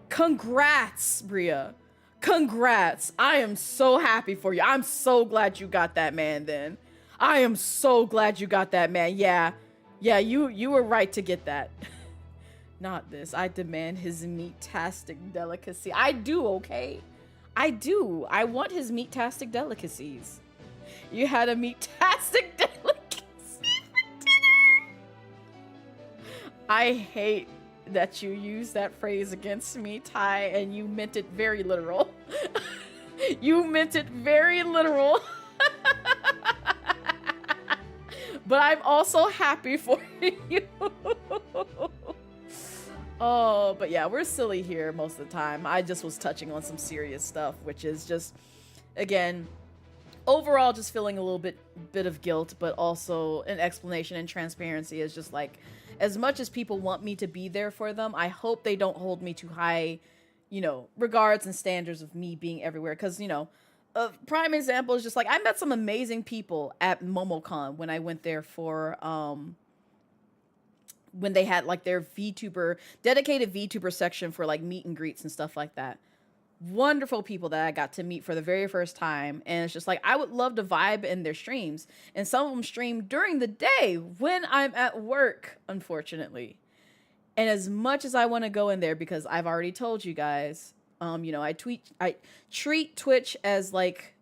Congrats, Bria. Congrats. I am so happy for you. I'm so glad you got that man then. I am so glad you got that man. Yeah, you were right to get that. Not this. I demand his meat-tastic delicacy. I do, okay? I do. I want his meat-tastic delicacies. You had a meat-tastic delicacy for dinner. I hate that you use that phrase against me, Ty, and you meant it very literal. You meant it very literal. But I'm also happy for you. Oh, but yeah, we're silly here most of the time. I just was touching on some serious stuff, which is just, again, overall just feeling a little bit of guilt, but also an explanation and transparency is just like, as much as people want me to be there for them, I hope they don't hold me to high, regards and standards of me being everywhere. Because, a prime example is just like, I met some amazing people at MomoCon when I went there for, when they had like their VTuber, dedicated VTuber section for like meet and greets and stuff like that. Wonderful people that I got to meet for the very first time. And it's just like, I would love to vibe in their streams. And some of them stream during the day when I'm at work, unfortunately. And as much as I want to go in there, because I've already told you guys, I treat Twitch as like,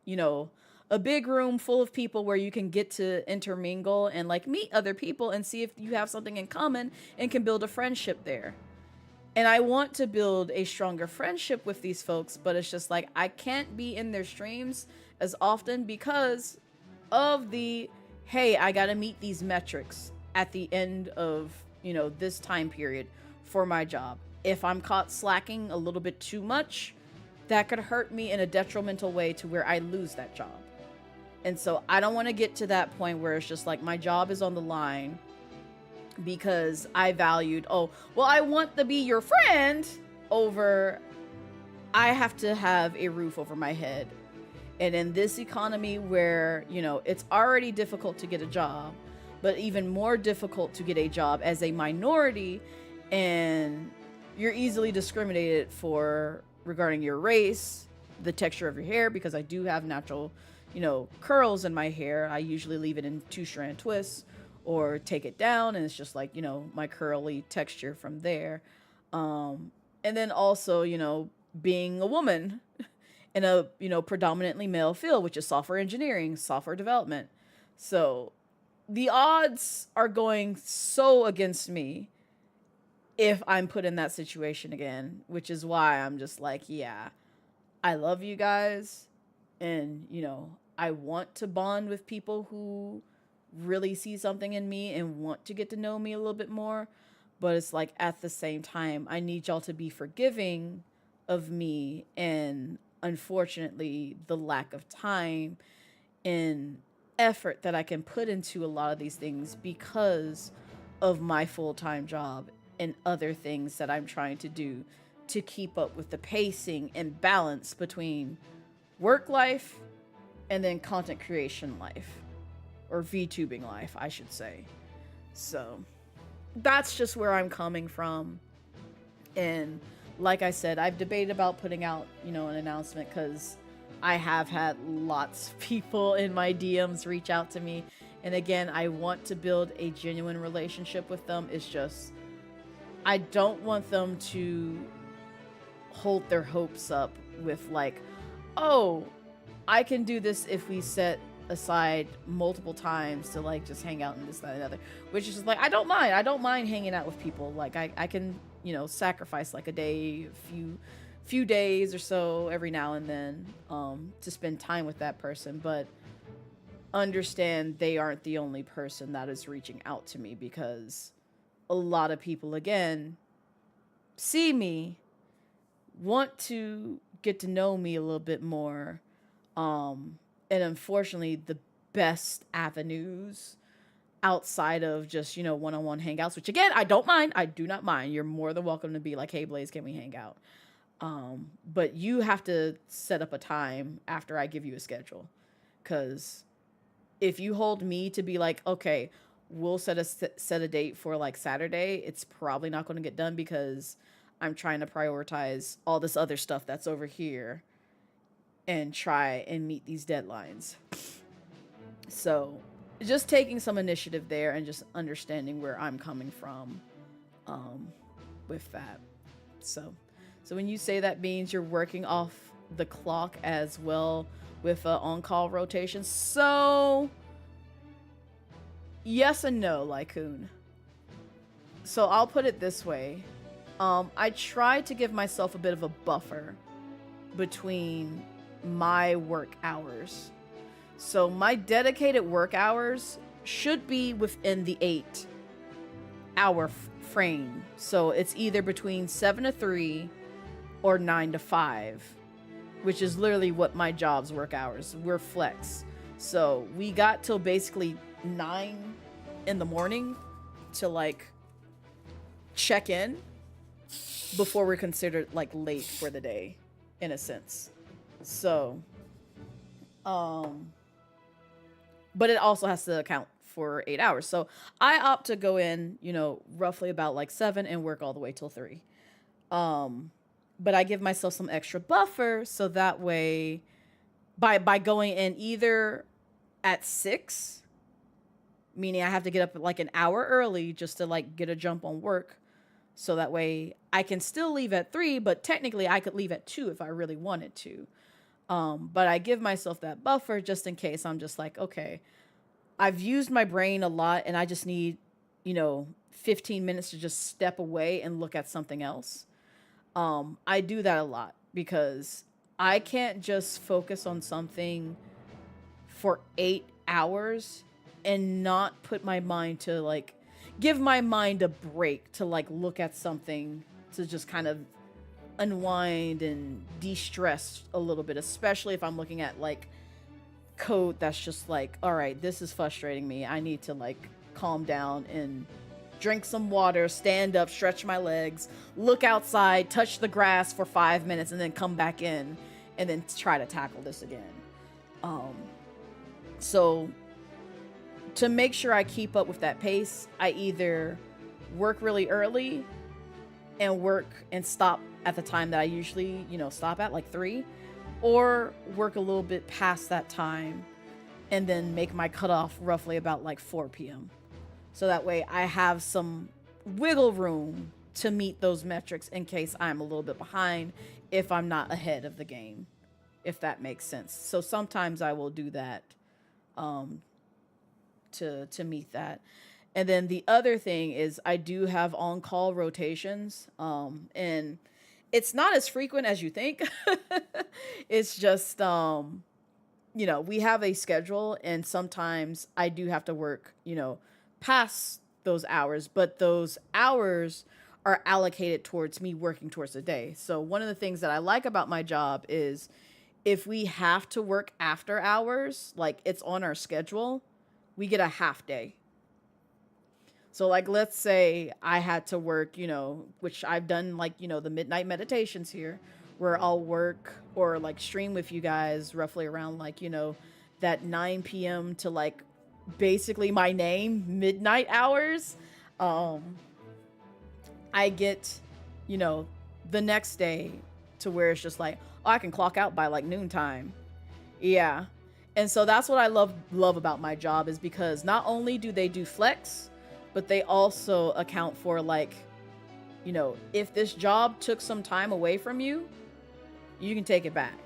a big room full of people where you can get to intermingle and like meet other people and see if you have something in common and can build a friendship there. And I want to build a stronger friendship with these folks, but it's just like, I can't be in their streams as often because of the, hey, I gotta meet these metrics at the end of, this time period for my job. If I'm caught slacking a little bit too much, that could hurt me in a detrimental way to where I lose that job. And so I don't want to get to that point where it's just like my job is on the line because I valued, I want to be your friend over I have to have a roof over my head. And in this economy where, it's already difficult to get a job, but even more difficult to get a job as a minority, and you're easily discriminated for regarding your race, the texture of your hair, because I do have natural curls in my hair. I usually leave it in 2-strand twists or take it down, and it's just like, my curly texture from there. And then also, being a woman in a, predominantly male field, which is software engineering, software development. So the odds are going so against me if I'm put in that situation again, which is why I'm just like, yeah, I love you guys. And, I want to bond with people who really see something in me and want to get to know me a little bit more. But it's like, at the same time, I need y'all to be forgiving of me and, unfortunately, the lack of time and effort that I can put into a lot of these things because of my full-time job. and other things that I'm trying to do to keep up with the pacing and balance between work life and then content creation life, or VTubing life, I should say. So that's just where I'm coming from. And like I said, I've debated about putting out, an announcement, because I have had lots of people in my DMs reach out to me. And again, I want to build a genuine relationship with them. It's just, I don't want them to hold their hopes up with like, oh, I can do this if we set aside multiple times to like just hang out and this, that, and the other. Which is just like, I don't mind hanging out with people. Like I can, sacrifice like a day, few days or so every now and then to spend time with that person. But understand they aren't the only person that is reaching out to me, because a lot of people, again, see me, want to get to know me a little bit more. And unfortunately, the best avenues outside of just, one-on-one hangouts, which again, I don't mind. I do not mind. You're more than welcome to be like, hey, Blaze, can we hang out? But you have to set up a time after I give you a schedule. Because if you hold me to be like, okay, we'll set a date for like Saturday, it's probably not going to get done, because I'm trying to prioritize all this other stuff that's over here and try and meet these deadlines. So just taking some initiative there and just understanding where I'm coming from with that. So when you say that means you're working off the clock as well with on-call rotation. So yes and no, Lycoon. So I'll put it this way. I try to give myself a bit of a buffer between my work hours. So my dedicated work hours should be within the 8-hour frame. So it's either between 7 to 3 or 9 to 5, which is literally what my job's work hours. We're flex. So we got till basically 9 in the morning to like check in before we're considered like late for the day, in a sense. So, but it also has to account for 8 hours. So I opt to go in, roughly about like 7 and work all the way till 3. But I give myself some extra buffer, so that way by going in either at 6, meaning I have to get up like an hour early just to like get a jump on work. So that way I can still leave at 3, but technically I could leave at 2 if I really wanted to. But I give myself that buffer just in case I'm just like, okay, I've used my brain a lot and I just need, 15 minutes to just step away and look at something else. I do that a lot because I can't just focus on something for 8 hours and not put my mind to like, give my mind a break to like look at something to just kind of unwind and de-stress a little bit, especially if I'm looking at like code that's just like, all right, this is frustrating me. I need to like calm down and drink some water, stand up, stretch my legs, look outside, touch the grass for 5 minutes, and then come back in and then try to tackle this again. So to make sure I keep up with that pace, I either work really early and work and stop at the time that I usually, stop at, like 3, or work a little bit past that time and then make my cutoff roughly about like 4 p.m. So that way I have some wiggle room to meet those metrics in case I'm a little bit behind if I'm not ahead of the game, if that makes sense. So sometimes I will do that to meet that. And then the other thing is I do have on-call rotations, and it's not as frequent as you think. It's just, we have a schedule, and sometimes I do have to work, past those hours, but those hours are allocated towards me working towards the day. So one of the things that I like about my job is if we have to work after hours, like it's on our schedule, we get a half day. So like let's say I had to work, which I've done like, the midnight meditations here where I'll work or like stream with you guys roughly around like, that 9 p.m. to like basically my name, midnight hours. Um I get, you know, the next day to where it's just like, oh, I can clock out by like noontime. Yeah. And so that's what I love about my job is because not only do they do flex, but they also account for like, if this job took some time away from you, you can take it back.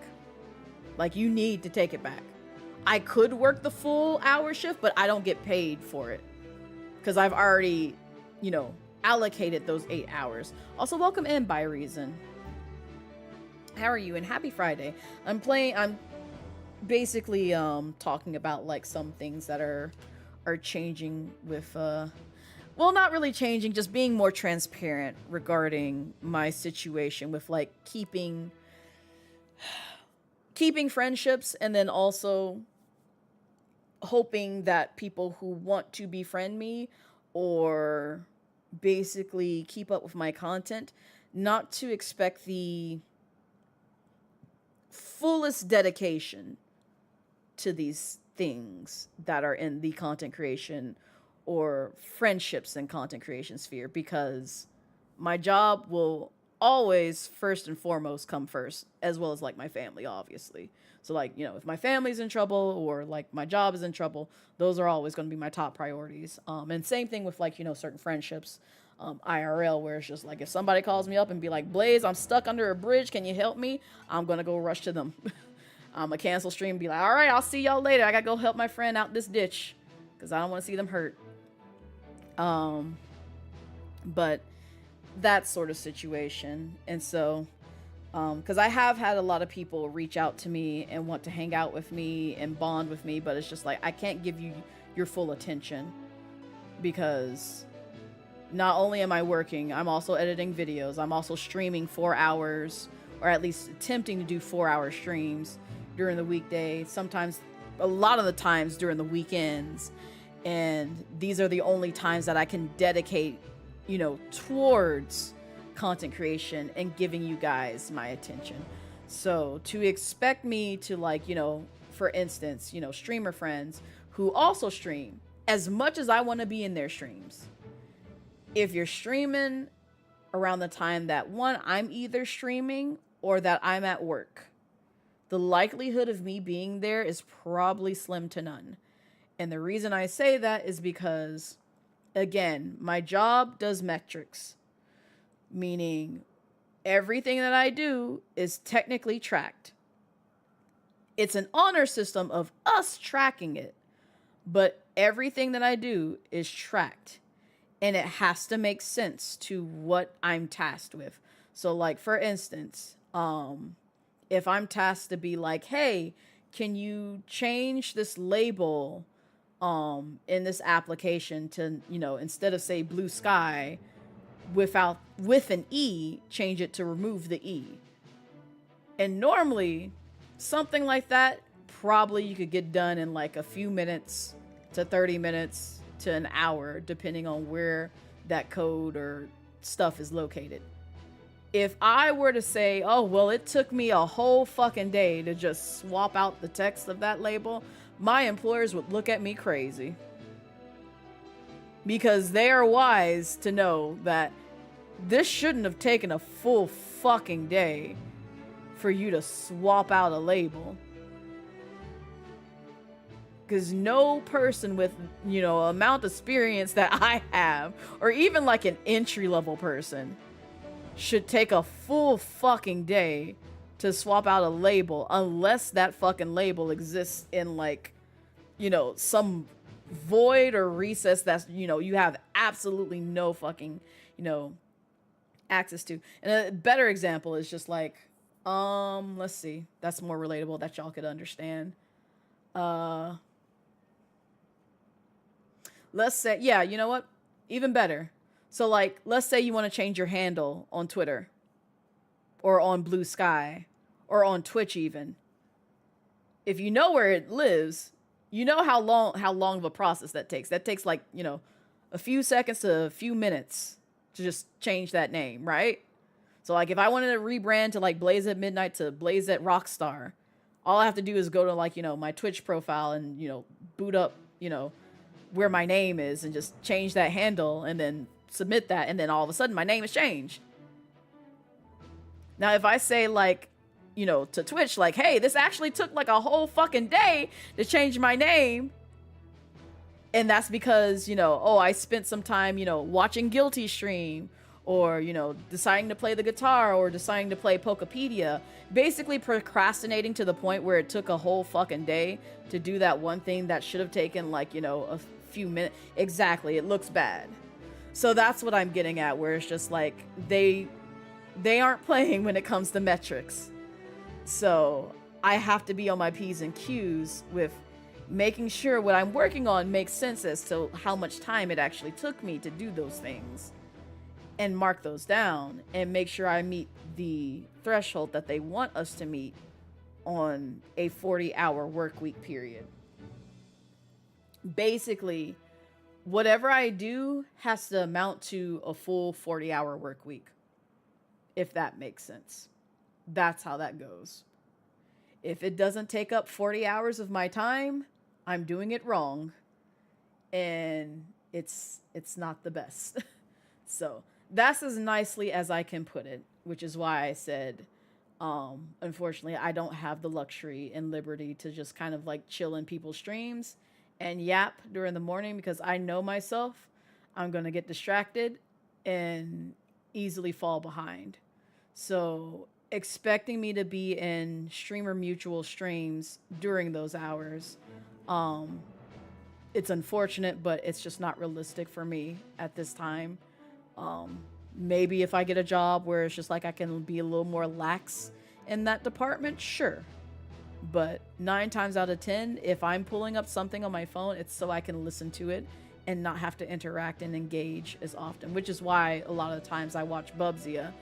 Like you need to take it back. I could work the full hour shift, but I don't get paid for it because I've already, allocated those 8 hours. Also, welcome in by reason. How are you? And happy Friday. I'm basically talking about like some things that are changing with well, not really changing, just being more transparent regarding my situation with like keeping friendships, and then also hoping that people who want to befriend me or basically keep up with my content, not to expect the fullest dedication to these things that are in the content creation or friendships and content creation sphere, because my job will always first and foremost come first, as well as like my family, obviously. So like, if my family's in trouble or like my job is in trouble, those are always going to be my top priorities. And same thing with like, certain friendships, IRL, where it's just like, if somebody calls me up and be like, Blaze, I'm stuck under a bridge, can you help me? I'm going to go rush to them. I'm going to cancel stream and be like, all right, I'll see y'all later. I got to go help my friend out this ditch because I don't want to see them hurt. But that sort of situation. And so, because I have had a lot of people reach out to me and want to hang out with me and bond with me, but it's just like, I can't give you your full attention because not only am I working, I'm also editing videos. I'm also streaming 4 hours, or at least attempting to do 4-hour streams during the weekday. Sometimes, a lot of the times during the weekends. And these are the only times that I can dedicate, towards content creation and giving you guys my attention. So to expect me to like, for instance, streamer friends who also stream, as much as I want to be in their streams, if you're streaming around the time that one, I'm either streaming or that I'm at work, the likelihood of me being there is probably slim to none. And the reason I say that is because, again, my job does metrics, meaning everything that I do is technically tracked. It's an honor system of us tracking it, but everything that I do is tracked, and it has to make sense to what I'm tasked with. So, like, for instance, if I'm tasked to be like, hey, can you change this label in this application to, instead of say Bluesky with an E, change it to remove the E. And normally something like that, probably you could get done in like a few minutes to 30 minutes to an hour, depending on where that code or stuff is located. If I were to say, oh, well, it took me a whole fucking day to just swap out the text of that label, my employers would look at me crazy. Because they are wise to know that this shouldn't have taken a full fucking day for you to swap out a label. Because no person with, amount of experience that I have, or even like an entry-level person, should take a full fucking day to swap out a label unless that fucking label exists in like, some void or recess that's, you have absolutely no fucking, access to. And a better example is just like, let's see, that's more relatable that y'all could understand. Let's say, yeah, you know what? Even better. So like, let's say you want to change your handle on Twitter or on Bluesky or on Twitch even. If you know where it lives, you know how long of a process that takes. That takes like, a few seconds to a few minutes to just change that name, right? So like if I wanted to rebrand to like Blaze at Midnight to Blaze at Rockstar, all I have to do is go to like, my Twitch profile and, boot up, where my name is and just change that handle and then submit that. And then all of a sudden my name is changed. Now, if I say like, to Twitch, like, hey, this actually took like a whole fucking day to change my name. And that's because, I spent some time, watching Guilty stream or, deciding to play the guitar or deciding to play Pokepedia. Basically procrastinating to the point where it took a whole fucking day to do that one thing that should have taken like, a few minutes. Exactly. It looks bad. So that's what I'm getting at, where it's just like they aren't playing when it comes to metrics. So I have to be on my P's and Q's with making sure what I'm working on makes sense as to how much time it actually took me to do those things and mark those down and make sure I meet the threshold that they want us to meet on a 40-hour work week period. Basically, whatever I do has to amount to a full 40-hour work week, if that makes sense. That's how that goes. If it doesn't take up 40 hours of my time, I'm doing it wrong, and it's not the best. So that's as nicely as I can put it, which is why I said, unfortunately, I don't have the luxury and liberty to just kind of like chill in people's streams and yap during the morning, because I know myself, I'm going to get distracted and easily fall behind. So expecting me to be in streamer mutual streams during those hours, it's unfortunate, but it's just not realistic for me at this time. Maybe if I get a job where it's just like I can be a little more lax in that department, sure. But 9 times out of 10, if I'm pulling up something on my phone, it's so I can listen to it and not have to interact and engage as often, which is why a lot of the times I watch Bubzia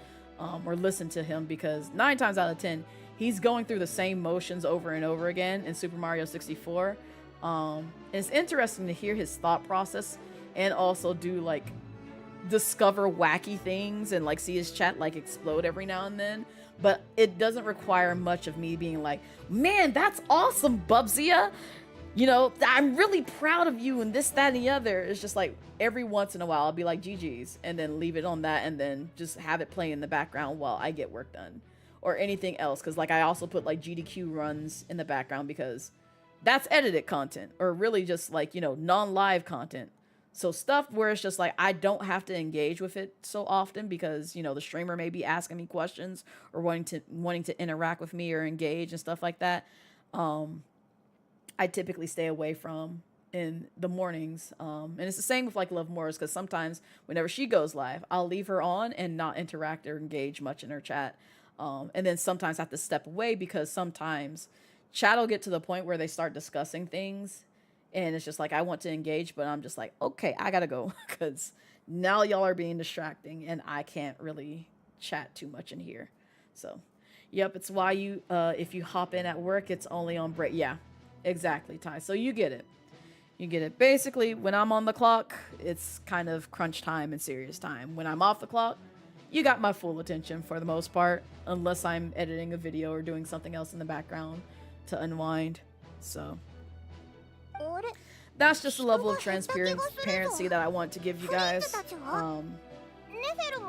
or listen to him, because 9 times out of 10, he's going through the same motions over and over again in Super Mario 64. And it's interesting to hear his thought process and also do like discover wacky things and like see his chat like explode every now and then. But it doesn't require much of me being like, man, that's awesome, Bubzia. I'm really proud of you and this, that, and the other. It's just like every once in a while I'll be like GG's and then leave it on that and then just have it play in the background while I get work done or anything else. Because like I also put like GDQ runs in the background because that's edited content, or really just like, non-live content. So stuff where it's just like I don't have to engage with it so often because, the streamer may be asking me questions or wanting to interact with me or engage and stuff like that. I typically stay away from in the mornings. And it's the same with like Lovmura's, because sometimes whenever she goes live, I'll leave her on and not interact or engage much in her chat. And then sometimes I have to step away because sometimes chat will get to the point where they start discussing things and it's just like I want to engage, but I'm just like, okay, I gotta go because now y'all are being distracting and I can't really chat too much in here. So, yep, it's why you, if you hop in at work, it's only on break. Yeah, exactly, Ty. So you get it. You get it. Basically, when I'm on the clock, it's kind of crunch time and serious time. When I'm off the clock, you got my full attention for the most part, unless I'm editing a video or doing something else in the background to unwind. So that's just a level of transparency that I want to give you guys.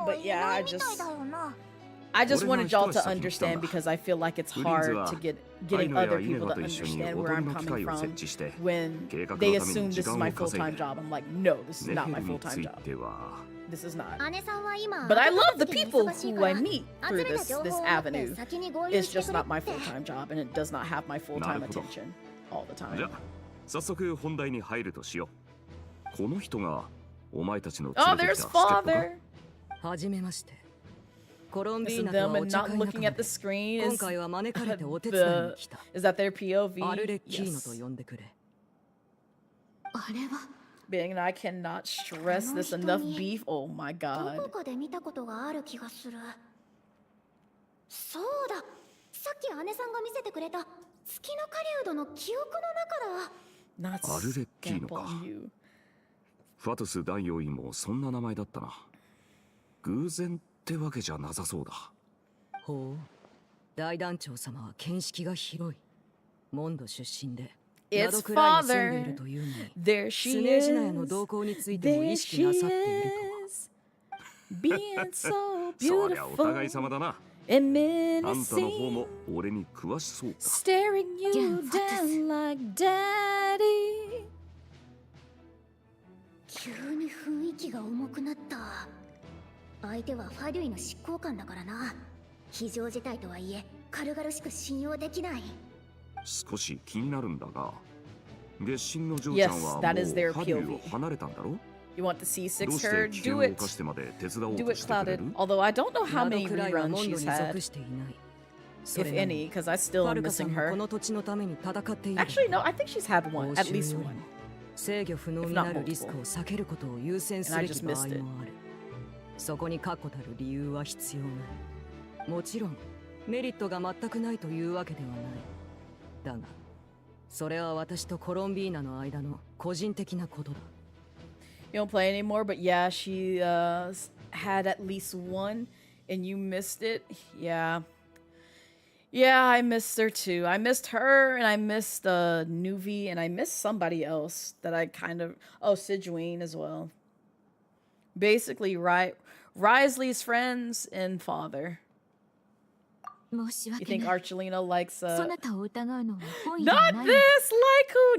But yeah, I just wanted y'all to understand, because I feel like it's hard to getting other people to understand where I'm coming from when they assume this is my full-time job. I'm like, no, this is not my full-time job. This is not. But I love the people who I meet through this avenue. It's just not my full-time job, and it does not have my full-time attention all the time. Oh, there's father. Listen to them and not looking at the screen is that their POV? Yes. Being, I cannot stress this enough. Beef. Oh my god. Not scamp on you. ファトス大王院もそんな名前だったな。偶然ってわけじゃなさそうだ。ほう、大団長様は見識が広い。モンド出身で、 It's 宿蔵に住んでい father. るというのに、 There ス she ネージナヤの is. 動向についても There 意識な she さっている is. Being so そりゃお beautiful 互い様だな。 and あんたの方も menacing. 俺に詳しそうだ。 Staring you down like daddy. 急に雰囲気が重くなった。相手はファデュイの執行官だからな。非常事態とはいえ軽々しく信用できない。少し気になるんだが、月神の嬢ちゃんはもう Yes, that is their ファデュイ POV. を離れたんだろ。 You want to see どう Six して her? 危険 Do を it. 犯してまで手伝おう Do と it, してくれる？ Clouded. Although I don't know how 窓 many くらいは reruns モンド she's に had, 属していない。そ if れなの any, に because I フ still ァ am ルカさ missing んもこ her. の土地のために戦っている。 Actually, no, I think she's had one, 報 at 酬 least より one. も制御不能になるリスクを避けることを優先すべき場合もある。そこに確固たる理由は必要ない。もちろんメリットが全くないというわけではない。だがそれは私とコロンビーナの間の個人的なことだ。 You don't play anymore, but yeah, she had at least one, and you missed it. Yeah. Yeah, I missed her too. I missed her, and I missed Nuvi, and I missed somebody else that I kind of... Oh, Sijuine as well. Basically, Risley's friends and father. 申し You 訳 think ない。 Archelina likes そなたを疑うのは本意では Not ない this の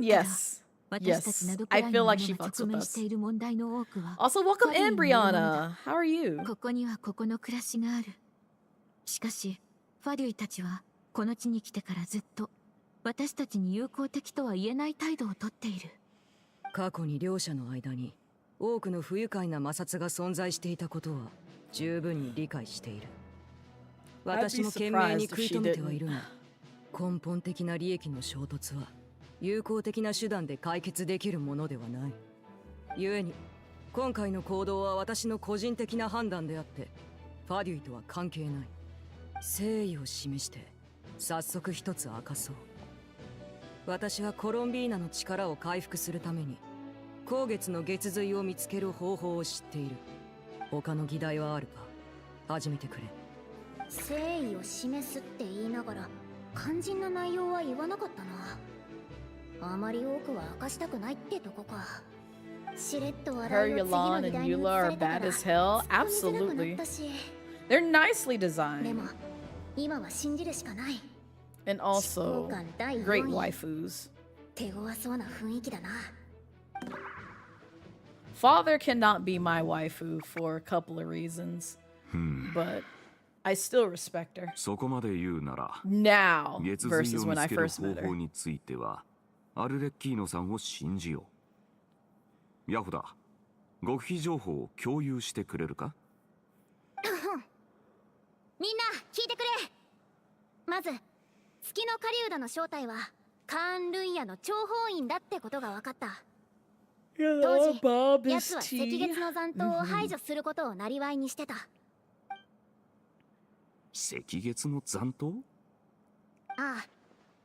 だ。 Lycoon! Yes. 私たちな Yes. どく I らい feel の like 者 she が fucks 直 with 面して us. いる問題の多くは Also, welcome ファデュイによるものだ。 Brianna. How are you? ここにはここの暮らしがある。しかしファデュイたちはこの地に来てからずっと私たちに友好的とは言えない態度をとっている。過去に両者の間に多くの不愉快な摩擦が存在していたことは十分に理解している。私も懸命に食い止めてはいるが、根本的な利益の衝突は有効的な手段で解決できるものではない。故に今回の行動は私の個人的な判断であってファデュイとは関係ない。誠意を示して早速一つ明かそう。私はコロンビーナの力を回復するために後月の月髄を見つける方法を知っている。他の議題はあるか？始めてくれ。誠意を示すって言いながら肝心な内容は言わなかったな。あまり多くは明かしたくないってとこか。しれっと話 Her, 題を次の Yolanda, 議 and 題に移 Eula さ are れたか bad ら as hell. 突っ込みづらくな Absolutely. ったし。 They're nicely で designed. も今は信じるしかない。 And also, 執行官第4 great 位。 waifus. 手強そうな雰囲気だな。 Father cannot be my waifu for a couple of reasons. But I still respect her. そこまで言うなら、 Now 月髄 versus を見 when I つける first 方 met 法 her. については、アルレッキーノさんを信じよう。ヤホダ、極秘情報を共有してくれるか？みんな聞いてくれ。まず月の狩人の正体はカーン・ルンヤの諜報員だってことが分かった。当時 Bob 奴 is は赤 tea. 月の残党を排除することを生りにしてた。赤月の残党？ああ、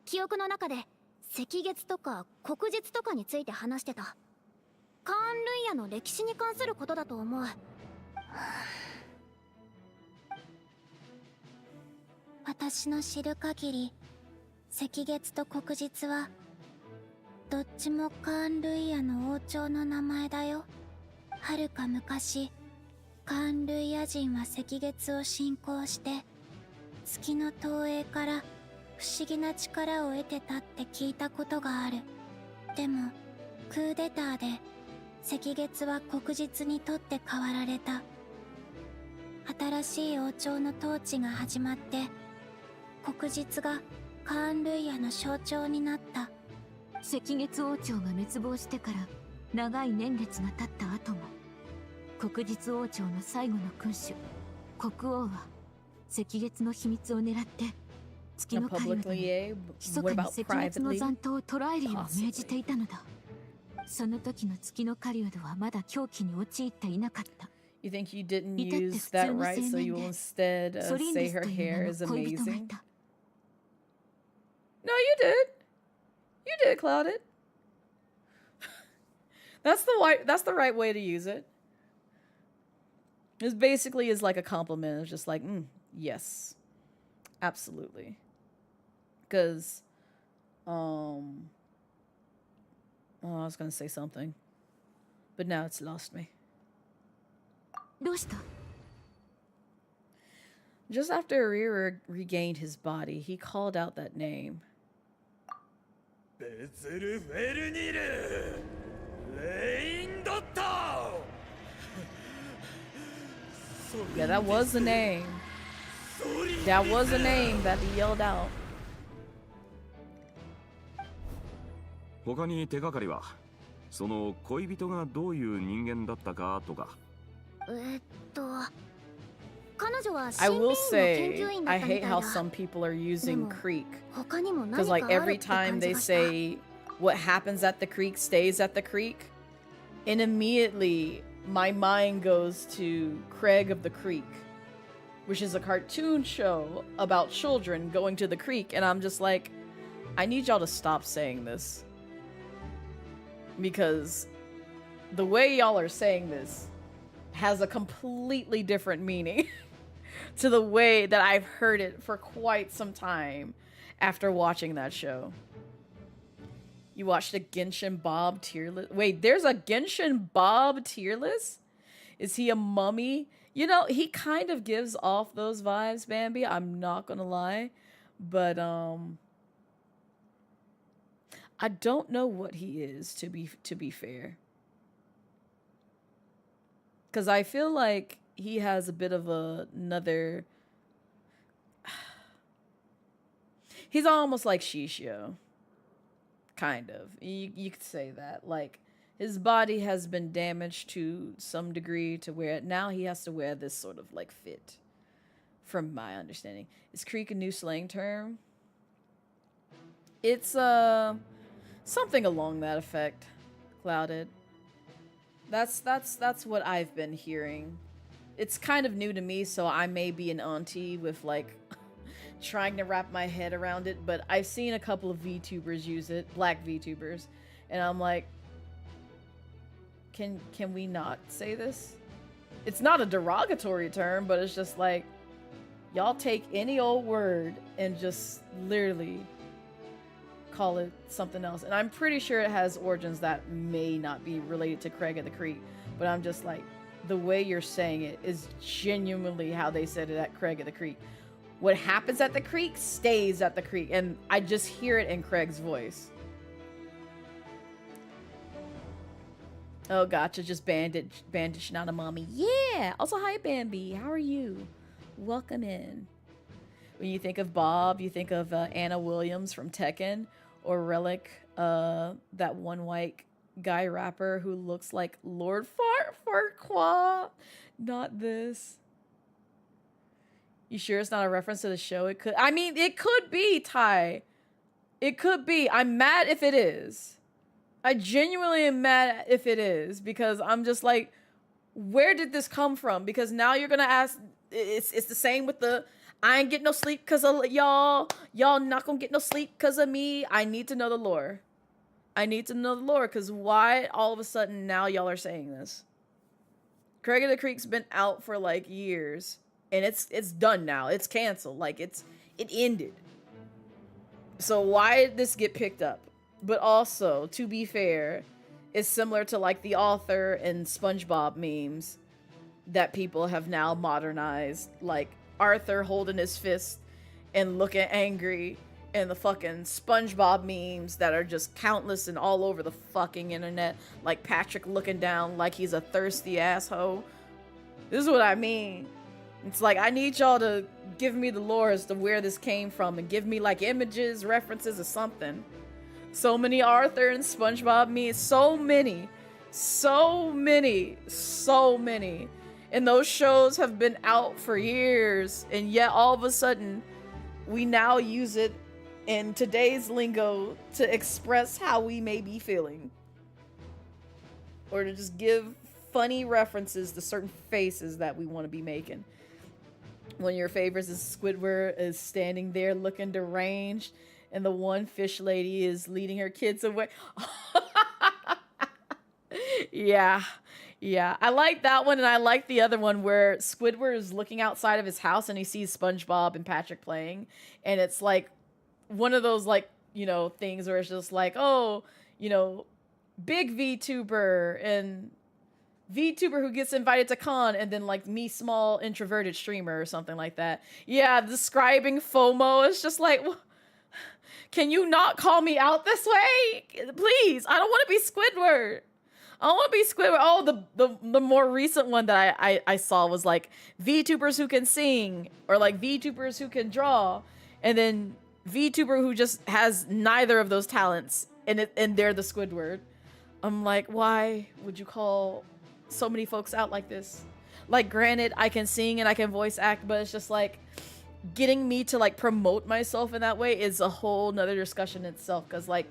記憶の中で赤月とか黒日とかについて話してた。カーン・ルンヤの歴史に関することだと思う。私の知る限り赤月と黒日はどっちもカーン・ルイヤの王朝の名前だよ。はるか昔カーン・ルイヤ人は赤月を信仰して月の投影から不思議な力を得てたって聞いたことがある。でもクーデターで赤月は黒日にとって変わられた。新しい王朝の統治が始まって黒日がカーン・ルイヤの象徴になった。赤月王朝が滅亡してから長い年月が経った後も黒日王朝の最後の君主国王は赤月の秘密を狙って月 Now の狩人 publicly, に yeah. 密 What かに about 赤月の privately? 残党を捕らえるよう命じていたのだ。その時の月の狩人はまだ狂気に陥っていなかった。 You think you didn't 至って use 普通 that の right, 青 so 年 you で will instead ソリン say デス her という hair 名 is の恋人がい amazing? た。 No, you did. You did, Clouded. That's the right way to use it. This basically is like a compliment. It's just like, yes, absolutely. Because, oh, I was gonna say something, but now it's lost me. どうした? Just after Arira regained his body, he called out that name. Yeah, that was the name. That was the name that he yelled out. 他に手がかりは、その恋人がどういう人間だったかとか。彼女は I 森 will 林の研 say, 究員だ I ったみ hate たい how だ。 some people are using creek. 他にも何 Because かあ like る every って感 time じ they がした。 say what happens at the creek stays at the creek, and immediately my mind goes to Craig of the Creek, which is a cartoon show about children going to the creek, and I'm just like, I need y'all to stop saying this. Because the way y'all are saying this has a completely different meaning to the way that I've heard it for quite some time after watching that show. You watched a Genshin Bob tier list? Wait, there's a Genshin Bob tier list? Is he a mummy? You know, he kind of gives off those vibes, Bambi. I'm not gonna lie. But, I don't know what he is, to be fair. Because I feel like he has a bit of another... He's almost like Shishio. Kind of. You could say that. Like, his body has been damaged to some degree to where now he has to wear this sort of, like, fit. From my understanding. Is creek a new slang term? It's, something along that effect. Clouded. That's what I've been hearing. It's kind of new to me, so I may be an auntie with, like, trying to wrap my head around it, but I've seen a couple of VTubers use it, black VTubers, and I'm like, can we not say this? It's not a derogatory term, but it's just like, y'all take any old word and just literally call it something else. And I'm pretty sure it has origins that may not be related to Craig of the Creek, but I'm just like, the way you're saying it is genuinely how they said it at Craig of the Creek. What happens at the creek stays at the creek, and I just hear it in Craig's voice. Oh, gotcha, just bandage, not a mommy. Yeah! Also, hi, Bambi. How are you? Welcome in. When you think of Bob, you think of Anna Williams from Tekken, or Relic, that one white guy rapper who looks like Lord Farquaad. Not this. You sure it's not a reference to the show? It could. I mean, it could be, Ty. It could be. I'm mad if it is. I genuinely am mad if it is, because I'm just like, where did this come from? Because now you're gonna ask. It's the same with the, I ain't getting no sleep because of y'all. Y'all not gonna get no sleep because of me. I need to know the lore. I need to know the lore, because why all of a sudden now y'all are saying this? Craig of the Creek's been out for like years. And it's done now. It's canceled. Like, it ended. So why did this get picked up? But also, to be fair, it's similar to like the author and SpongeBob memes that people have now modernized. Like Arthur holding his fist and looking angry, and the fucking SpongeBob memes that are just countless and all over the fucking internet. Like Patrick looking down like he's a thirsty asshole. This is what I mean. It's like, I need y'all to give me the lore as to where this came from and give me like images, references, or something. So many Arthur and SpongeBob memes. So many. And those shows have been out for years. And yet all of a sudden, we now use it in today's lingo to express how we may be feeling. Or to just give funny references to certain faces that we want to be making. One of your favorites is Squidward is standing there looking deranged, and the one fish lady is leading her kids away. Yeah. Yeah. I like that one, and I like the other one where Squidward is looking outside of his house and he sees SpongeBob and Patrick playing. And it's like one of those, like, you know, things where it's just like, oh, you know, big VTuber and VTuber who gets invited to con, and then like me, small introverted streamer or something like that. Yeah, describing FOMO is just like, can you not call me out this way? Please, I don't want to be Squidward. I don't want to be Squidward. Oh, the more recent one that I saw was like VTubers who can sing, or like VTubers who can draw, and then VTuber who just has neither of those talents, and they're the Squidward. I'm like, why would you call so many folks out like this? Like, granted, I can sing and I can voice act, but it's just like getting me to like promote myself in that way is a whole nother discussion in itself. Because like,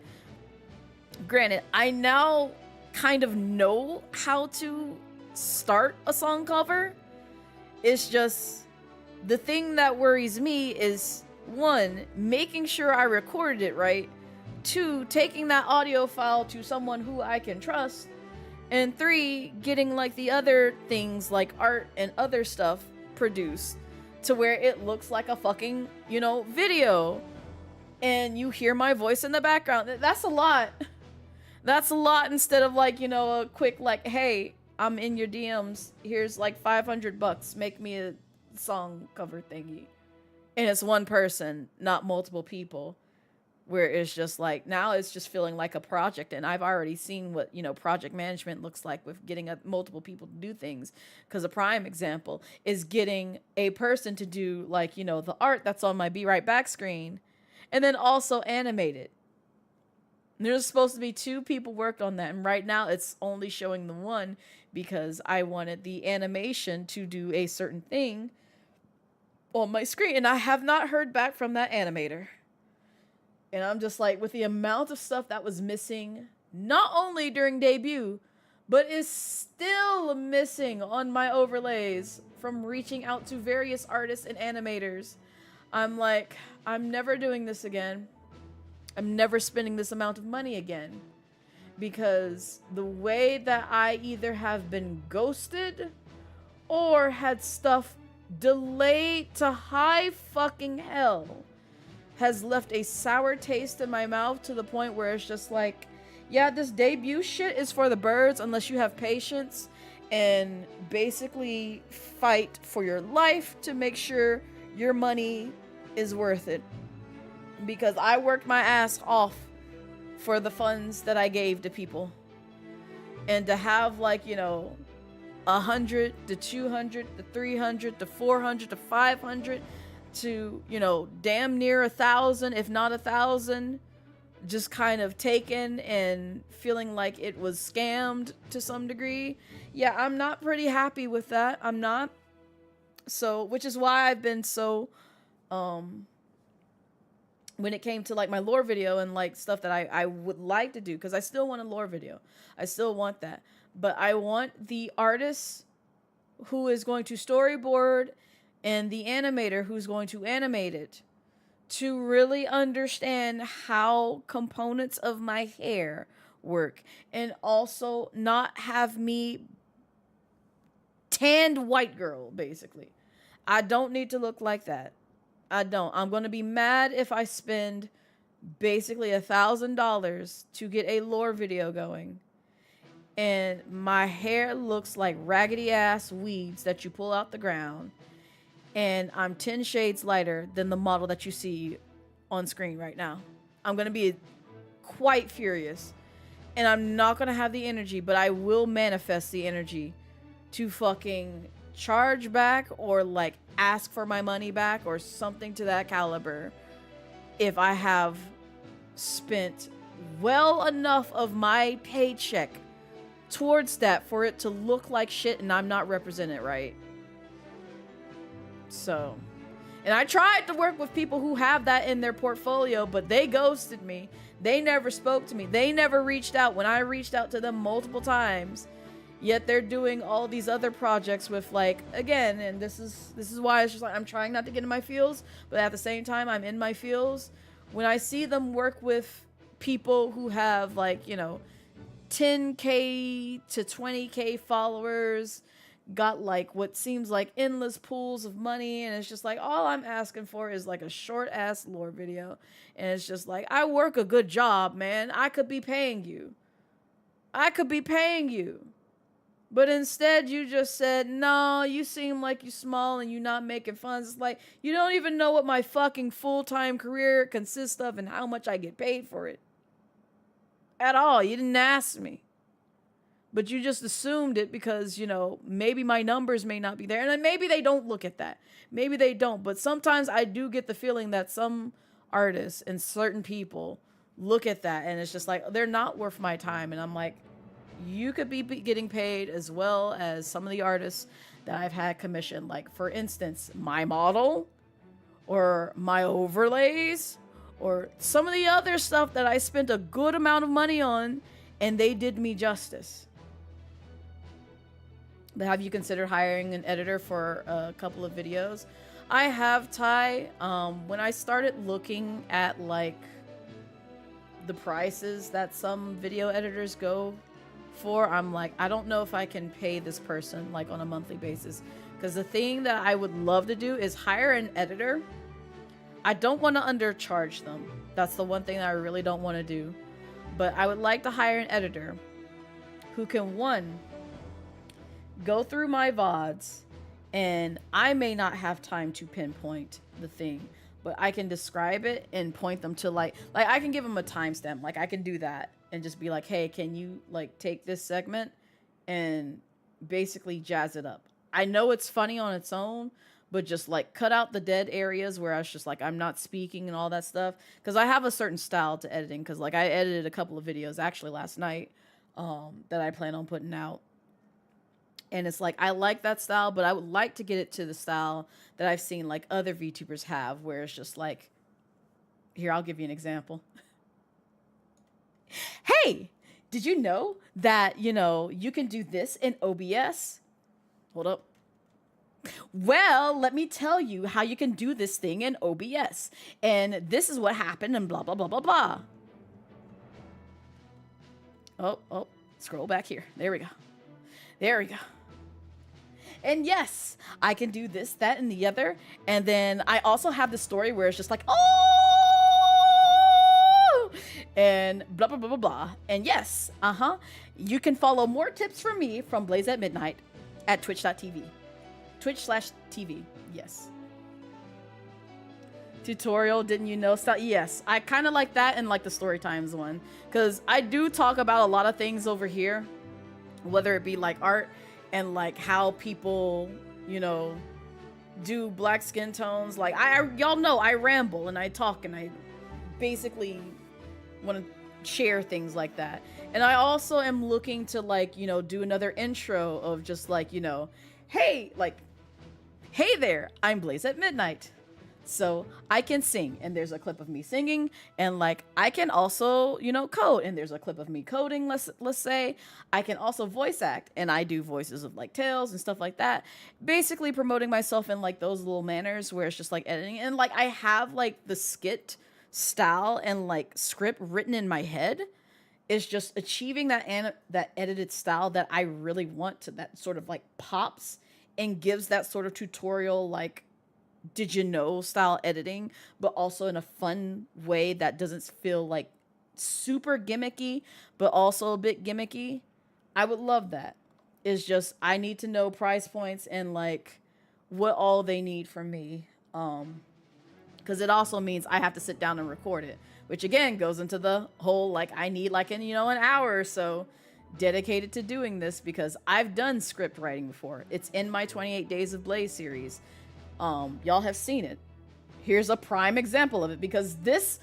granted, I now kind of know how to start a song cover. It's just the thing that worries me is, one, making sure I recorded it right, two, taking that audio file to someone who I can trust, and three, getting like the other things like art and other stuff produced to where it looks like a fucking, you know, video, and you hear my voice in the background. That's a lot. That's a lot, instead of like, you know, a quick like, hey, I'm in your DMs, here's like $500, make me a song cover thingy. And it's one person, not multiple people, where it's just like, now it's just feeling like a project. And I've already seen what, you know, project management looks like with getting multiple people to do things. Because a prime example is getting a person to do like, you know, the art that's on my Be Right Back screen, and then also animate it. There's supposed to be 2 people worked on that, and right now it's only showing the one because I wanted the animation to do a certain thing on my screen, and I have not heard back from that animator. And I'm just like, with the amount of stuff that was missing, not only during debut, but is still missing on my overlays from reaching out to various artists and animators, I'm like, I'm never doing this again. I'm never spending this amount of money again. Because the way that I either have been ghosted or had stuff delayed to high fucking hell has left a sour taste in my mouth, to the point where it's just like, yeah, this debut shit is for the birds unless you have patience and basically fight for your life to make sure your money is worth it. Because I worked my ass off for the funds that I gave to people. And to have like, you know, 100 to 200 to 300 to 400 to 500 to, you know, damn near 1,000, if not 1,000, just kind of taken and feeling like it was scammed to some degree. Yeah, I'm not pretty happy with that. I'm not. So, which is why I've been so, when it came to like my lore video and like stuff that I would like to do, because I still want a lore video. I still want that. But I want the artist who is going to storyboard and the animator who's going to animate it to really understand how components of my hair work, and also not have me tanned white girl, basically. I don't need to look like that. I don't. I'm going to be mad if I spend basically $1,000 to get a lore video going, and my hair looks like raggedy ass weeds that you pull out the ground, and I'm 10 shades lighter than the model that you see on screen right now. I'm going to be quite furious, and I'm not going to have the energy, but I will manifest the energy to fucking charge back or like ask for my money back or something to that caliber if I have spent well enough of my paycheck towards that for it to look like shit and I'm not represented right. So, and I tried to work with people who have that in their portfolio, but they ghosted me. They never spoke to me. They never reached out when I reached out to them multiple times. Yet they're doing all these other projects with, like, again, and this is why it's just like I'm trying not to get in my feels, but at the same time I'm in my feels when I see them work with people who have, like, you know, 10K to 20K followers, got like what seems like endless pools of money, and it's just like all I'm asking for is like a short ass lore video, and it's just like, I work a good job, man. I could be paying you. But instead you just said, no, you seem like you small and you not making funds. It's like, you don't even know what my fucking full-time career consists of and how much I get paid for it. At all. You didn't ask me. But you just assumed it because, you know, maybe my numbers may not be there. And then maybe they don't look at that. Maybe they don't. But sometimes I do get the feeling that some artists and certain people look at that and it's just like, they're not worth my time. And I'm like, you could be getting paid as well as some of the artists that I've had commissioned. Like, for instance, my model or my overlays or some of the other stuff that I spent a good amount of money on, and they did me justice. But have you considered hiring an editor for a couple of videos? I have, Ty. When I started looking at like the prices that some video editors go for, I'm like, I don't know if I can pay this person like on a monthly basis. Because the thing that I would love to do is hire an editor. I don't want to undercharge them. That's the one thing that I really don't want to do. But I would like to hire an editor who can, one, go through my VODs, and I may not have time to pinpoint the thing, but I can describe it and point them to like I can give them a timestamp. Like, I can do that and just be like, hey, can you like take this segment and basically jazz it up? I know it's funny on its own, but just like cut out the dead areas where I was just like, I'm not speaking and all that stuff. Because I have a certain style to editing. Because like I edited a couple of videos actually last night that I plan on putting out. And it's like, I like that style, but I would like to get it to the style that I've seen like other VTubers have, where it's just like, here, I'll give you an example. Hey, did you know that, you know, you can do this in OBS? Hold up. Well, let me tell you how you can do this thing in OBS. And this is what happened and blah, blah, blah, blah, blah. Oh, scroll back here. There we go. And yes, I can do this, that, and the other. And then I also have the story where it's just like, oh, and blah, blah, blah, blah, blah. And yes, you can follow more tips from me from Blaze at Midnight at twitch.tv. Twitch/TV, yes. Tutorial, didn't you know? Yes, I kind of like that and like the story times one. Because I do talk about a lot of things over here. Whether it be like art and like how people, you know, do black skin tones. Like, y'all know I ramble and I talk and I basically want to share things like that. And I also am looking to like, you know, do another intro of just like, you know, hey, like, hey there, I'm Blaze at Midnight. So I can sing, and there's a clip of me singing, and like I can also, you know, code, and there's a clip of me coding. Let's say I can also voice act, and I do voices of like Tails and stuff like that. Basically promoting myself in like those little manners where it's just like editing, and like I have like the skit style and like script written in my head. It's just achieving that edited style that I really want to, that sort of like pops and gives that sort of tutorial like, did you know style editing, but also in a fun way that doesn't feel like super gimmicky, but also a bit gimmicky. I would love that. It's just, I need to know price points and like what all they need from me. Because it also means I have to sit down and record it, which again goes into the whole like I need like an hour or so dedicated to doing this, because I've done script writing before. It's in my 28 Days of Blaze series. Y'all have seen it. Here's a prime example of it, because this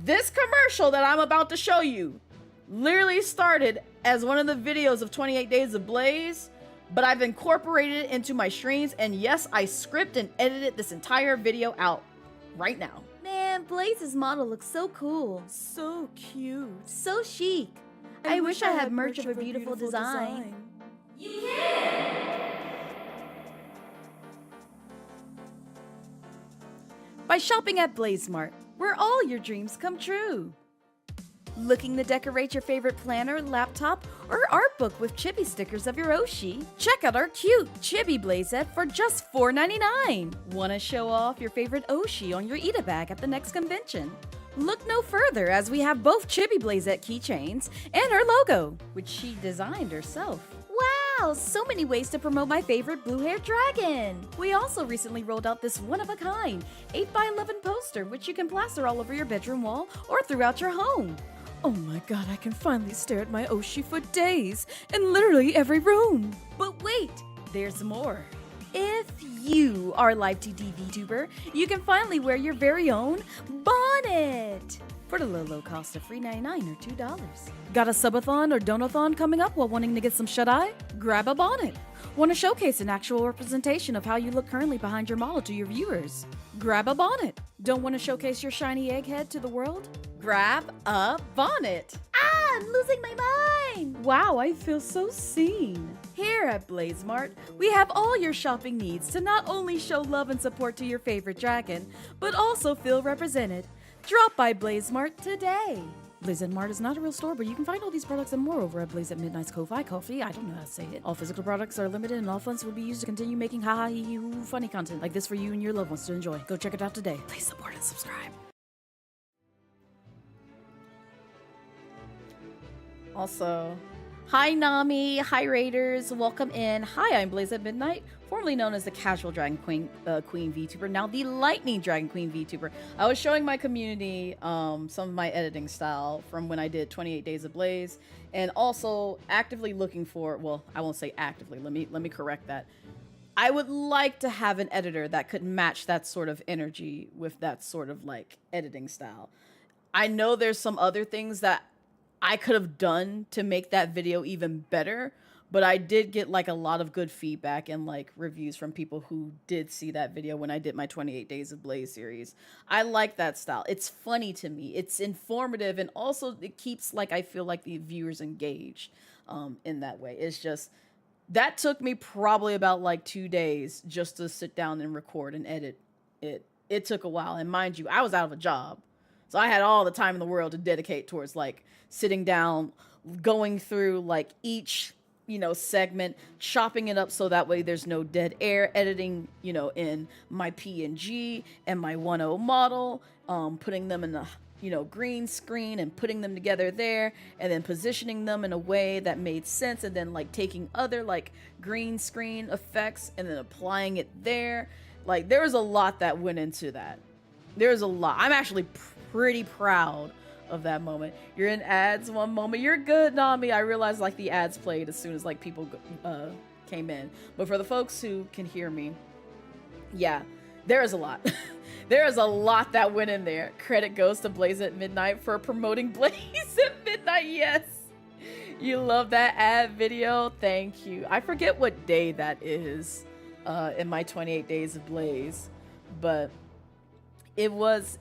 commercial that I'm about to show you literally started as one of the videos of 28 Days of Blaze, but I've incorporated it into my streams, and yes, I script and edited this entire video out right now. Man, Blaze's model looks so cool. So cute. So chic. I wish I had merch of her beautiful design. You can! By shopping at Blaze Mart, where all your dreams come true. Looking to decorate your favorite planner, laptop, or art book with chibi stickers of your Oshi? Check out our cute chibi blazette for just $4.99. Want to show off your favorite Oshi on your Ita bag at the next convention? Look no further, as we have both chibi blazette keychains and our logo, which she designed herself. Wow, so many ways to promote my favorite blue-haired dragon! We also recently rolled out this one-of-a-kind 8x11 poster, which you can plaster all over your bedroom wall or throughout your home. Oh my god, I can finally stare at my Oshi for days, in literally every room! But wait, there's more. If you are a live TD VTuber, you can finally wear your very own bonnet! For the low cost of $3.99 or $2. Got a subathon or donathon coming up while wanting to get some shut-eye? Grab a bonnet. Want to showcase an actual representation of how you look currently behind your model to your viewers? Grab a bonnet. Don't want to showcase your shiny egghead to the world? Grab a bonnet. Ah, I'm losing my mind! Wow, I feel so seen. Here at BlazeMart, we have all your shopping needs to not only show love and support to your favorite dragon, but also feel represented. Drop by BlazeMart today. BlazetteMart is not a real store, but you can find all these products and more over at Blaze at Midnight's Ko-Fi Coffee. I don't know how to say it. All physical products are limited and all funds will be used to continue making ha-ha hee-hee funny content like this for you and your loved ones to enjoy. Go check it out today. Please support and subscribe. Also, hi Nami, hi Raiders, welcome in. Hi, I'm Blaze at Midnight, formerly known as the Casual Dragon Queen VTuber, now the Lightning Dragon Queen VTuber. I was showing my community some of my editing style from when I did 28 Days of Blaze, and also actively looking for, well, I won't say actively, let me correct that. I would like to have an editor that could match that sort of energy with that sort of like editing style. I know there's some other things that I could have done to make that video even better, but I did get like a lot of good feedback and like reviews from people who did see that video when I did my 28 Days of Blaze series. I like that style. It's funny to me. It's informative, and also it keeps like I feel like the viewers engaged in that way. It's just that took me probably about like 2 days just to sit down and record and edit it. It took a while, and mind you, I was out of a job. So I had all the time in the world to dedicate towards like sitting down, going through like each, you know, segment, chopping it up so that way there's no dead air, editing, you know, in my PNG and my 1.0 model, putting them in a, you know, green screen and putting them together there, and then positioning them in a way that made sense, and then like taking other like green screen effects and then applying it there. Like there was a lot that went into that. There's a lot. I'm actually pretty proud of that moment. You're in ads one moment. You're good, Nami. I realized like the ads played as soon as like people came in. But for the folks who can hear me, yeah, there is a lot. There is a lot that went in there. Credit goes to Blaze at Midnight for promoting Blaze at Midnight. Yes. You love that ad video. Thank you. I forget what day that is in my 28 Days of Blaze, but it was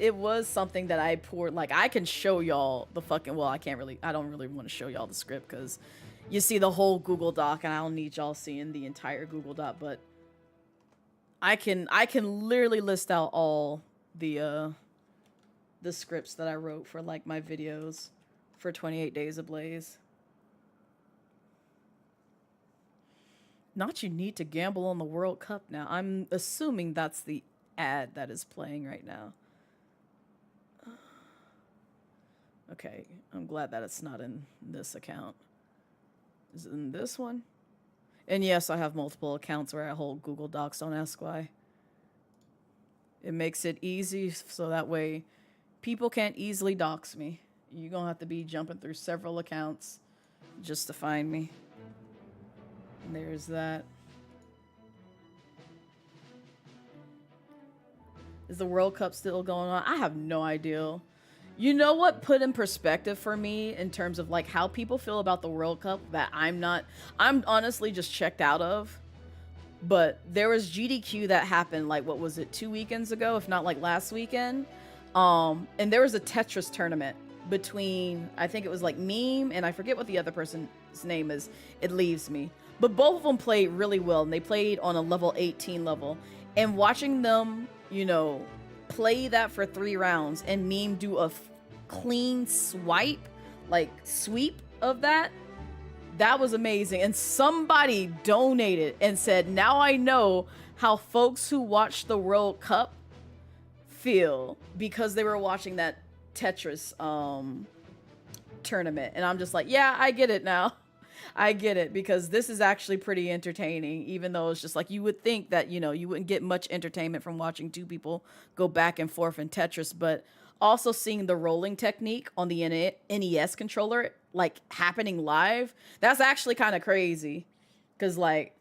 something that I poured. Like I can show y'all the fucking, well, I don't really want to show y'all the script because you see the whole Google Doc and I don't need y'all seeing the entire Google Doc, but I can literally list out all the scripts that I wrote for like my videos for 28 Days of Blaze. Not you need to gamble on the World Cup now. I'm assuming that's the ad that is playing right now. Okay, I'm glad that it's not in this account. Is it in this one? And yes, I have multiple accounts where I hold Google Docs, don't ask why. It makes it easy so that way people can't easily dox me. You're gonna have to be jumping through several accounts just to find me. And there's that. Is the World Cup still going on? I have no idea. You know what put in perspective for me in terms of like how people feel about the World Cup that I'm honestly just checked out of? But there was GDQ that happened like, what was it, 2 weekends ago, if not like last weekend? And there was a Tetris tournament between, I think it was like Meme and I forget what the other person's name is. It leaves me. But both of them played really well, and they played on a level 18 level. And watching them, you know, play that for 3 rounds and Meme do a clean swipe like sweep of that was amazing. And somebody donated and said, now I know how folks who watch the World Cup feel because they were watching that Tetris tournament. And I'm just like, yeah, I get it now. I get it, because this is actually pretty entertaining, even though it's just like, you would think that, you know, you wouldn't get much entertainment from watching two people go back and forth in Tetris, but also seeing the rolling technique on the NES controller, like, happening live, that's actually kind of crazy. Because, like,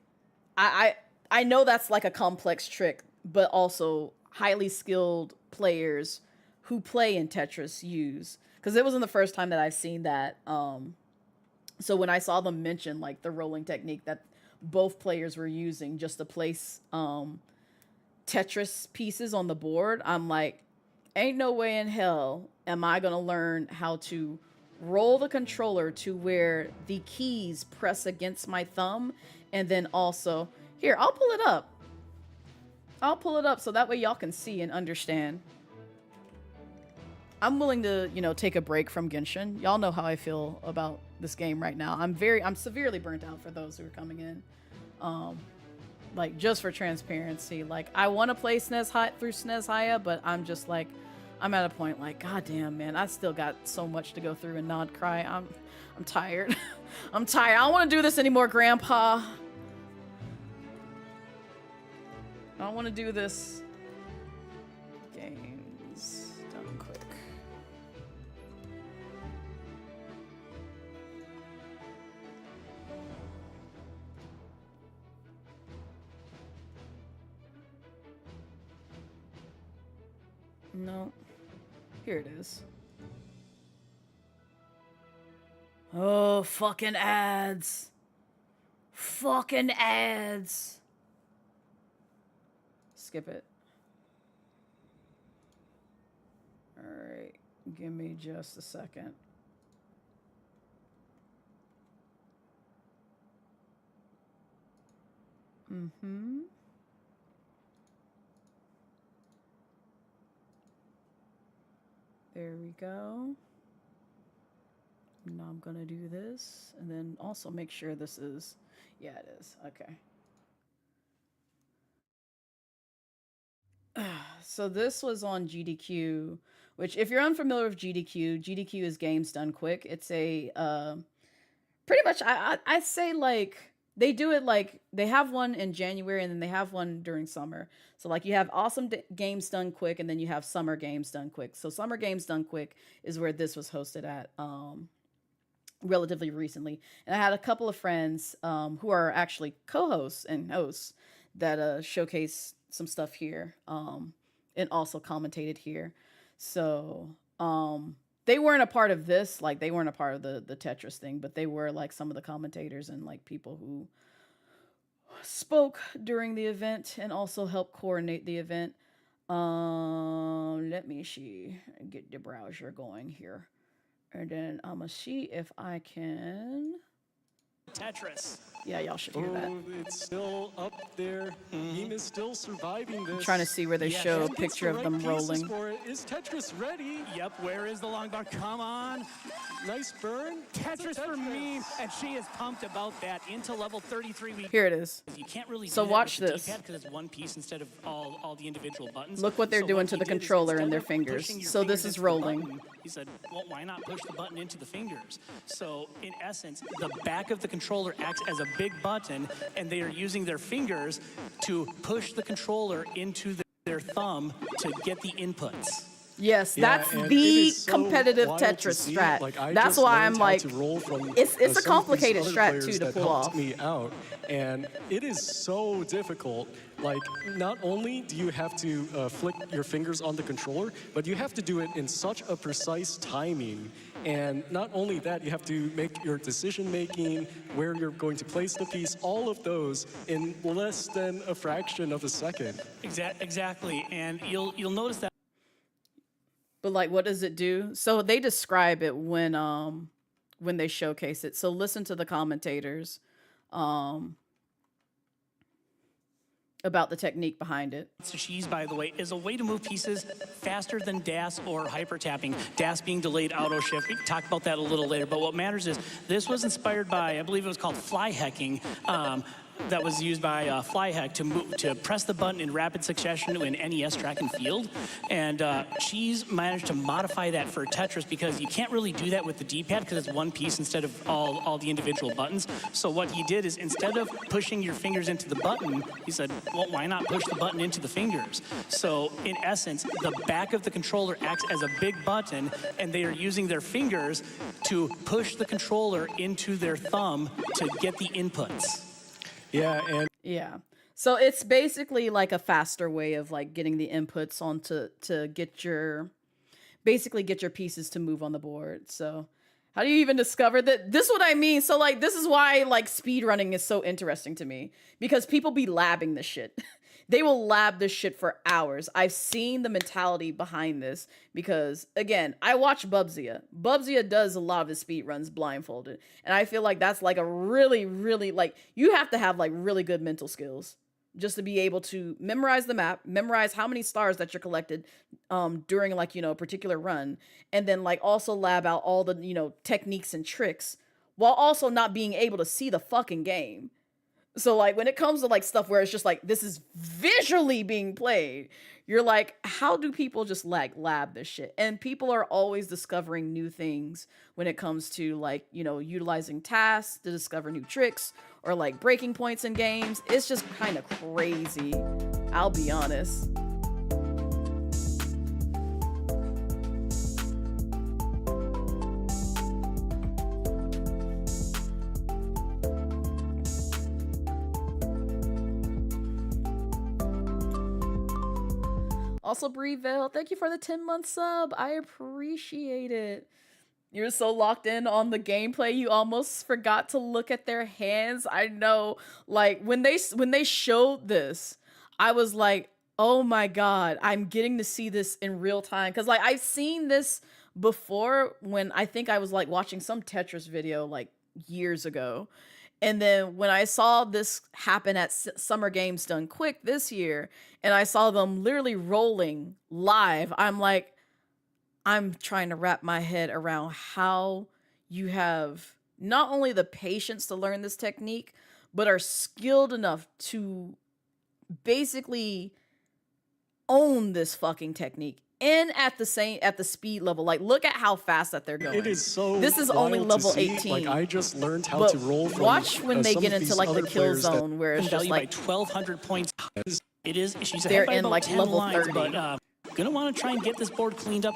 I know that's like a complex trick, but also highly skilled players who play in Tetris use. Because it wasn't the first time that I've seen that. So when I saw them mention, like, the rolling technique that both players were using just to place Tetris pieces on the board, I'm like, ain't no way in hell am I going to learn how to roll the controller to where the keys press against my thumb. And then also, here, I'll pull it up. I'll pull it up so that way y'all can see and understand. I'm willing to, you know, take a break from Genshin. Y'all know how I feel about this game right now. I'm severely burnt out for those who are coming in. Like, just for transparency, like, I want to play Snezhnaya, but I'm just like, I'm at a point like, goddamn, man, I still got so much to go through and not cry. I'm tired. I'm tired. I don't want to do this anymore, Grandpa. I don't want to do this. Games done quick. No. Here it is. Oh, fucking ads. Fucking ads. Skip it. Alright. Give me just a second. There we go. Now I'm gonna do this, and then also make sure this is, yeah, it is. Okay. So this was on GDQ, which, if you're unfamiliar with GDQ is Games Done Quick. It's a pretty much, I say, like, they do it like, they have one in January and then they have one during summer. So, like, you have awesome games done quick, and then you have summer games done quick. So summer games done quick is where this was hosted at relatively recently. And I had a couple of friends who are actually co-hosts and hosts that showcase some stuff here and also commentated here. So they weren't a part of this, like, they weren't a part of the Tetris thing, but they were, like, some of the commentators and, like, people who spoke during the event and also helped coordinate the event. Let me see, get the browser going here, and then I'm gonna see if I can. Tetris. Yeah, y'all should hear that. It's still up there. Beam is still surviving this. I'm trying to see where they show a picture of them rolling. Is Tetris ready? Yep, where is the long bar? Come on. Nice burn. Tetris for Meme, and she is pumped about that. Into level 33. Here it is. You can't really So do that watch with the this. D-pad because it's one piece instead of all the individual buttons. Look what they're So doing what to he the did is controller and instead their of fingers. pushing your So this fingers is into the rolling. button, he said, well, why not push the button into the fingers? So in essence, the back of the controller acts as a big button, and they are using their fingers to push the controller into their thumb to get the inputs. Yes, Yeah, that's and it the is so competitive wild to Tetris see. strat. Like, I That's just why learned I'm how like, to roll from, it's a some of these complicated other strat players too to that pull helped off. me out, and it is so difficult. Like, not only do you have to flick your fingers on the controller, but you have to do it in such a precise timing. And not only that, you have to make your decision making, where you're going to place the piece, all of those in less than a fraction of a second. Exactly, and you'll notice that. But, like, what does it do? So they describe it when they showcase it. So listen to the commentators. about the technique behind it. Cheese, by the way, is a way to move pieces faster than DAS or hyper tapping. DAS being delayed auto shift. We can talk about that a little later, but what matters is this was inspired by, I believe it was called fly hacking. That was used by Flyhack to press the button in rapid succession in NES track and field. And Cheese managed to modify that for Tetris because you can't really do that with the D-pad because it's one piece instead of all the individual buttons. So what he did is instead of pushing your fingers into the button, he said, well, why not push the button into the fingers? So in essence, the back of the controller acts as a big button, and they are using their fingers to push the controller into their thumb to get the inputs. Yeah, and Yeah. So it's basically like a faster way of like getting the inputs on to get your pieces to move on the board. So how do you even discover that? This is what I mean. So like this is why like speed running is so interesting to me, because people be labbing this shit. They will lab this shit for hours. I've seen the mentality behind this because, again, I watch Bubzia. Bubzia does a lot of his speed runs blindfolded. And I feel like that's like a really, really, like, you have to have like really good mental skills just to be able to memorize the map, memorize how many stars that you're collected during like, you know, a particular run. And then like also lab out all the, you know, techniques and tricks while also not being able to see the fucking game. So like when it comes to like stuff where it's just like this is visually being played, you're like, how do people just like lab this shit? And people are always discovering new things when it comes to like, you know, utilizing tasks to discover new tricks or like breaking points in games. It's just kind of crazy, I'll be honest. Also, Breeville, thank you for the 10-month sub. I appreciate it. You're so locked in on the gameplay, you almost forgot to look at their hands. I know, like, when they showed this, I was like, oh my god, I'm getting to see this in real time. Because, like, I've seen this before when I think I was, like, watching some Tetris video, like, years ago. And then when I saw this happen at Summer Games Done Quick this year, and I saw them literally rolling live, I'm like, I'm trying to wrap my head around how you have not only the patience to learn this technique, but are skilled enough to basically own this fucking technique. And at the speed level, like look at how fast that they're going. it is so. This is wild only to level see. 18. Like I just learned how But to roll from. watch when they some get of into these like the other kill players that- zone where it's just Value by like 1,200 points. It is. She's they're ahead by in, about like, 10 level lines, 30. but gonna want to try and get this board cleaned up.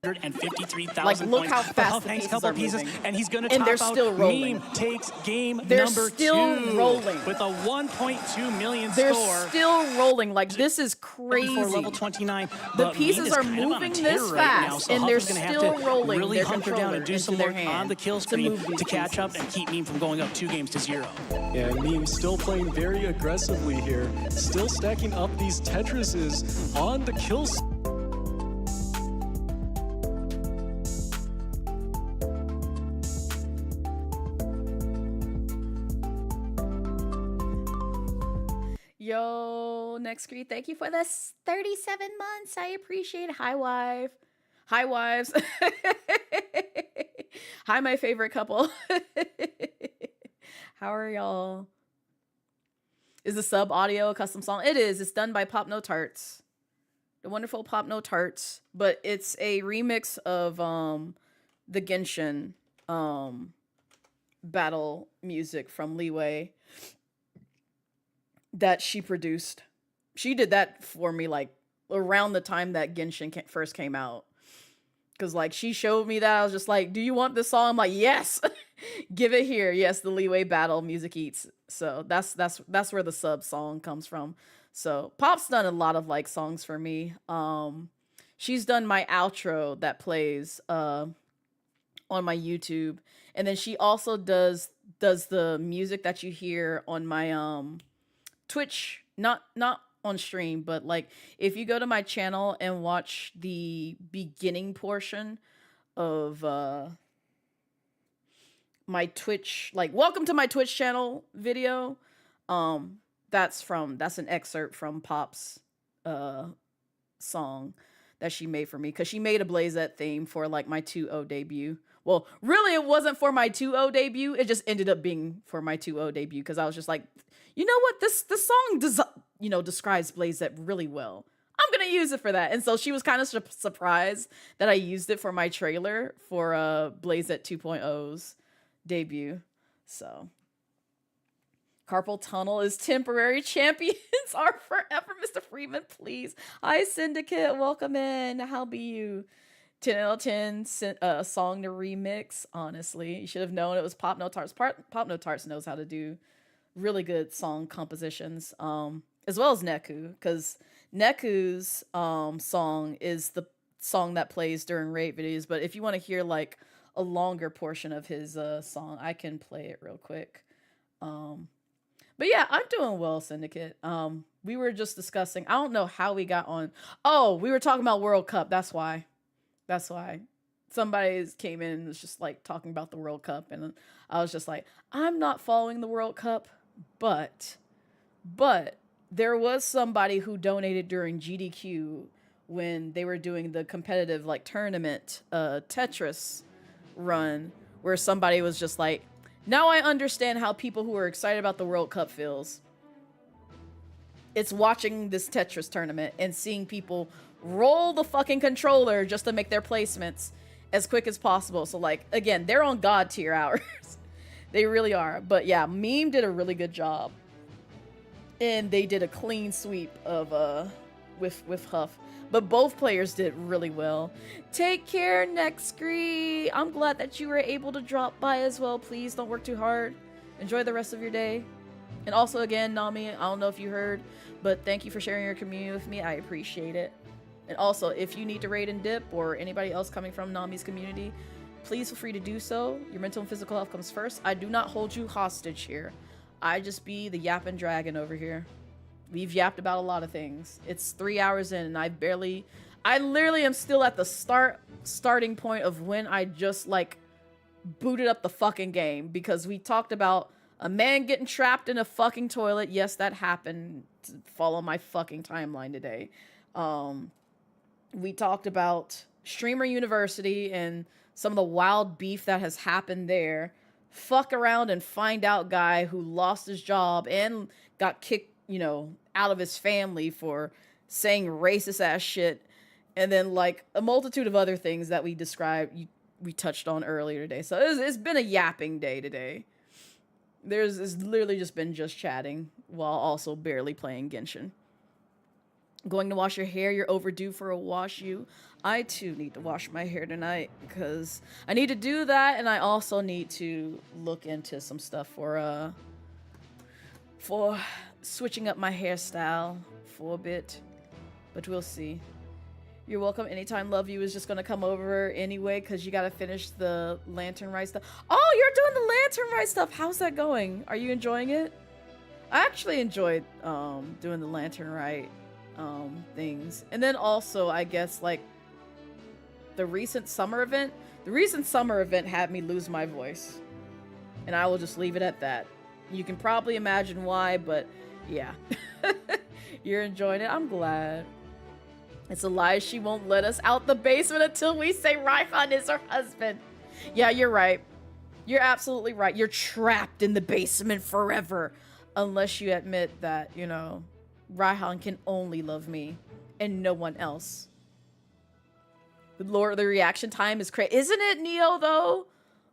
153,000 Like, look points. how fast But the thanks, pieces couple are pieces, moving. and he's gonna And top they're out. still rolling. Meme takes game They're number still 2 rolling. with a 1.2 million they're score. still rolling. Like this is For crazy. level 29, The but pieces Meme is are kind of on a moving tear this right now, fast, so and they're Huff is gonna have still to rolling really their hunker down and do controller some into work their on hand the kill to screen move these to catch up pieces. and keep Meme from going up 2 games to 0. Yeah, Meme still playing very aggressively here, still stacking up these Tetrises on the kill. Yo, next greet. Thank you for this 37 months. I appreciate it. Hi, wife. Hi, wives. Hi, my favorite couple. How are y'all? Is the sub audio a custom song? It is. It's done by Pop No Tarts. The wonderful Pop No Tarts. But it's a remix of the Genshin battle music from Leeway that she produced. She did that for me like around the time that Genshin first came out. Cause like she showed me that. I was just like, do you want this song? I'm like, yes. Give it here. Yes, the Leeway battle music eats. So that's where the sub song comes from. So Pop's done a lot of like songs for me. She's done my outro that plays on my YouTube. And then she also does the music that you hear on my Twitch, not on stream, but like if you go to my channel and watch the beginning portion of my Twitch, like welcome to my Twitch channel video, that's an excerpt from Pop's song that she made for me, because she made a Blazette theme for like my 2.0 debut. Well, really, it wasn't for my 2.0 debut. It just ended up being for my 2.0 debut, because I was just like, you know what, this song describes Blazette really well. I'm gonna use it for that. And so she was kind of surprised that I used it for my trailer for Blazette 2.0's debut. So carpal tunnel is temporary. Champions are forever. Mr. Freeman, please. Hi, Syndicate. Welcome in. How be you? 10 out of 10 song to remix. Honestly, you should have known it was Pop No Tarts. Pop No Tarts knows how to do really good song compositions, as well as Neku, because Neku's song is the song that plays during raid videos. But if you want to hear like a longer portion of his song, I can play it real quick. But yeah, I'm doing well, Syndicate. We were just discussing, I don't know how we got on. Oh, we were talking about World Cup. That's why. Somebody came in and was just like talking about the World Cup, and I was just like, I'm not following the World Cup, but there was somebody who donated during GDQ when they were doing the competitive like tournament Tetris run, where somebody was just like, now I understand how people who are excited about the World Cup feels. It's watching this Tetris tournament and seeing people roll the fucking controller just to make their placements as quick as possible. So like, again, they're on God tier hours. They really are. But yeah, Meme did a really good job. And they did a clean sweep of with Huff. But both players did really well. Take care, Nextgree. I'm glad that you were able to drop by as well. Please don't work too hard. Enjoy the rest of your day. And also, again, Nami, I don't know if you heard, but thank you for sharing your community with me. I appreciate it. And also, if you need to raid and dip, or anybody else coming from Nami's community, please feel free to do so. Your mental and physical health comes first. I do not hold you hostage here. I just be the yapping dragon over here. We've yapped about a lot of things. It's 3 hours in, and I literally am still at the starting point of when I just like booted up the fucking game, because we talked about a man getting trapped in a fucking toilet. Yes, that happened. Follow my fucking timeline today. We talked about Streamer University and some of the wild beef that has happened there. Fuck around and find out guy who lost his job and got kicked, out of his family for saying racist ass shit. And then like a multitude of other things that we described, we touched on earlier today. So it's been a yapping day today. It's literally just been chatting while also barely playing Genshin. Going to wash your hair. You're overdue for a wash. I too need to wash my hair tonight, because I need to do that, and I also need to look into some stuff for switching up my hairstyle for a bit, but we'll see. You're welcome anytime. Love You is just gonna come over anyway, because you gotta finish the Lantern Rite stuff. Oh, you're doing the Lantern Rite stuff. How's that going? Are you enjoying it? I actually enjoyed doing the Lantern Rite things. And then also, I guess, like, the recent summer event had me lose my voice, and I will just leave it at that. You can probably imagine why, but yeah. You're enjoying it. I'm glad. It's a lie. She won't let us out the basement until we say Raihan is her husband. Yeah, you're right. You're absolutely right. You're trapped in the basement forever, unless you admit that, Raihan can only love me and no one else. The reaction time is crazy. Isn't it, Neo, though?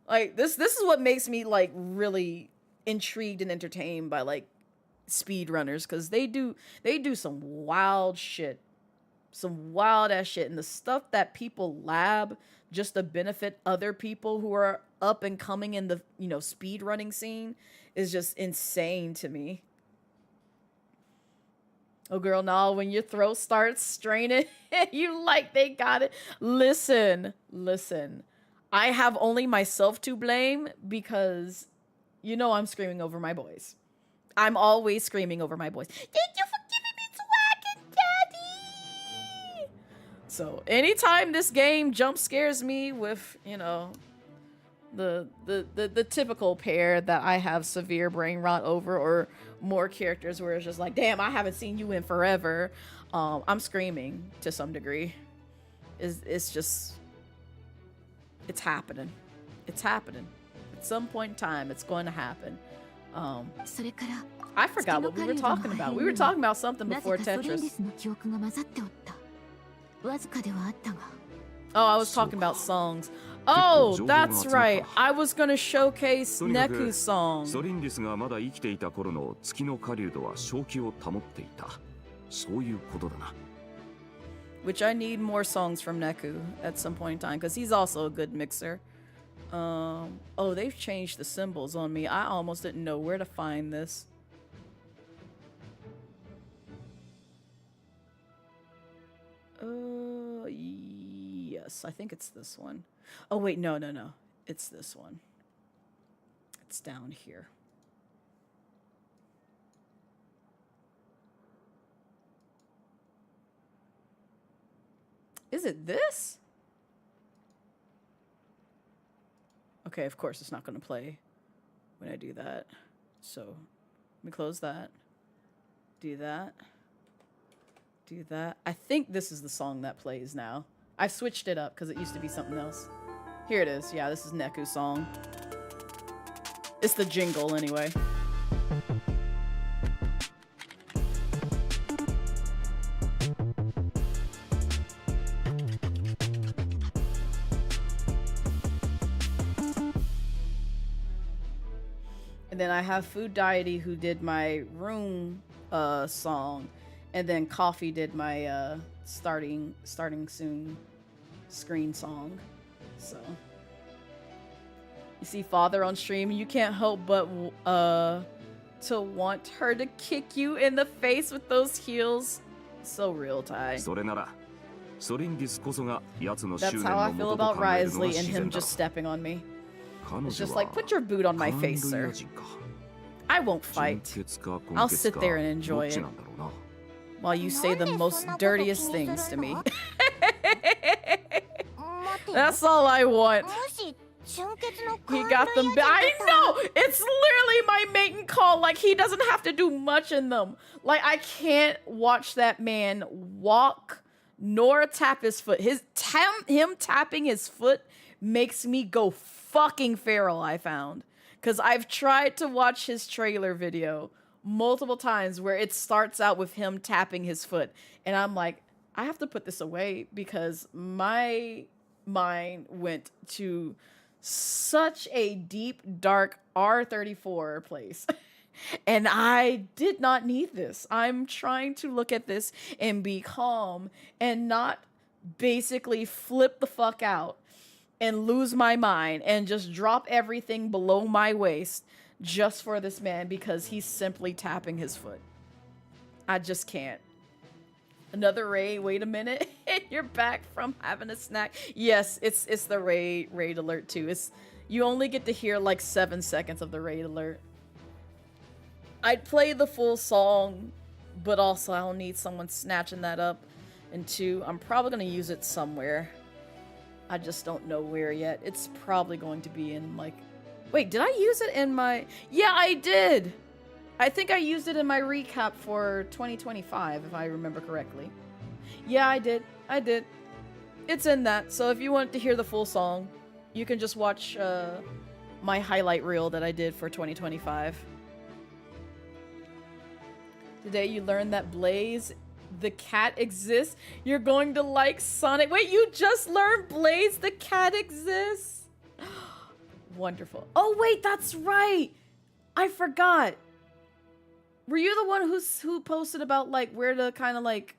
Like, this is what makes me, like, really intrigued and entertained by, like, speedrunners, because they do some wild shit. Some wild ass shit. And the stuff that people lab just to benefit other people who are up and coming in the, speedrunning scene is just insane to me. Oh, girl, nah, when your throat starts straining, you like they got it. Listen. I have only myself to blame, because, I'm screaming over my boys. I'm always screaming over my boys. Thank you for giving me Swag and Daddy! So, anytime this game jump scares me with, the typical pair that I have severe brain rot over, or more characters where it's just like, damn, I haven't seen you in forever. I'm screaming to some degree. It's just, it's happening. It's happening. At some point in time, it's going to happen. I forgot what we were talking about. We were talking about something before Tetris. Oh, I was talking about songs. Oh, that's right. I was going to showcase Neku's song. ソリンリスがまだ生きていた頃の月の狩人は正気を保っていた。そういうことだな。Which I need more songs from Neku at some point in time, because he's also a good mixer. Oh, they've changed the symbols on me. I almost didn't know where to find this. Yes, I think it's this one. Oh, wait, no. It's this one. It's down here. Is it this? Okay, of course it's not going to play when I do that. So, let me close that. Do that. Do that. I think this is the song that plays now. I switched it up because it used to be something else. Here it is. Yeah, this is Neku's song. It's the jingle anyway. And then I have Food Deity who did my room song, and then Coffee did my starting soon screen song. So you see Father on stream, you can't help but to want her to kick you in the face with those heels. So real, Ty. That's how I feel about Risley and him just stepping on me. It's just like, put your boot on my face, sir. I won't fight. I'll sit there and enjoy it while you say the most dirtiest things to me. That's all I want. He got them. I know! It's literally my mating call. Like, he doesn't have to do much in them. Like, I can't watch that man walk nor tap his foot. Him tapping his foot makes me go fucking feral, I found. Because I've tried to watch his trailer video multiple times where it starts out with him tapping his foot. And I'm like, I have to put this away because my mind went to such a deep, dark R34 place. And I did not need this. I'm trying to look at this and be calm and not basically flip the fuck out and lose my mind and just drop everything below my waist just for this man because he's simply tapping his foot. I just can't. Another raid. Wait a minute. You're back from having a snack. Yes, it's the raid alert too. You only get to hear like 7 seconds of the raid alert. I'd play the full song, but also I'll need someone snatching that up. And 2, I'm probably gonna use it somewhere. I just don't know where yet. It's probably going to be in like... Wait, did I use it in my... Yeah, I did! I think I used it in my recap for 2025, if I remember correctly. Yeah, I did. It's in that, so if you want to hear the full song, you can just watch my highlight reel that I did for 2025. Today you learned that Blaze the cat exists. You're going to like Sonic. Wait, you just learned Blaze the cat exists? Wonderful. Oh wait, that's right. I forgot. Were you the one who posted about like where to kind of like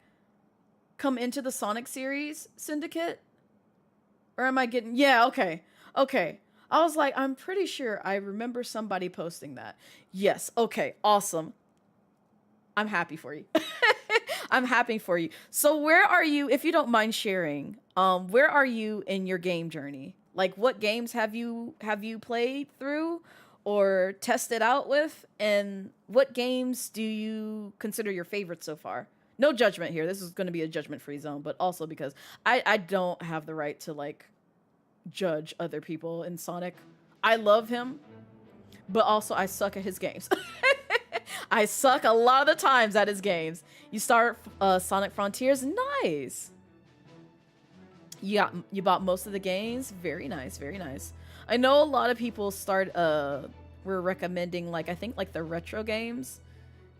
come into the Sonic series syndicate? Or am I getting... Yeah, okay. I was like, I'm pretty sure I remember somebody posting that. Yes, okay, awesome. I'm happy for you. I'm happy for you. So where are you, if you don't mind sharing, where are you in your game journey? Like, what games have you played through or tested out with? And what games do you consider your favorite so far? No judgment here. This is going to be a judgment-free zone, but also because I don't have the right to, like, judge other people in Sonic. I love him, but also I suck at his games. I suck a lot of the times at his games. You start Sonic Frontiers, nice. You bought most of the games, very nice, very nice. I know a lot of people were recommending like I think like the retro games,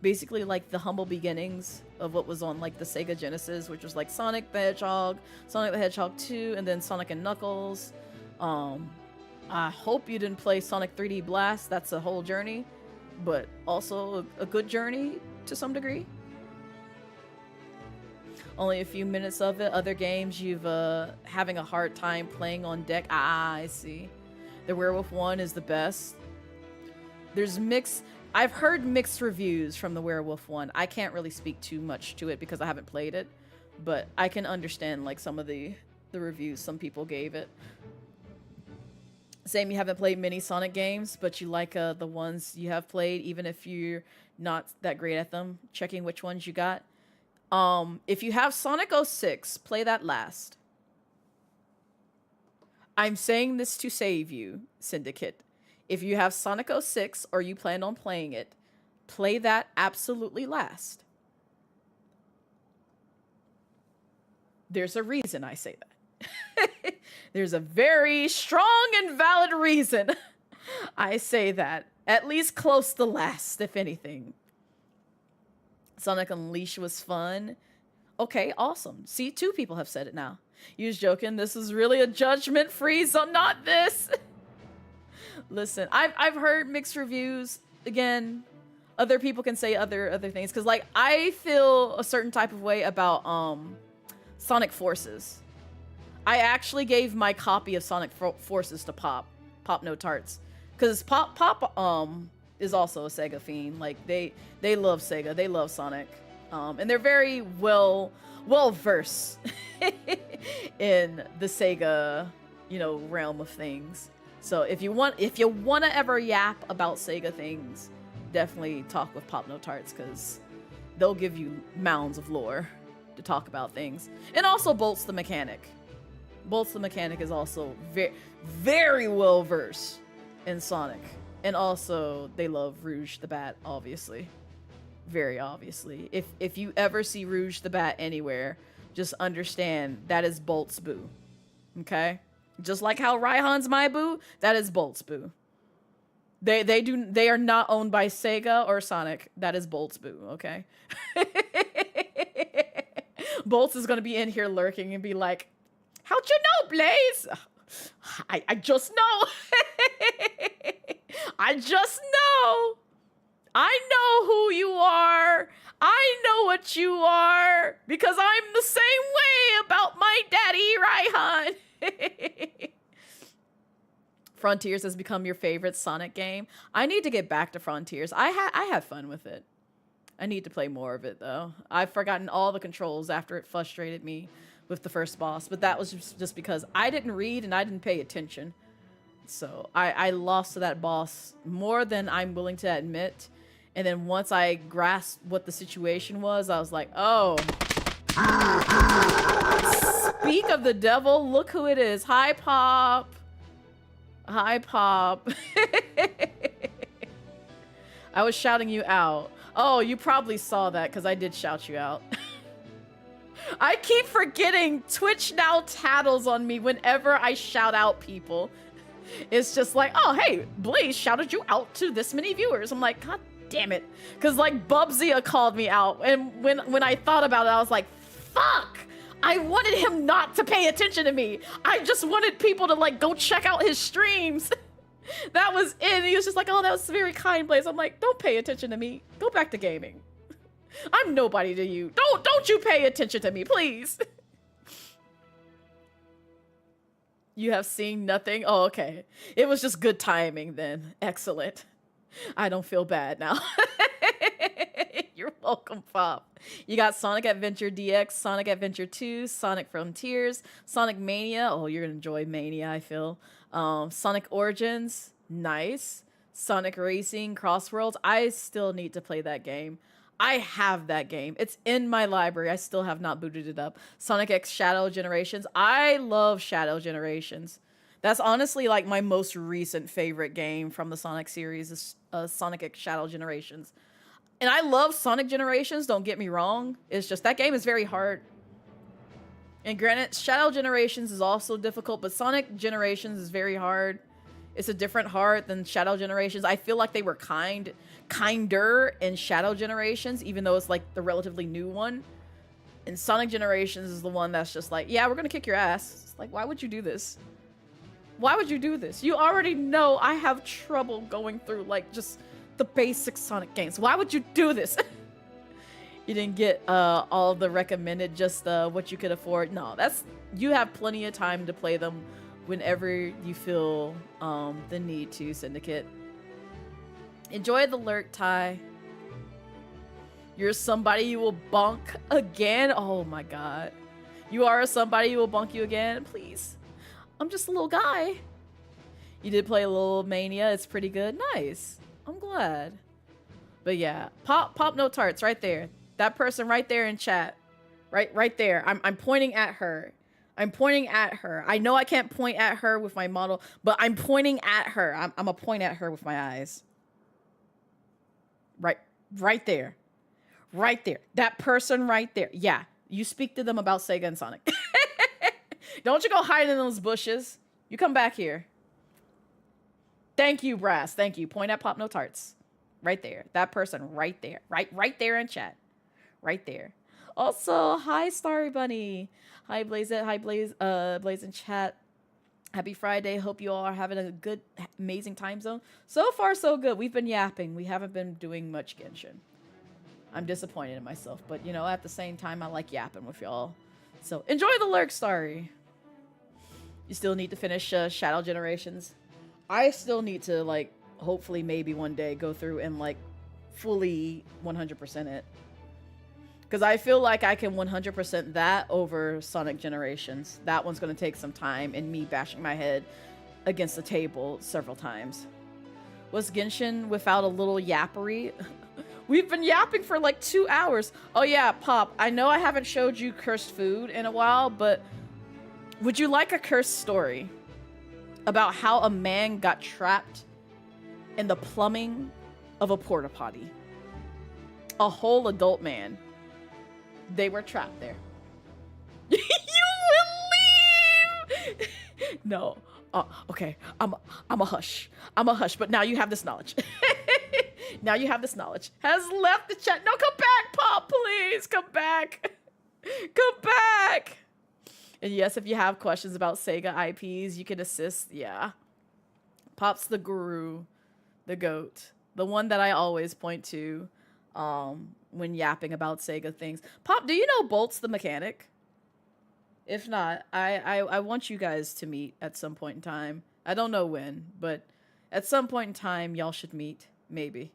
basically like the humble beginnings of what was on like the Sega Genesis, which was like Sonic the Hedgehog, Sonic the Hedgehog 2, and then Sonic and Knuckles. I hope you didn't play Sonic 3D Blast. That's a whole journey, but also a good journey to some degree. Only a few minutes of it. Other games you've having a hard time playing on deck. I see. The Werewolf 1 is the best. There's I've heard mixed reviews from the Werewolf 1. I can't really speak too much to it because I haven't played it, but I can understand like some of the reviews some people gave it. Same, you haven't played many Sonic games, but you like the ones you have played, even if you're not that great at them. Checking which ones you got. If you have Sonic 06, play that last. I'm saying this to save you, Syndicate. If you have Sonic 06 or you plan on playing it, play that absolutely last. There's a reason I say that. There's a very strong and valid reason I say that. At least close to last, if anything. Sonic Unleashed was fun. Okay, awesome. See, 2 people have said it now. You was joking. This is really a judgment-free zone. Not this. Listen, I've heard mixed reviews. Again, other people can say other things. Because, like, I feel a certain type of way about Sonic Forces. I actually gave my copy of Sonic Forces to Pop No Tarts. Because Pop is also a Sega fiend. Like they love Sega, they love Sonic, and they're very well versed in the Sega, realm of things. So if you want to ever yap about Sega things, definitely talk with Pop No Tarts because they'll give you mounds of lore to talk about things. And also Bolts the Mechanic. Bolts the Mechanic is also very well versed in Sonic. And also, they love Rouge the Bat, obviously. Very obviously. If you ever see Rouge the Bat anywhere, just understand that is Bolt's boo. Okay? Just like how Raihan's my boo, that is Bolt's boo. They are not owned by Sega or Sonic. That is Bolt's boo, okay? Bolt's is gonna be in here lurking and be like, how'd you know, Blaze? I just know. I just know. I know who you are. I know what you are. Because I'm the same way about my daddy, Raihan. Frontiers has become your favorite Sonic game. I need to get back to Frontiers. I have fun with it. I need to play more of it, though. I've forgotten all the controls after it frustrated me with the first boss. But that was just because I didn't read and I didn't pay attention. So I lost to that boss more than I'm willing to admit. And then once I grasped what the situation was, I was like, oh. Speak of the devil, look who it is. Hi, Pop. Hi, Pop. I was shouting you out. Oh, you probably saw that because I did shout you out. I keep forgetting Twitch now tattles on me whenever I shout out people. It's just like, oh, hey, Blaze shouted you out to this many viewers. I'm like, God damn it. Because, like, Bubzia called me out. And when I thought about it, I was like, fuck. I wanted him not to pay attention to me. I just wanted people to, like, go check out his streams. That was it. And he was just like, oh, that was very kind, Blaze. I'm like, don't pay attention to me. Go back to gaming. I'm nobody to you. Don't you pay attention to me, please. You have seen nothing? Oh, okay. It was just good timing then. Excellent. I don't feel bad now. You're welcome, Pop. You got Sonic Adventure DX, Sonic Adventure 2, Sonic Frontiers, Sonic Mania. Oh, you're going to enjoy Mania, I feel. Sonic Origins. Nice. Sonic Racing, Crossworlds. I still need to play that game. I have that game. It's in my library. I still have not booted it up. Sonic X Shadow Generations. I love Shadow Generations. That's honestly like my most recent favorite game from the Sonic series is Sonic X Shadow Generations. And I love Sonic Generations, don't get me wrong. It's just that game is very hard. And granted, Shadow Generations is also difficult, but Sonic Generations is very hard. It's a different heart than Shadow Generations. I feel like they were kinder in Shadow Generations, even though it's like the relatively new one. And Sonic Generations is the one that's just like, yeah, we're gonna kick your ass. It's like, why would you do this? Why would you do this? You already know I have trouble going through like just the basic Sonic games. Why would you do this? You didn't get all of the recommended, just what you could afford. No, you have plenty of time to play them whenever you feel the need to, Syndicate. Enjoy the lurk, Ty. You're somebody who will bonk again. Oh my god. You are somebody who will bonk you again. Please. I'm just a little guy. You did play a little Mania. It's pretty good. Nice. I'm glad. But yeah, pop no tarts right there. That person right there in chat. Right there. I'm pointing at her. I'm pointing at her. I know I can't point at her with my model, but I'm pointing at her. I'm gonna point at her with my eyes. Right there. Right there. That person right there. Yeah. You speak to them about Sega and Sonic. Don't you go hide in those bushes. You come back here. Thank you, Brass. Thank you. Point at Pop No Tarts. Right there. That person right there. Right there in chat. Right there. Also, hi, Starry Bunny. Hi, Blaze. Hi, Blaze. Blaze in chat. Happy Friday. Hope you all are having a good, amazing time zone. So far, so good. We've been yapping. We haven't been doing much Genshin. I'm disappointed in myself. But, you know, at the same time, I like yapping with y'all. So, enjoy the lurk, Starry. You still need to finish Shadow Generations. I still need to, like, hopefully maybe one day go through and, like, fully 100% it. Because I feel like I can 100% that over Sonic Generations. That one's going to take some time and me bashing my head against the table several times. Was Genshin without a little yappery? We've been yapping for like 2 hours. Oh yeah, Pop, I know I haven't showed you cursed food in a while, but would you like a cursed story about how a man got trapped in the plumbing of a porta potty? A whole adult man. They were trapped there. You will leave! No. Okay. I'm a hush. I'm a hush, but now you have this knowledge. Now you have this knowledge. Has left the chat. No, come back, Pop, please. Come back. Come back. And yes, if you have questions about Sega IPs, you can assist. Yeah. Pop's the guru, the goat, the one that I always point to when yapping about Sega things. Pop, do you know Bolt's the mechanic? If not, I want you guys to meet at some point in time. I don't know when, but at some point in time, y'all should meet. Maybe.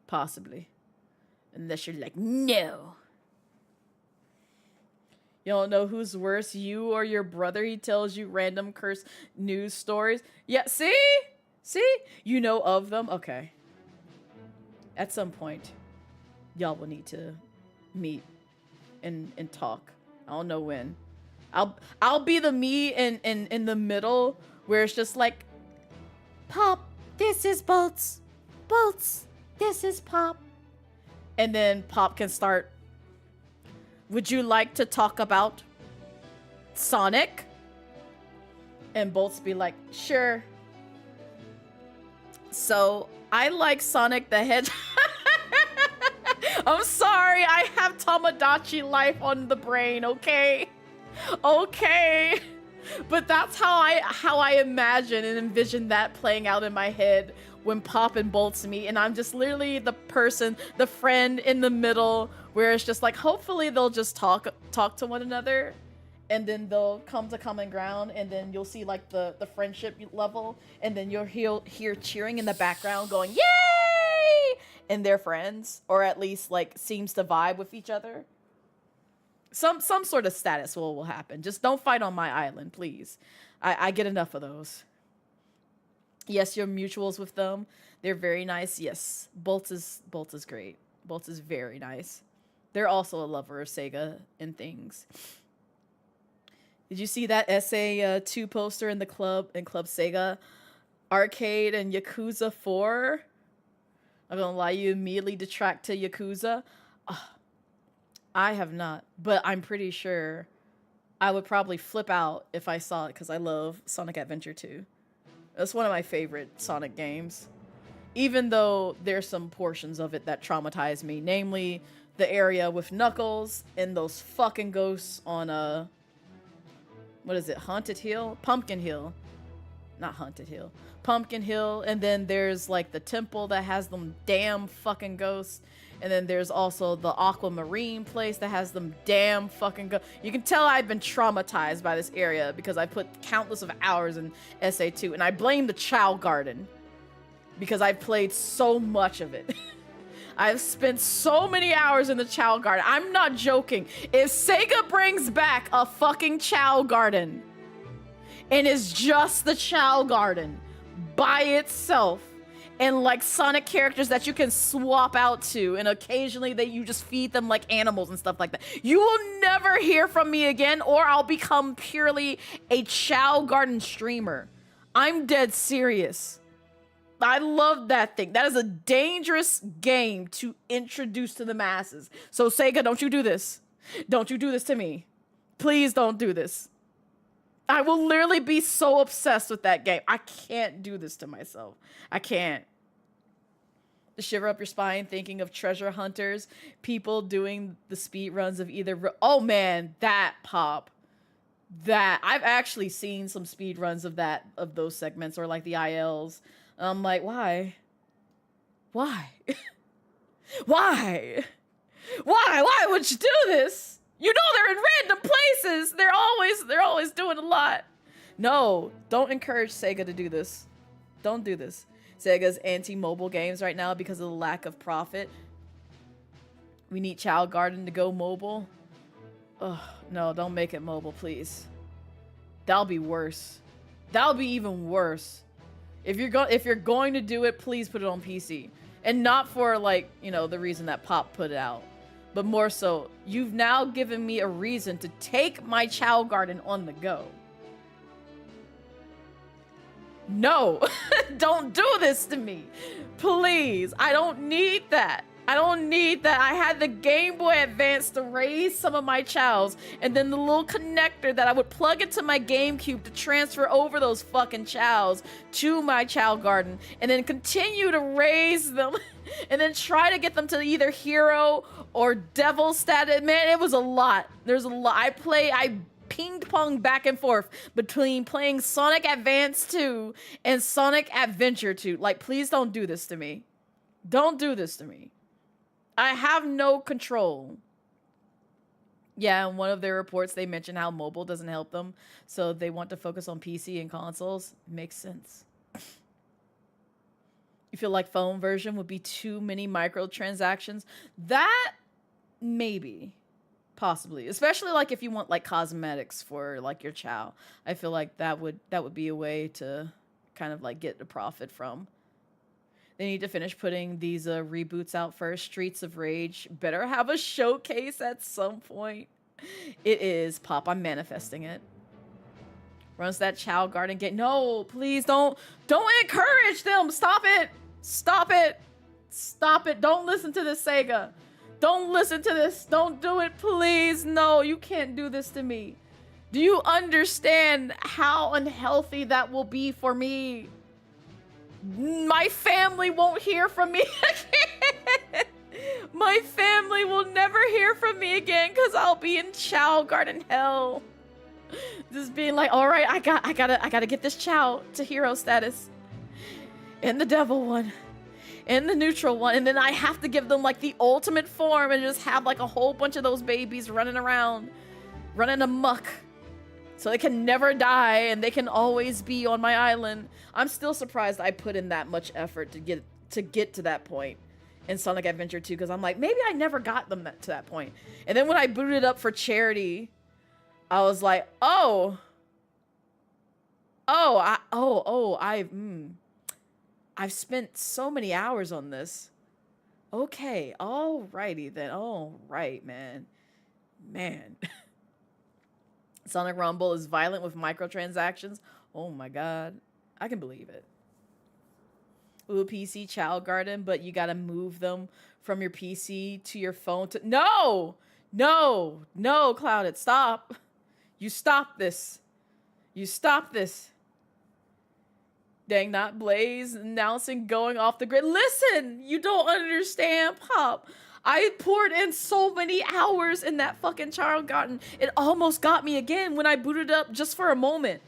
Possibly. Unless you're like, no. You don't know who's worse, you or your brother. He tells you random curse news stories. Yeah, see? See? You know of them? Okay. At some point, y'all will need to meet and talk. I don't know when. I'll be the me in the middle where it's just like, Pop, this is Bolts. Bolts, this is Pop. And then Pop can start, would you like to talk about Sonic? And Bolts be like, sure. So, I like Sonic the Hedgehog. I'm sorry, I have Tamagotchi life on the brain, okay? Okay. But that's how I imagine and envision that playing out in my head when Pop and Bolts meet, and I'm just literally the person, the friend in the middle, where it's just like, hopefully they'll just talk to one another, and then they'll come to common ground, and then you'll see like the friendship level, and then you'll hear cheering in the background going, yay! And they're friends, or at least like seems to vibe with each other. Some sort of status will happen. Just don't fight on my island, please. I get enough of those. Yes, your mutuals with them. They're very nice. Yes, Bolts is great. Bolts is very nice. They're also a lover of Sega and things. Did you see that SA2 poster in Club Sega Arcade and Yakuza 4? I'm gonna lie, you immediately detract to Yakuza. I have not, but I'm pretty sure I would probably flip out if I saw it because I love Sonic Adventure 2. That's one of my favorite Sonic games. Even though there's some portions of it that traumatize me, namely the area with Knuckles and those fucking ghosts on what is it, Haunted Hill? Pumpkin Hill. Not Haunted Hill. Pumpkin Hill, and then there's like the temple that has them damn fucking ghosts, and then there's also the aquamarine place that has them damn fucking ghosts. You can tell I've been traumatized by this area because I put countless of hours in SA2, and I blame the Chow Garden because I've played so much of it. I've spent so many hours in the Chow Garden. I'm not joking. If Sega brings back a fucking Chow Garden and it's just the Chow Garden by itself and like Sonic characters that you can swap out to, and occasionally you just feed them like animals and stuff like that, you will never hear from me again, or I'll become purely a Chow Garden streamer. I'm dead serious. I love that thing. That is a dangerous game to introduce to the masses. So Sega, don't you do this. Don't you do this to me. Please don't do this. I will literally be so obsessed with that game. I can't do this to myself. I can't. The shiver up your spine thinking of treasure hunters, people doing the speed runs of either. Oh man, that pop. That I've actually seen some speed runs of those segments, or like the ILs. I'm like, why? Why? Why? Why would you do this? You know they're in random places. They're always doing a lot. No, don't encourage Sega to do this. Don't do this. Sega's anti-mobile games right now because of the lack of profit. We need Chow Garden to go mobile. Ugh, no, don't make it mobile, please. That'll be worse. That'll be even worse. If you're going to do it, please put it on PC. And not for like, you know, the reason that Pop put it out. But more so, you've now given me a reason to take my Chow Garden on the go. No, don't do this to me. Please, I don't need that. I don't need that. I had the Game Boy Advance to raise some of my chows, and then the little connector that I would plug into my GameCube to transfer over those fucking chows to my Chow Garden, and then continue to raise them, and then try to get them to either hero or devil status. Man, it was a lot. There's a lot. I ping-pong back and forth between playing Sonic Advance 2 and Sonic Adventure 2. Like, please don't do this to me. Don't do this to me. I have no control. Yeah, in one of their reports, they mentioned how mobile doesn't help them, so they want to focus on PC and consoles. Makes sense. You feel like phone version would be too many microtransactions? That, maybe. Possibly. Especially like if you want like cosmetics for like your chow. I feel like that would be a way to kind of like get a profit from. They need to finish putting these reboots out first. Streets of Rage better have a showcase at some point. It is, Pop. I'm manifesting it. Runs that Chow Garden game. No, please don't encourage them. Stop it. Stop it. Stop it. Don't listen to this, Sega. Don't listen to this. Don't do it, please. No, you can't do this to me. Do you understand how unhealthy that will be for me? My family won't hear from me again. My family will never hear from me again because I'll be in Chow Garden hell. Just being like, all right, I gotta get this Chow to hero status. And the devil one. And the neutral one. And then I have to give them like the ultimate form and just have like a whole bunch of those babies running around. Running amok. So they can never die and they can always be on my island. I'm still surprised I put in that much effort to get to that point in Sonic Adventure 2, because I'm like, maybe I never got them to that point. And then when I booted up for charity, I was like, I've spent so many hours on this. Okay, alrighty then. All right, man. Sonic Rumble is violent with microtransactions. Oh my god. I can believe it. Ooh, PC Child Garden, but you gotta move them from your PC to your phone to... No! No! No, Clouded, stop. You stop this. You stop this. Dang, not Blaze announcing going off the grid. Listen, you don't understand, Pop. I poured in so many hours in that fucking Child Garden. It almost got me again when I booted up just for a moment.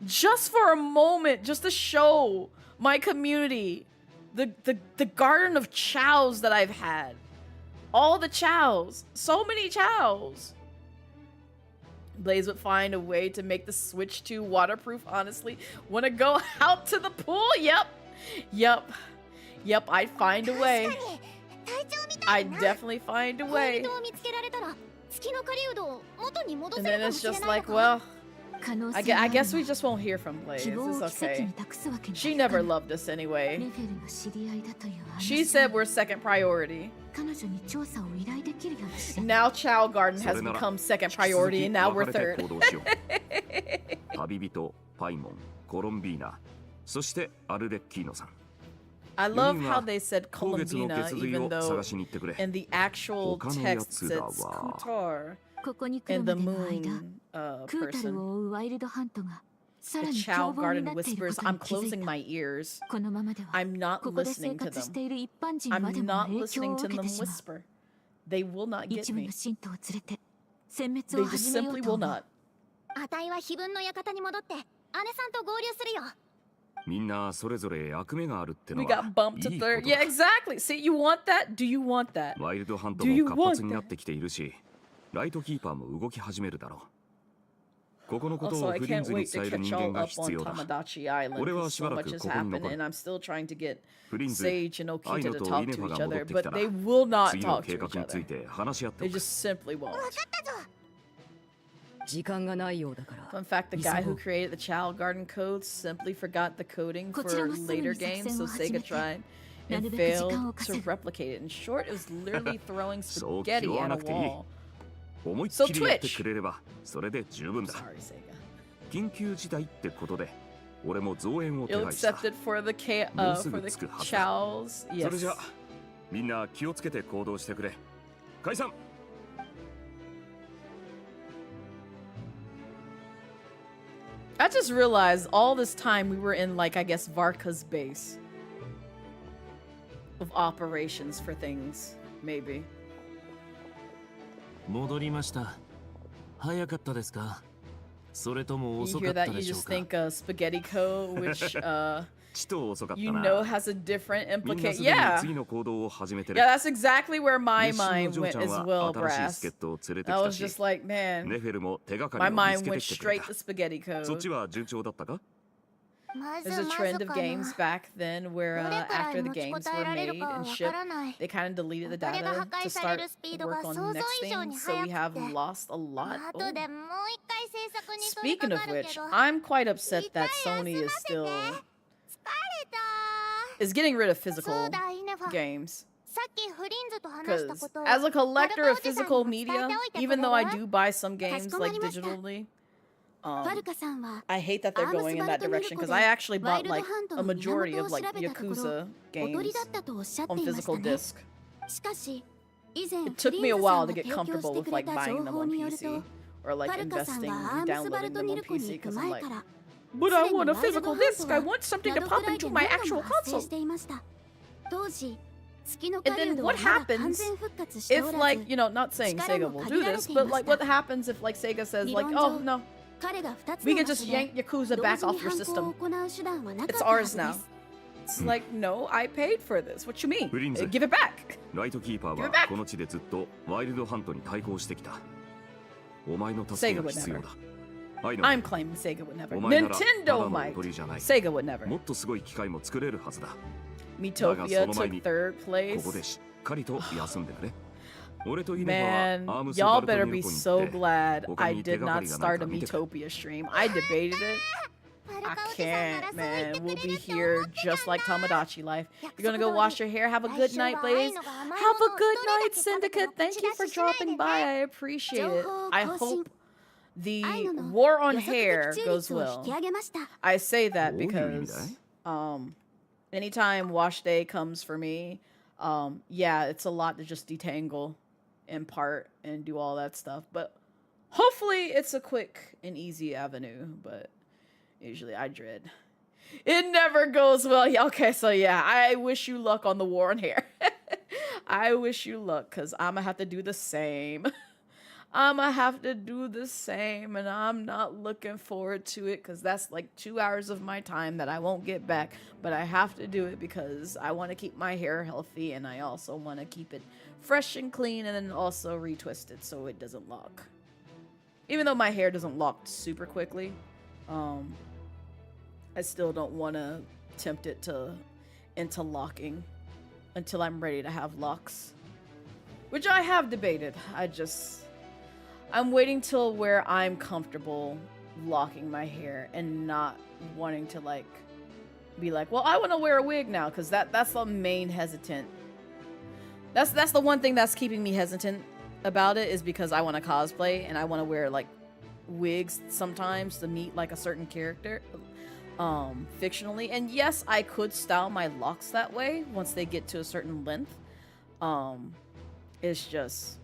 Just for a moment, just to show my community the garden of chows that I've had. All the chows. So many chows. Blaze would find a way to make the Switch 2 waterproof, honestly. Wanna go out to the pool? Yep. Yep. Yep, I'd find a way. I'd definitely find a way. And then it's just like, well, I guess we just won't hear from Blaze. It's okay. She never loved us anyway. She said we're second priority. Now Chow Garden has become second priority, and now we're third. I love how they said Columbina, even though in the actual text it says Kutar. And the moon person. The Chow Garden whispers, I'm closing my ears. I'm not listening to them. I'm not listening to them whisper. They will not get me. They just simply will not. We got bumped to third. Yeah, exactly. See, you want that? Do you want that? Do you want that? Also, I can't wait to catch y'all up on Tamadachi Island because so much has happened and I'm still trying to get Sage and Okita to talk to each other, but they will not talk to each other. They just simply won't. In fact, the guy who created the Child Garden code simply forgot the coding for later games, so Sega tried and failed to replicate it. In short, it was literally throwing spaghetti at a wall. So Twitch. Sorry, Sega. You'll accept it for the chows. Yes. I just realized all this time we were in, like, I guess Varka's base of operations for things, maybe. You hear that, you just think Spaghetti Co, which you know has a different implication. Yeah. Yeah, that's exactly where my mind went as well, Brass. I was just like, man, my mind went straight to Spaghetti Code. There's a trend of games back then where after the games were made and shipped, they kind of deleted the data to start work on next things, so we have lost a lot. Oh. Speaking of which, I'm quite upset that Sony is getting rid of physical games. Because as a collector of physical media, even though I do buy some games like digitally, I hate that they're going in that direction because I actually bought like a majority of like Yakuza games on physical disc. It took me a while to get comfortable with like buying them on PC or like investing and downloading them on PC because I'm like, but I want a physical disc. I want something to pop into my actual console. And then what happens if like, you know, not saying Sega will do this, but like what happens if like Sega says like, oh no, we can just yank Yakuza back off your system. It's ours now. It's like, no, I paid for this. What you mean? Give it back. Give it back. Sega would never. I'm claiming Sega would never. Nintendo might. Sega would never. Metopia took third place. Man, y'all better be so glad I did not start a Metopia stream. I debated it. I can't, man. We'll be here just like Tamadachi life. You're gonna go wash your hair. Have a good night, Blaze. Have a good night, Syndicate. Thank you for dropping by. I appreciate it. I hope The 愛のの war on 予測的 hair 中 goes 率を well. 引き上げました。 I say that どういう意味だ because い anytime wash day comes for me, yeah, it's a lot to just detangle and part and do all that stuff. But hopefully it's a quick and easy avenue, but usually I dread. It never goes well. Yeah, okay, so yeah, I wish you luck on the war on hair. I wish you luck, because I'm going to have to do the same. I'm going to have to do the same, and I'm not looking forward to it, because that's like 2 hours of my time that I won't get back. But I have to do it because I want to keep my hair healthy, and I also want to keep it fresh and clean, and then also retwist it so it doesn't lock. Even though my hair doesn't lock super quickly, I still don't want to tempt it into locking until I'm ready to have locks. Which I have debated. I'm waiting till where I'm comfortable locking my hair and not wanting to like be like, well, I want to wear a wig now, because that's the main hesitant. That's the one thing that's keeping me hesitant about it, is because I want to cosplay and I want to wear like wigs sometimes to meet like a certain character fictionally. And yes, I could style my locks that way once they get to a certain length. It's just,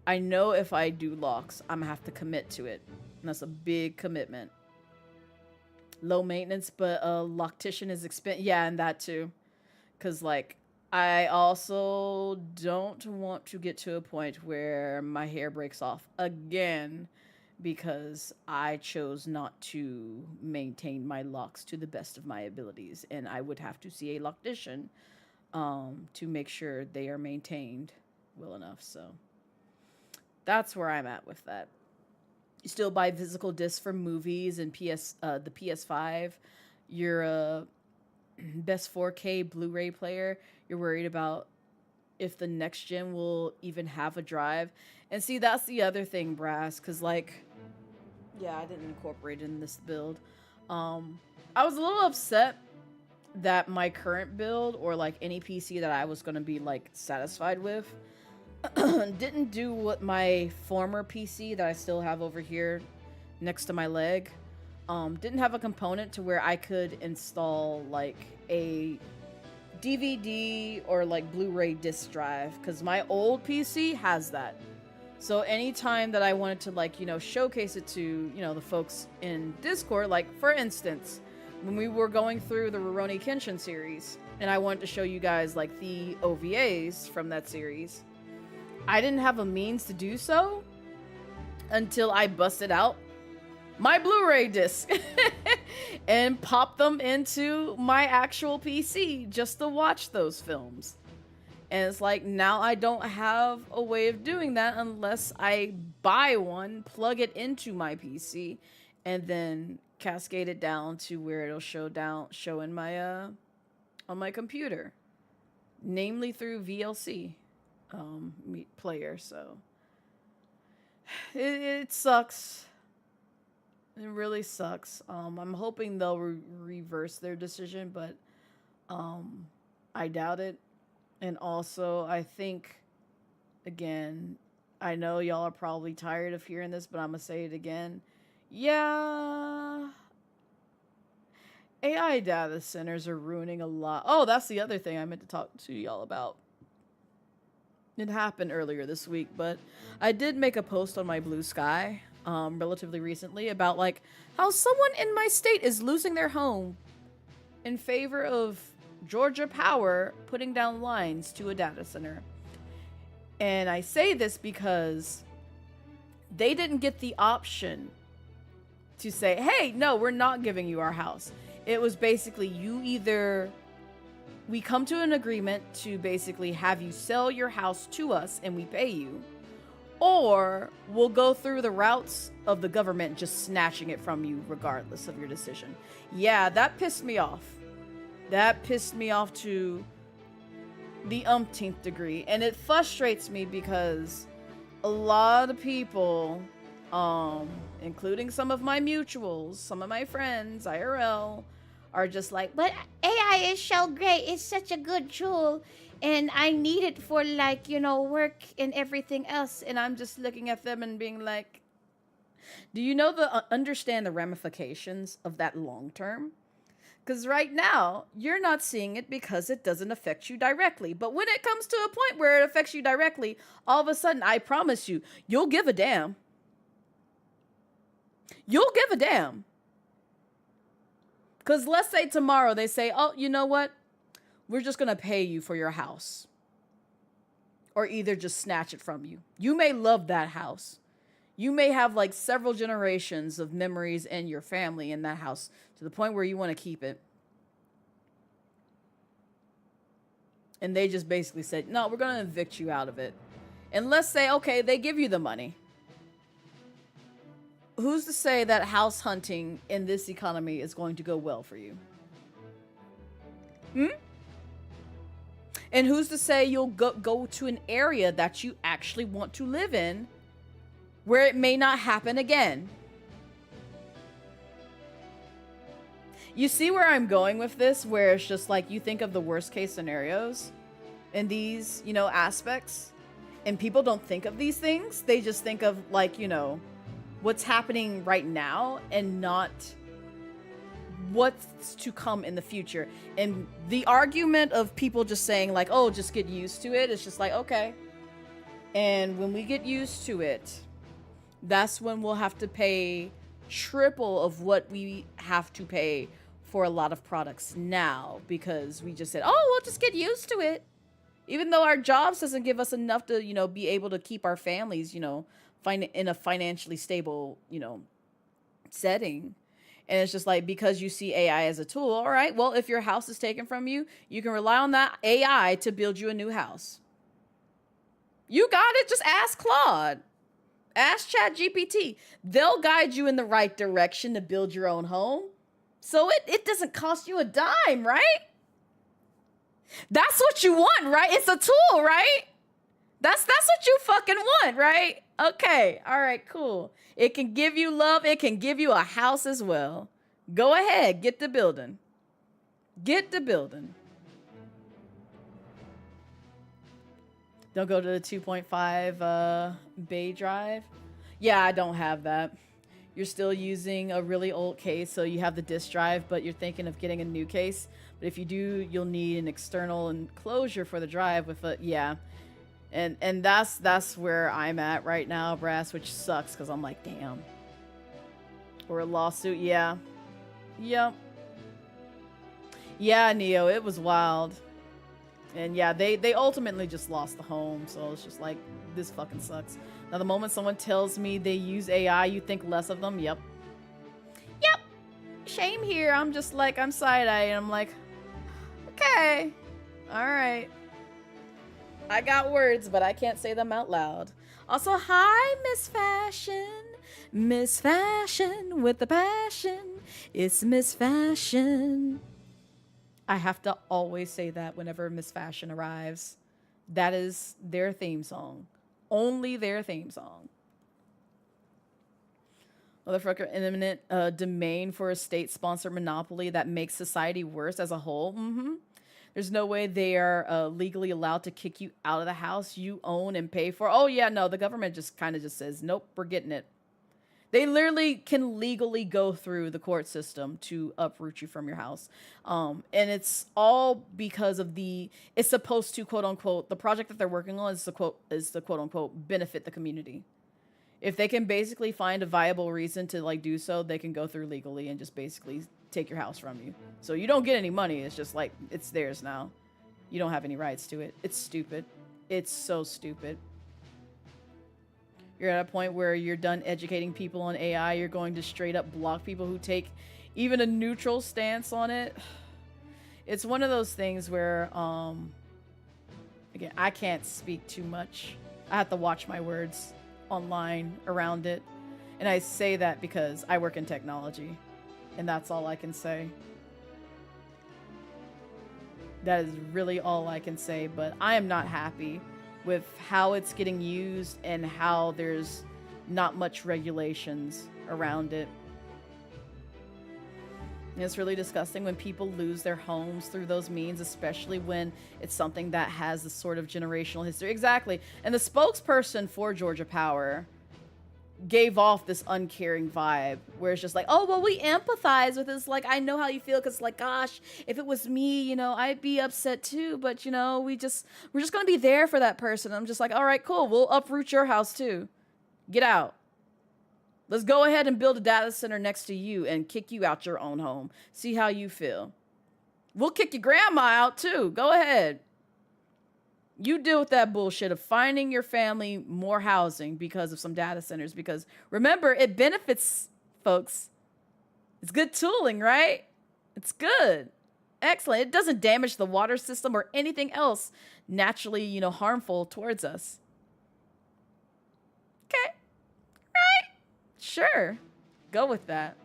I know if I do locks, I'm gonna have to commit to it, and that's a big commitment. Low maintenance, but a loctician is expensive. Yeah, and that too, because like I also don't want to get to a point where my hair breaks off again because I chose not to maintain my locks to the best of my abilities, and I would have to see a loctician to make sure they are maintained well enough. So that's where I'm at with that. You still buy physical discs for movies and the PS5. You're a best 4K Blu-ray player. You're worried about if the next gen will even have a drive. And see, that's the other thing, Brass, because like, yeah, I didn't incorporate it in this build. I was a little upset that my current build, or like any PC that I was going to be like satisfied with, didn't do what my former PC that I still have over here next to my leg, didn't have a component to where I could install like a DVD or like Blu-ray disc drive, because my old PC has that. So anytime that I wanted to like, you know, showcase it to, you know, the folks in Discord, like for instance, when we were going through the Rurouni Kenshin series and I wanted to show you guys like the OVAs from that series, I didn't have a means to do so until I busted out my Blu-ray disc and popped them into my actual PC just to watch those films. And it's like, now I don't have a way of doing that unless I buy one, plug it into my PC, and then cascade it down to where it'll show in my on my computer, namely through VLC player. So it sucks. It really sucks. I'm hoping they'll reverse their decision, but I doubt it. And also, I think, again, I know y'all are probably tired of hearing this, but I'm going to say it again. Yeah. AI data centers are ruining a lot. Oh, that's the other thing I meant to talk to y'all about. It happened earlier this week, but I did make a post on my Bluesky relatively recently about like how someone in my state is losing their home in favor of Georgia Power putting down lines to a data center. And I say this because they didn't get the option to say, hey, no, we're not giving you our house. It was basically we come to an agreement to basically have you sell your house to us and we pay you, or we'll go through the routes of the government just snatching it from you regardless of your decision. Yeah, that pissed me off. That pissed me off to the umpteenth degree. And it frustrates me because a lot of people, including some of my mutuals, some of my friends, IRL, are just like, but AI is so great. It's such a good tool. and I need it for, like, you know, work and everything else. And I'm just looking at them and being like, do you know understand the ramifications of that long term? Because right now, you're not seeing it because it doesn't affect you directly. But when it comes to a point where it affects you directly, all of a sudden, I promise you, you'll give a damn. You'll give a damn. Because let's say tomorrow they say, oh, you know what? We're just going to pay you for your house. Or either just snatch it from you. You may love that house. You may have like several generations of memories and your family in that house to the point where you want to keep it. And they just basically said, no, we're going to evict you out of it. And let's say, okay, they give you the money. Who's to say that house hunting in this economy is going to go well for you? And who's to say you'll go to an area that you actually want to live in where it may not happen again? You see where I'm going with this, where it's just like you think of the worst case scenarios in these, you know, aspects, and people don't think of these things. They just think of, like, you know, what's happening right now and not what's to come in the future. And the argument of people just saying like, oh, just get used to it, it's just like, okay. And when we get used to it, that's when we'll have to pay triple of what we have to pay for a lot of products now, because we just said, oh, we'll just get used to it. Even though our jobs doesn't give us enough to, you know, be able to keep our families, you know, in a financially stable, you know, setting. And it's just like, because you see AI as a tool, all right, well, if your house is taken from you, you can rely on that AI to build you a new house. You got it. Just ask Claude. Ask ChatGPT. They'll guide you in the right direction to build your own home. So it doesn't cost you a dime, right? That's what you want, right? It's a tool, right? That's what you fucking want, right? Okay. All right, cool. It can give you love. It can give you a house as well. Go ahead. Get the building. Get the building. Don't go to the 2.5 Bay drive. Yeah, I don't have that. You're still using a really old case, so you have the disk drive, but you're thinking of getting a new case. But if you do, you'll need an external enclosure for the drive with a, yeah. And that's where I'm at right now, Brass, which sucks because I'm like, damn. Or a lawsuit, yeah. Yep. Yeah, Neo, it was wild. And yeah, they ultimately just lost the home, so it's just like, this fucking sucks. Now, the moment someone tells me they use AI, you think less of them? Yep. Yep. Shame here. I'm just like, I'm side-eye, and I'm like, okay. All right. I got words, but I can't say them out loud. Also, hi, Miss Fashion. Miss Fashion with the passion. It's Miss Fashion. I have to always say that whenever Miss Fashion arrives. That is their theme song. Only their theme song. Motherfucker, imminent domain for a state-sponsored monopoly that makes society worse as a whole. There's no way they are legally allowed to kick you out of the house you own and pay for. Oh, yeah, no, the government just kind of just says, nope, we're getting it. They literally can legally go through the court system to uproot you from your house. And it's all because of it's supposed to, quote unquote, the project that they're working on is the quote unquote benefit the community. If they can basically find a viable reason to like do so, they can go through legally and just basically take your house from you. So you don't get any money. It's just like, it's theirs now. You don't have any rights to it. It's stupid. It's so stupid. You're at a point where you're done educating people on AI. You're going to straight up block people who take even a neutral stance on it. It's one of those things where, again, I can't speak too much. I have to watch my words online around it. And I say that because I work in technology. And that's all I can say. That is really all I can say. But I am not happy with how it's getting used and how there's not much regulations around it. It's really disgusting when people lose their homes through those means, especially when it's something that has this sort of generational history. Exactly. And the spokesperson for Georgia Power gave off this uncaring vibe where it's just like, oh, well, we empathize with this. Like, I know how you feel, because, like, gosh, if it was me, you know, I'd be upset too. But, you know, we're just going to be there for that person. I'm just like, all right, cool. We'll uproot your house too. Get out. Let's go ahead and build a data center next to you and kick you out your own home. See how you feel. We'll kick your grandma out too. Go ahead. You deal with that bullshit of finding your family more housing because of some data centers. Because remember, it benefits folks. It's good tooling, right? It's good. Excellent. It doesn't damage the water system or anything else naturally, you know, harmful towards us. Okay. Right. Sure. Go with that.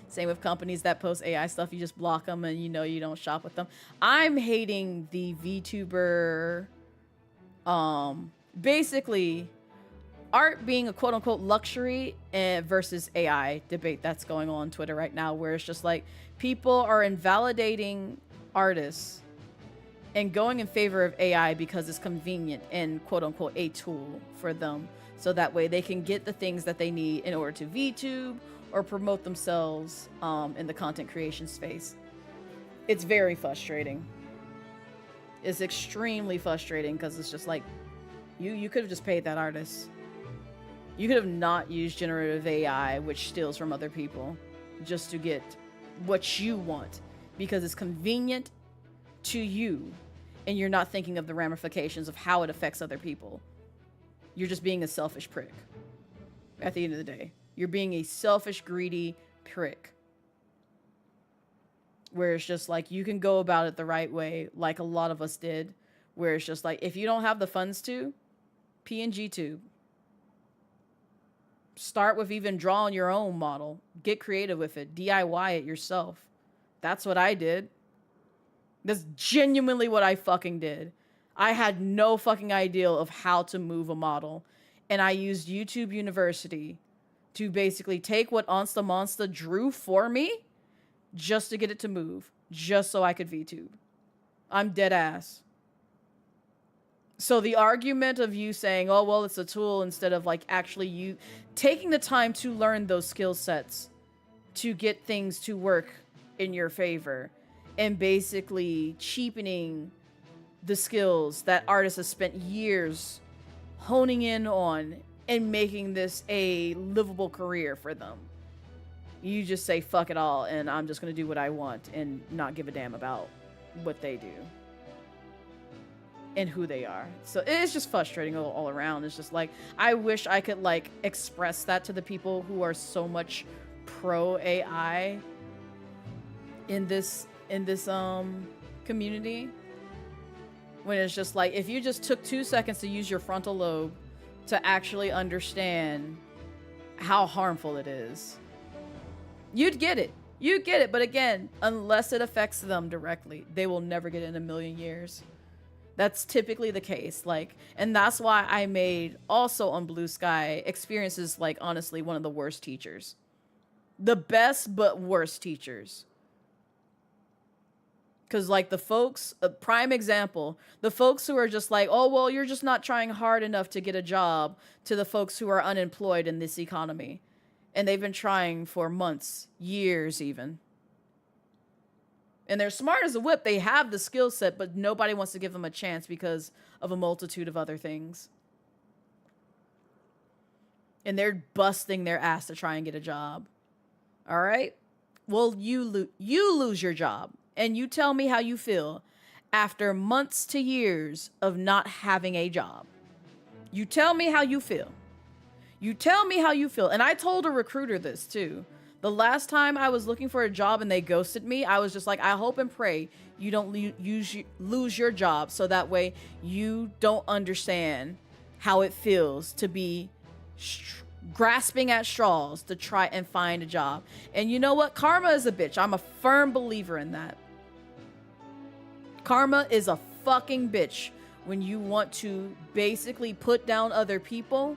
Same with companies that post AI stuff. You just block them and you know you don't shop with them. I'm hating the VTuber, basically art being a quote unquote luxury versus AI debate that's going on Twitter right now, where it's just like people are invalidating artists and going in favor of AI because it's convenient and quote unquote a tool for them. So that way they can get the things that they need in order to VTube or promote themselves in the content creation space. It's very frustrating. It's extremely frustrating because it's just like, you could have just paid that artist. You could have not used generative AI, which steals from other people, just to get what you want because it's convenient to you and you're not thinking of the ramifications of how it affects other people. You're just being a selfish prick at the end of the day. You're being a selfish, greedy prick. Where it's just like, you can go about it the right way, like a lot of us did. Where it's just like, if you don't have the funds to, PNG tube. Start with even drawing your own model. Get creative with it. DIY it yourself. That's what I did. That's genuinely what I fucking did. I had no fucking idea of how to move a model. And I used YouTube University to basically take what Onsta Monsta drew for me just to get it to move, just so I could VTube. I'm dead ass. So the argument of you saying, oh, well, it's a tool, instead of like actually you taking the time to learn those skill sets to get things to work in your favor and basically cheapening the skills that artists have spent years honing in on and making this a livable career for them. You just say, fuck it all, and I'm just going to do what I want and not give a damn about what they do and who they are. So it's just frustrating all around. It's just like, I wish I could like express that to the people who are so much pro AI in this community. When it's just like, if you just took 2 seconds to use your frontal lobe to actually understand how harmful it is, you'd get it. You'd get it. But again, unless it affects them directly, they will never get it in a million years. That's typically the case. Like, and that's why I made also on Bluesky experiences like honestly one of the worst teachers. The best but worst teachers. Because like the folks, a prime example, the folks who are just like, oh, well, you're just not trying hard enough to get a job, to the folks who are unemployed in this economy. And they've been trying for months, years even. And they're smart as a whip. They have the skill set, but nobody wants to give them a chance because of a multitude of other things. And they're busting their ass to try and get a job. All right? Well, you lose your job. And you tell me how you feel after months to years of not having a job. You tell me how you feel. You tell me how you feel. And I told a recruiter this too. The last time I was looking for a job and they ghosted me, I was just like, I hope and pray you don't lose your job, so that way you don't understand how it feels to be grasping at straws to try and find a job. And you know what? Karma is a bitch. I'm a firm believer in that. Karma is a fucking bitch when you want to basically put down other people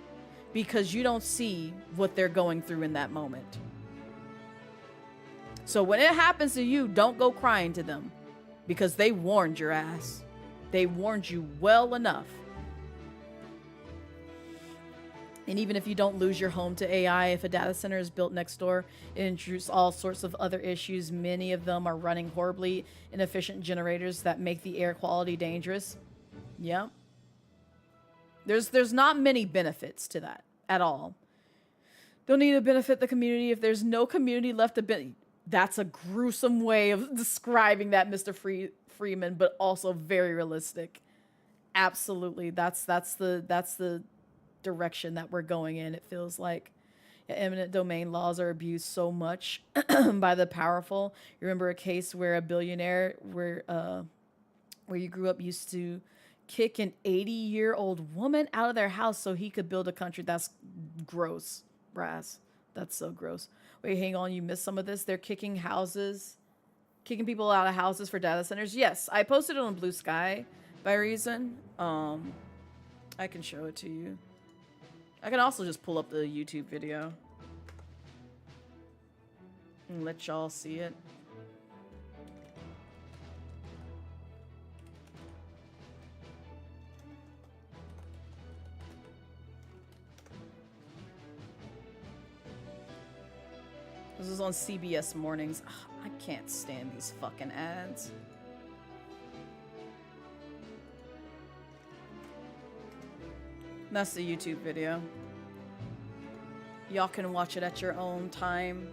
because you don't see what they're going through in that moment. So when it happens to you, don't go crying to them because they warned your ass. They warned you well enough. And even if you don't lose your home to AI, if a data center is built next door, it introduces all sorts of other issues. Many of them are running horribly inefficient generators that make the air quality dangerous. Yep. There's not many benefits to that at all. Don't need to benefit the community if there's no community left to benefit. That's a gruesome way of describing that, Mr. Freeman, but also very realistic. Absolutely. That's the direction that we're going in. It feels like eminent domain laws are abused so much by the powerful. You remember a case where a billionaire where you grew up used to kick an 80-year-old woman out of their house so he could build a country. That's gross, Brass. That's so gross. Wait, hang on, you missed some of this. They're kicking people out of houses for data centers. Yes, I posted it on Bluesky by reason. I can show it to you. I can also just pull up the YouTube video and let y'all see it. This is on CBS Mornings. Ugh, I can't stand these fucking ads. That's the YouTube video. Y'all can watch it at your own time,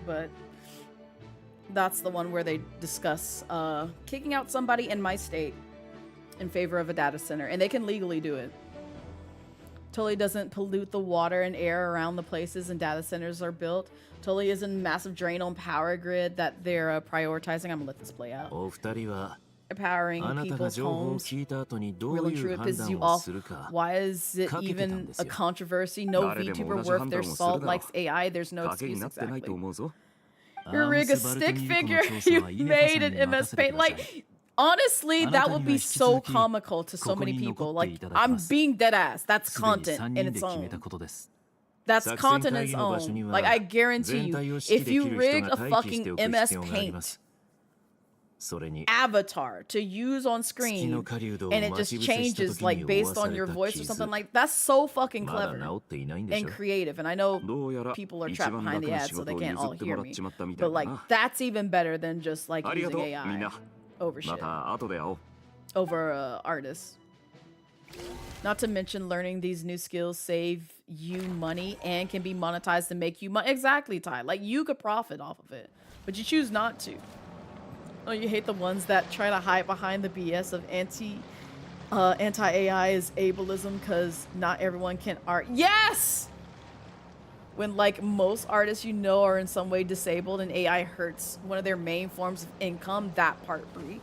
but that's the one where they discuss kicking out somebody in my state in favor of a data center, and they can legally do it. Totally doesn't pollute the water and air around the places and data centers are built. Totally isn't a massive drain on power grid that they're prioritizing. I'm gonna let this play out. Empowering people's homes. Real and true, it pisses you off. Why is it even a controversy? No VTuber worth their salt likes AI. There's no excuse exactly. You rig a stick figure you made in MS Paint. Like, honestly, that would be so comical to so many people. Like, I'm being dead ass. That's content in its own. That's content in its own. Like, I guarantee you, if you rig a fucking MS Paint avatar to use on screen and it just changes like based on your voice or something, like that's so fucking clever and creative. And I know people are trapped behind the ads so they can't all hear me, but like that's even better than just like using AI over shit, over artists. Not to mention learning these new skills save you money and can be monetized to make you money. Exactly, Ty. Like you could profit off of it, but you choose not to. Oh, you hate the ones that try to hide behind the BS of anti-AI is ableism because not everyone can art. Yes! When like most artists you know are in some way disabled and AI hurts one of their main forms of income, that part, Brie.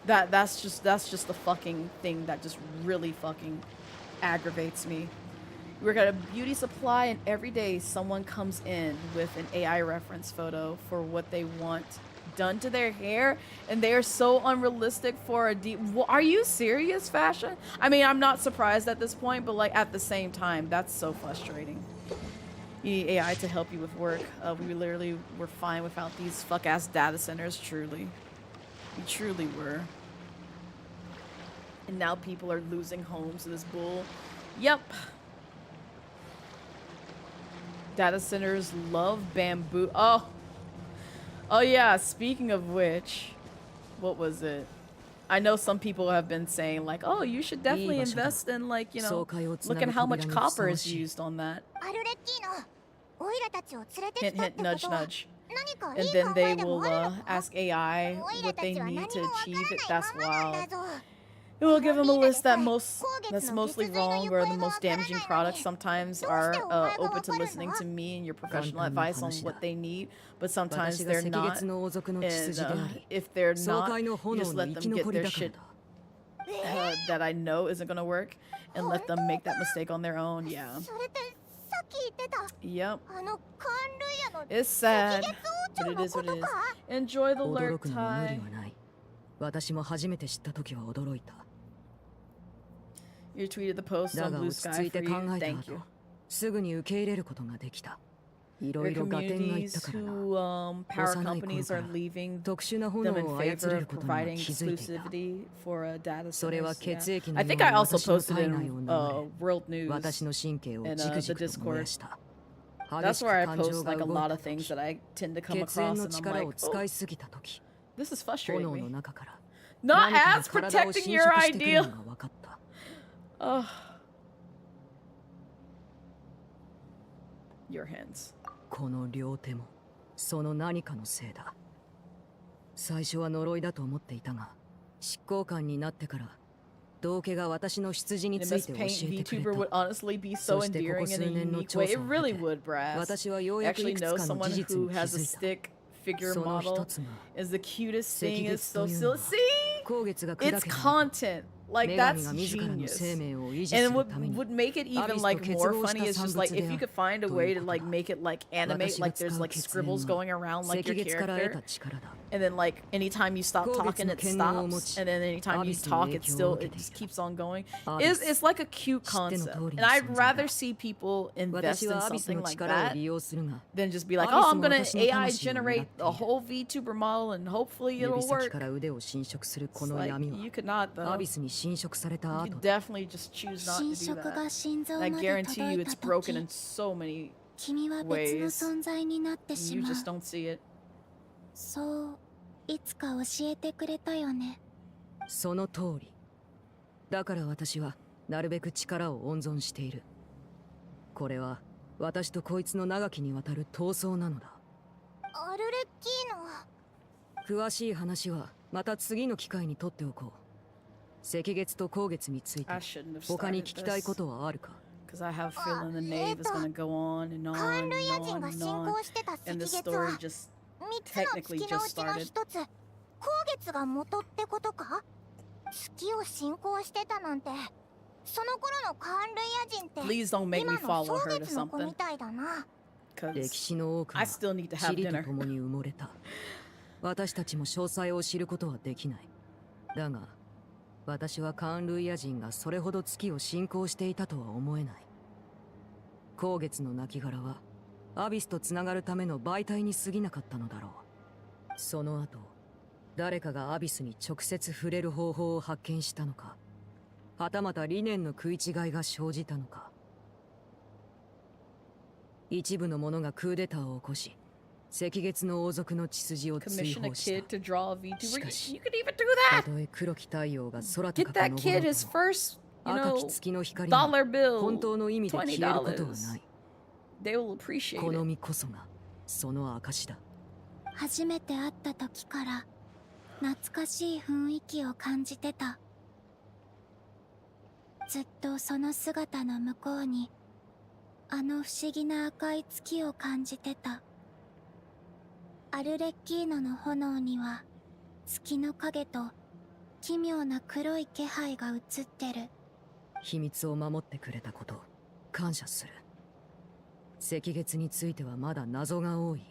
That's just the fucking thing that just really fucking aggravates me. We work at a beauty supply and every day someone comes in with an AI reference photo for what they want done to their hair, and they are so unrealistic for a deep. Are you serious, fashion? I mean, I'm not surprised at this point, but like at the same time, that's so frustrating. You need AI to help you with work. We literally were fine without these fuck ass data centers. Truly, we truly were. And now people are losing homes to this bull. Yep. Data centers love bamboo. Oh yeah, speaking of which, what was it? I know some people have been saying like, oh, you should definitely invest in like, you know, look at how much copper is used on that. Hint, hint, nudge, nudge. And then they will ask AI what they need to achieve it. That's wild. It will give them a list that's mostly wrong or the most damaging products. Sometimes are open to listening to me and your professional advice on what they need, but sometimes they're not. And if they're not, you just let them get their shit that I know isn't gonna work and let them make that mistake on their own. Yeah. Yep. It's sad, but it is what it is. Enjoy the lurk, Ty. You tweeted the post on Bluesky for you. Thank you. すぐに受け入れることができた。Your communities who power companies are leaving them in favor of providing exclusivity for data centers. Yeah. I think I also posted in World News in the Discord. That's where I post like a lot of things that I tend to come across, and I'm like, oh, this is frustrating me. Not as protecting your ideal. Oh. Your hands. この両手もその何かのせいだ。最初は呪いだと思っていたが、執行官になってから道家が私の出自について教えてくれた。Vtuber would honestly be so endearing in a unique way. It really would, Brass. 私はようやくいくつかの事実に気づいた。Figure その model 一つが is the cutest thing. Is 赤 so 月というのは silly. See, 光月が砕け it's た content. Like 女神 that's が自らの genius. 生命を維持す And る what ために would make it even like more funny is just like if you could find a way to like make it like animate, like there's like scribbles going around like your 赤月から得た character, 力だ。 and then like anytime you stop talking it stops, and then anytime you talk it just keeps on going. It's like a cute concept, and I'd rather see people invest 私 in はアビス something の like 力を that 利用するが、 than just be like, Obviously, oh, I'm gonna 私の AI 魂を狙っている。 generate a whole VTuber model and hopefully it'll 指先 work. から腕を侵食するこ It's の like 闇は you could not ア though. ビスに侵食された You 後 definitely just choose not 侵 to do 食が that. 心臓 I まで guarantee you 届い it's た broken 時 in so many 君は別の ways. 存在になって and し you まう just don't see it. そういつか教えてくれたよね。その通り。だから私はなるべく力を温存している。これは私とこいつの長きにわたる闘争なのだ。アルレッキーノ。詳しい話はまた次の機会にとっておこう。赤月と光月について I shouldn't have 他に started 聞きたい this ことはあるか？ because I have a feeling the knave is gonna go on and on カーン and ルイヤ人 on が and 進 on, 行してた赤 and the 月は story 3 just つの technically 月の just うちの started. 1つ光月が元ってことか？月を進行してたなんてその頃のカーンルイヤ人って Please don't make 今 me の follow 蒼 her to 月の子 something みたいだな。歴 because 史の多く I は still need to have 塵と dinner. 共に埋もれた。私たちも詳細を知ることはできない。だが私はカーンルイヤ人がそれほど月を信仰していたとは思えない。光月の亡骸はアビスとつながるための媒体に過ぎなかったのだろう。その後誰かがアビスに直接触れる方法を発見したのか、はたまた理念の食い違いが生じたのか。一部の者がクーデターを起こし赤月の王族の血筋を追 Commission a 放し kid た。 to draw a VTuber. Shikashi. You could even do た that. とえ黒き太陽が空 Get 高く that 昇 kid ろう his とも first, you 赤き know, 月の光が dollar bill. 本当の意味で消えることはない。 They will appreciate 好 it. みこそがその証だ。初めて会った時から懐かしい雰囲気を感じてた。ずっとその姿の向こうにあの不思議な赤い月を感じてた。アルレッキーノの炎には月の影と奇妙な黒い気配が映ってる。秘密を守ってくれたこと感謝する。赤月についてはまだ謎が多い。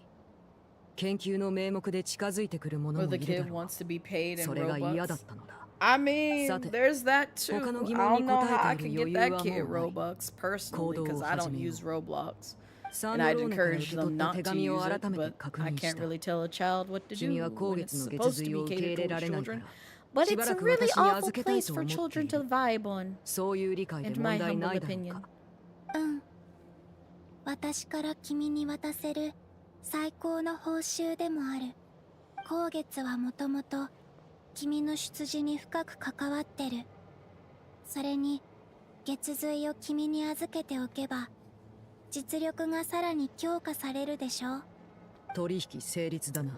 研究の名目で近づいてくる者 Or も the いるだ kid ろう。 wants to be paid in それが嫌だっ Robux. たのだ。 I mean, Sate. there's that too. 他の I 疑問に don't know 答えている how I can get 余裕 that は kid もうない。 Robux personally 行動を because I 始 don't めよう。 use Roblox. サン And ド I'd ローネから受 encourage け取 them った not 手 to 紙 use を it, 改めて but 確 I 認し can't た。 really tell a child what to 君 do は光 when 月 it's の月 supposed 髄 to を be 受け入 catered れら towards れないか children. ら、 But しば it's ら a く really 私に awful 預けたい place と for 思ってい children る。 to vibe on. そういう理解で In 問 my 題な humble いだろう opinion. か。うん。私から君に渡せる最高の報酬でもある。光月はもともと君の出自に深く関わってる。それに月髄を君に預けておけば実力がさらに強化されるでしょ。取引成立だな。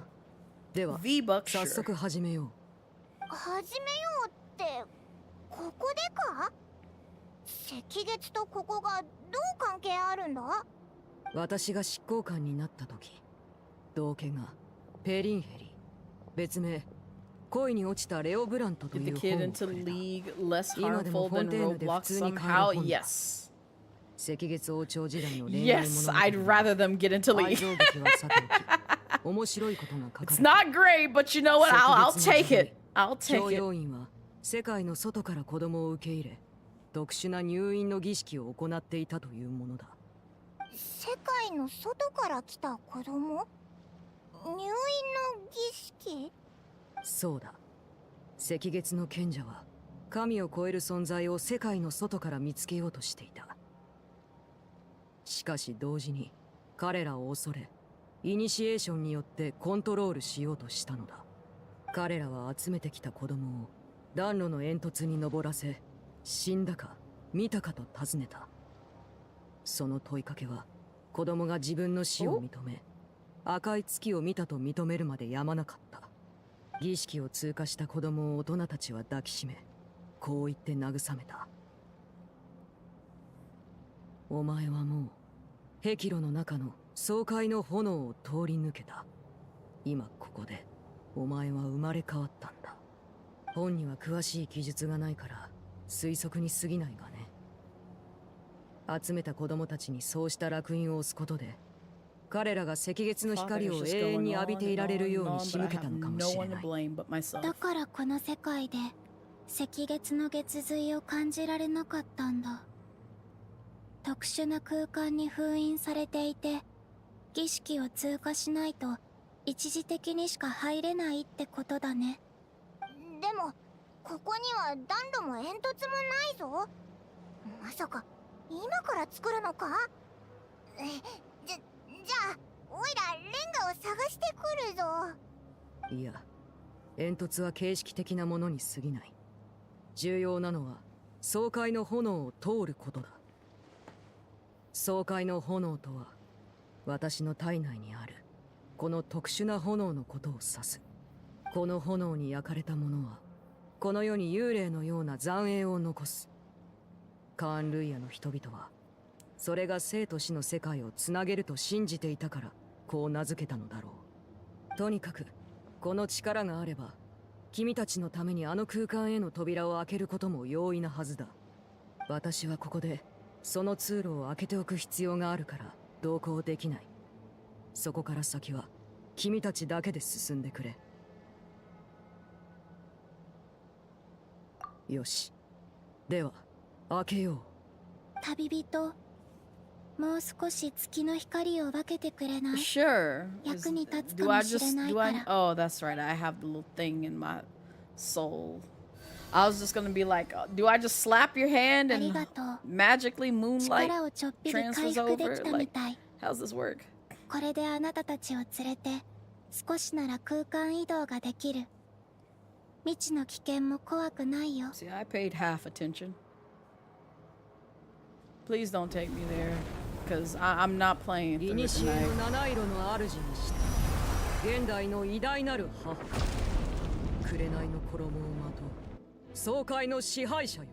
では V-Bucks, 早 sure. 速始めよう。始めようってここでか？赤月とここがどう関係あるんだ？私が執行官になった時、道家がペリンヘリ、別名恋に落ちたレオ・ブラントと Get い the う kid 本を into くれた。 league less 今でも harmful フォン than テーヌで普 Roblox 通に買える somehow. 本だ。 Yes. 赤月王朝時代の恋愛 Yes, 物語 I'd rather them get into 愛 league. 憎劇はさておき、面白いことが書か It's れた。 not great, but you know what? I'll take it. I'll 教 take it. 養院は世界の外から子供を受け入れ、特殊な入院の儀式を行っていたというものだ。世世界の外から来た子供？入院の儀式？そうだ。赤月の賢者は神を超える存在を世界の外から見つけようとしていた。しかし同時に彼らを恐れ、イニシエーションによってコントロールしようとしたのだ。彼らは集めてきた子供を暖炉の煙突に登らせ、死んだか見たかと尋ねた。その問いかけは子供が自分の死を認め、赤い月を見たと認めるまでやまなかった。儀式を通過した子供を大人たちは抱きしめ、こう言って慰めた。お前はもう壁炉の中の爽快の炎を通り抜けた。今ここでお前は生まれ変わったんだ。本には詳しい記述がないから推測に過ぎないがね。集めた子供たちにそうした烙印を押すことで、彼らが赤月の光を永遠に浴びていられるように仕向けたのかもしれない。だからこの世界で赤月の月髄を感じられなかったんだ。特殊な空間に封印されていて、儀式を通過しないと一時的にしか入れないってことだね。でもここには暖炉も煙突もないぞ。まさか今から作るのか？じゃあおいらレンガを探してくるぞ。いや、煙突は形式的なものに過ぎない。重要なのは爽快の炎を通ることだ。爽快の炎とは私の体内にあるこの特殊な炎のことを指す。この炎に焼かれた者はこの世に幽霊のような残影を残す。カーン・ルイヤの人々はそれが生と死の世界をつなげると信じていたからこう名付けたのだろう。とにかくこの力があれば君たちのためにあの空間への扉を開けることも容易なはずだ。私はここでその通路を開けておく必要があるから同行できない。そこから先は君たちだけで進んでくれ。よし、では開けよう。旅人、もう少し月の光を分けてくれない？ Sure. 役に立つか Do I もしれ just ない do か I? ら。 Oh, that's right. I have the little thing in my soul. I was just gonna be like, do I just slap your hand あり and がとう。 magically moonlight 力をちょっぴり回 transfers 復で over? きたみ Like, たい。 how's this work? これであなたたちを連れて少しなら空間移動ができる。未知の危険も怖くないよ。 See, I paid half attention. Please don't take me there, because I'm not playing イ through ニ it シエの tonight. 七色の主にして現代の偉大なる母、紅の衣をまとう爽快の支配者よ。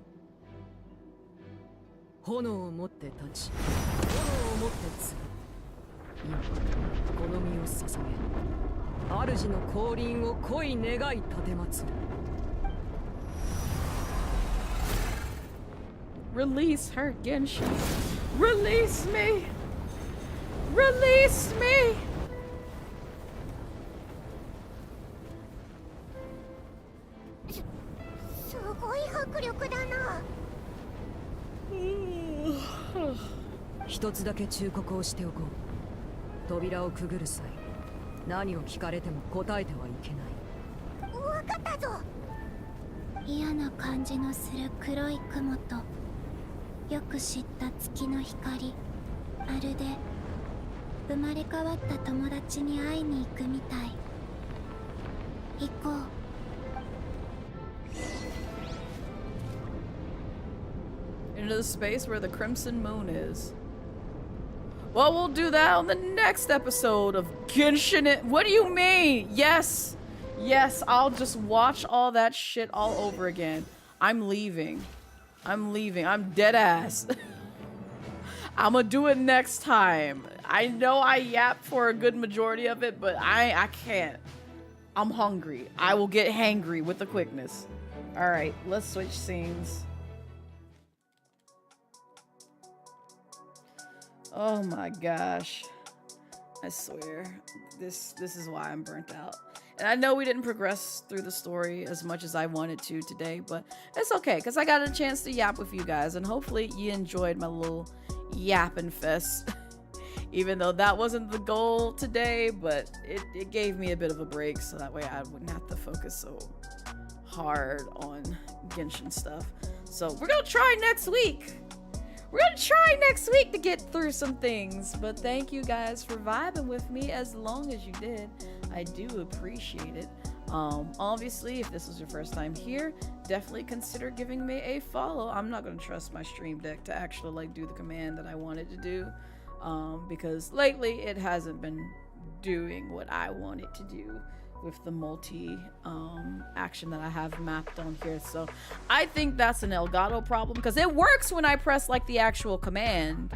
炎を持って立ち、炎を持って継ぐ。今この身を捧げ、主の降臨を恋願い立てまつる。Release her, Genshin. Release me. Release me. すごい迫力だな。一つだけ忠告をしておこう。扉をくぐる際、何を聞かれても答えてはいけない。わかったぞ。嫌な感じのする黒い雲とよく知った月の光、まるで生まれ変わった友達に会いに行くみたい。行こう。Into the space where the crimson moon is. Well, we'll do that on the next episode of Genshin. What do you mean? Yes. Yes, I'll just watch all that shit all over again. I'm leaving. I'm leaving. I'm dead ass. I'm gonna do it next time. I know I yap for a good majority of it, but I can't. I'm hungry. I will get hangry with the quickness. All right, let's switch scenes. Oh my gosh. I swear. This is why I'm burnt out. And I know we didn't progress through the story as much as I wanted to today, but it's okay because I got a chance to yap with you guys, and hopefully you enjoyed my little yapping fest. even though that wasn't the goal today, but it gave me a bit of a break so that way I wouldn't have to focus so hard on Genshin stuff. So we're gonna try next week. We're gonna try next week to get through some things, but thank you guys for vibing with me as long as you did. I do appreciate it. Obviously, if this was your first time here, definitely consider giving me a follow. I'm not gonna trust my stream deck to actually like do the command that I wanted to do, because lately it hasn't been doing what I want it to do with the multi action that I have mapped on here. So I think that's an Elgato problem, because it works when I press like the actual command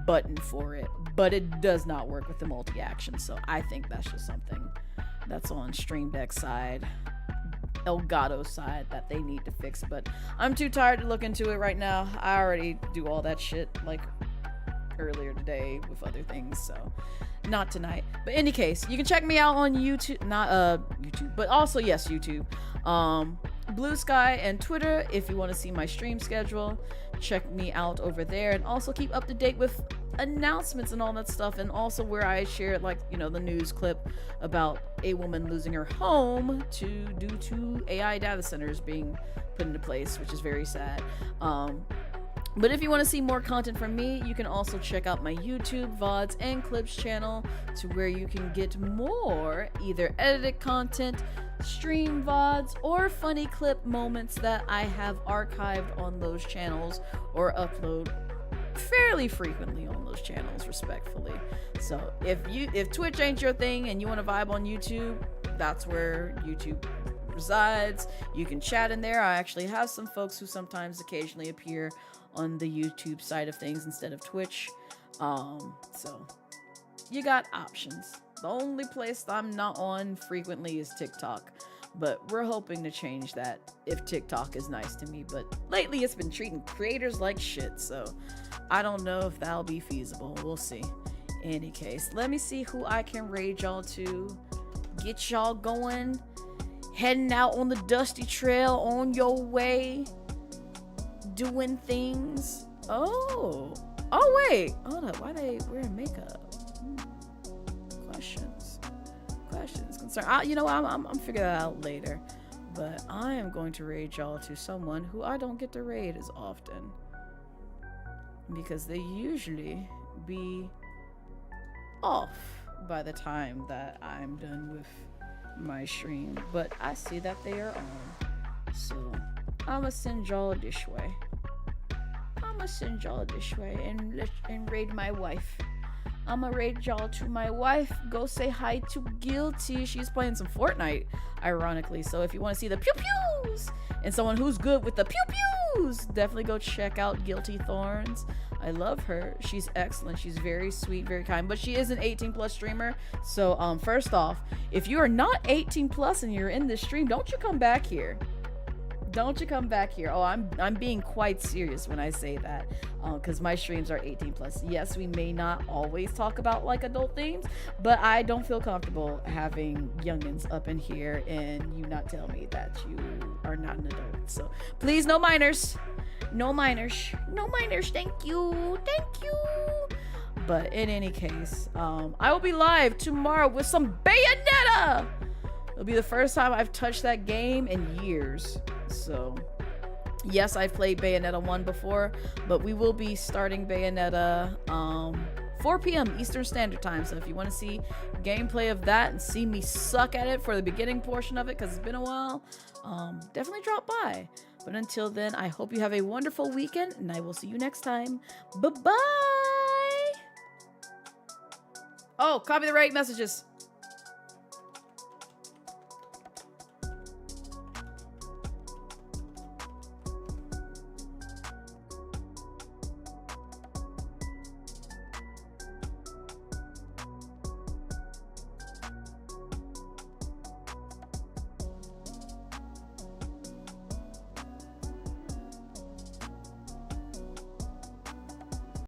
button for it, but it does not work with the multi action. So I think that's just something that's on Stream Deck side, Elgato side, that they need to fix. But I'm too tired to look into it right now. I already do all that shit like earlier today with other things, so not tonight. But in any case, you can check me out on YouTube, not YouTube, but also yes, YouTube, Bluesky, and Twitter if you want to see my stream schedule. Check me out over there, and also keep up to date with announcements and all that stuff, and also where I share like, you know, the news clip about a woman losing her home due to AI data centers being put into place, which is very sad. But if you want to see more content from me, you can also check out my YouTube, VODs, and Clips channel, to where you can get more either edited content, stream VODs, or funny clip moments that I have archived on those channels or upload fairly frequently on those channels, respectfully. So if Twitch ain't your thing and you want to vibe on YouTube, that's where YouTube resides. You can chat in there. I actually have some folks who sometimes occasionally appear on the YouTube side of things instead of Twitch. So you got options. The only place I'm not on frequently is TikTok, but we're hoping to change that if TikTok is nice to me. But lately it's been treating creators like shit, so I don't know if that'll be feasible. We'll see. In any case, let me see who I can raid y'all to get y'all going, heading out on the dusty trail on your way, doing things. Oh wait, hold up, why they wearing makeup? Questions, concern. You know, I'm figuring that out later, but I am going to raid y'all to someone who I don't get to raid as often, because they usually be off by the time that I'm done with my stream, but I see that they are on, so I'ma send y'all this way. And raid my wife. I'ma raid y'all to my wife. Go say hi to Guilty. She's playing some Fortnite, ironically. So if you want to see the pew pews and someone who's good with the pew pews, definitely go check out Guilty Thorns. I love her. She's excellent. She's very sweet, very kind, but she is an 18+ streamer. So first off, if you are not 18+ and you're in this stream, don't you come back here. Don't you come back here. Oh, I'm being quite serious when I say that, because my streams are 18+. Yes, we may not always talk about like adult themes, but I don't feel comfortable having youngins up in here and you not tell me that you are not an adult. So please, no minors. No minors. No minors. Thank you. Thank you. But in any case, I will be live tomorrow with some Bayonetta. It'll be the first time I've touched that game in years. So yes, I've played Bayonetta 1 before, but we will be starting Bayonetta 4 p.m. Eastern Standard Time. So if you want to see gameplay of that and see me suck at it for the beginning portion of it, because it's been a while, definitely drop by. But until then, I hope you have a wonderful weekend, and I will see you next time. Bye-bye! Oh, copy the right messages.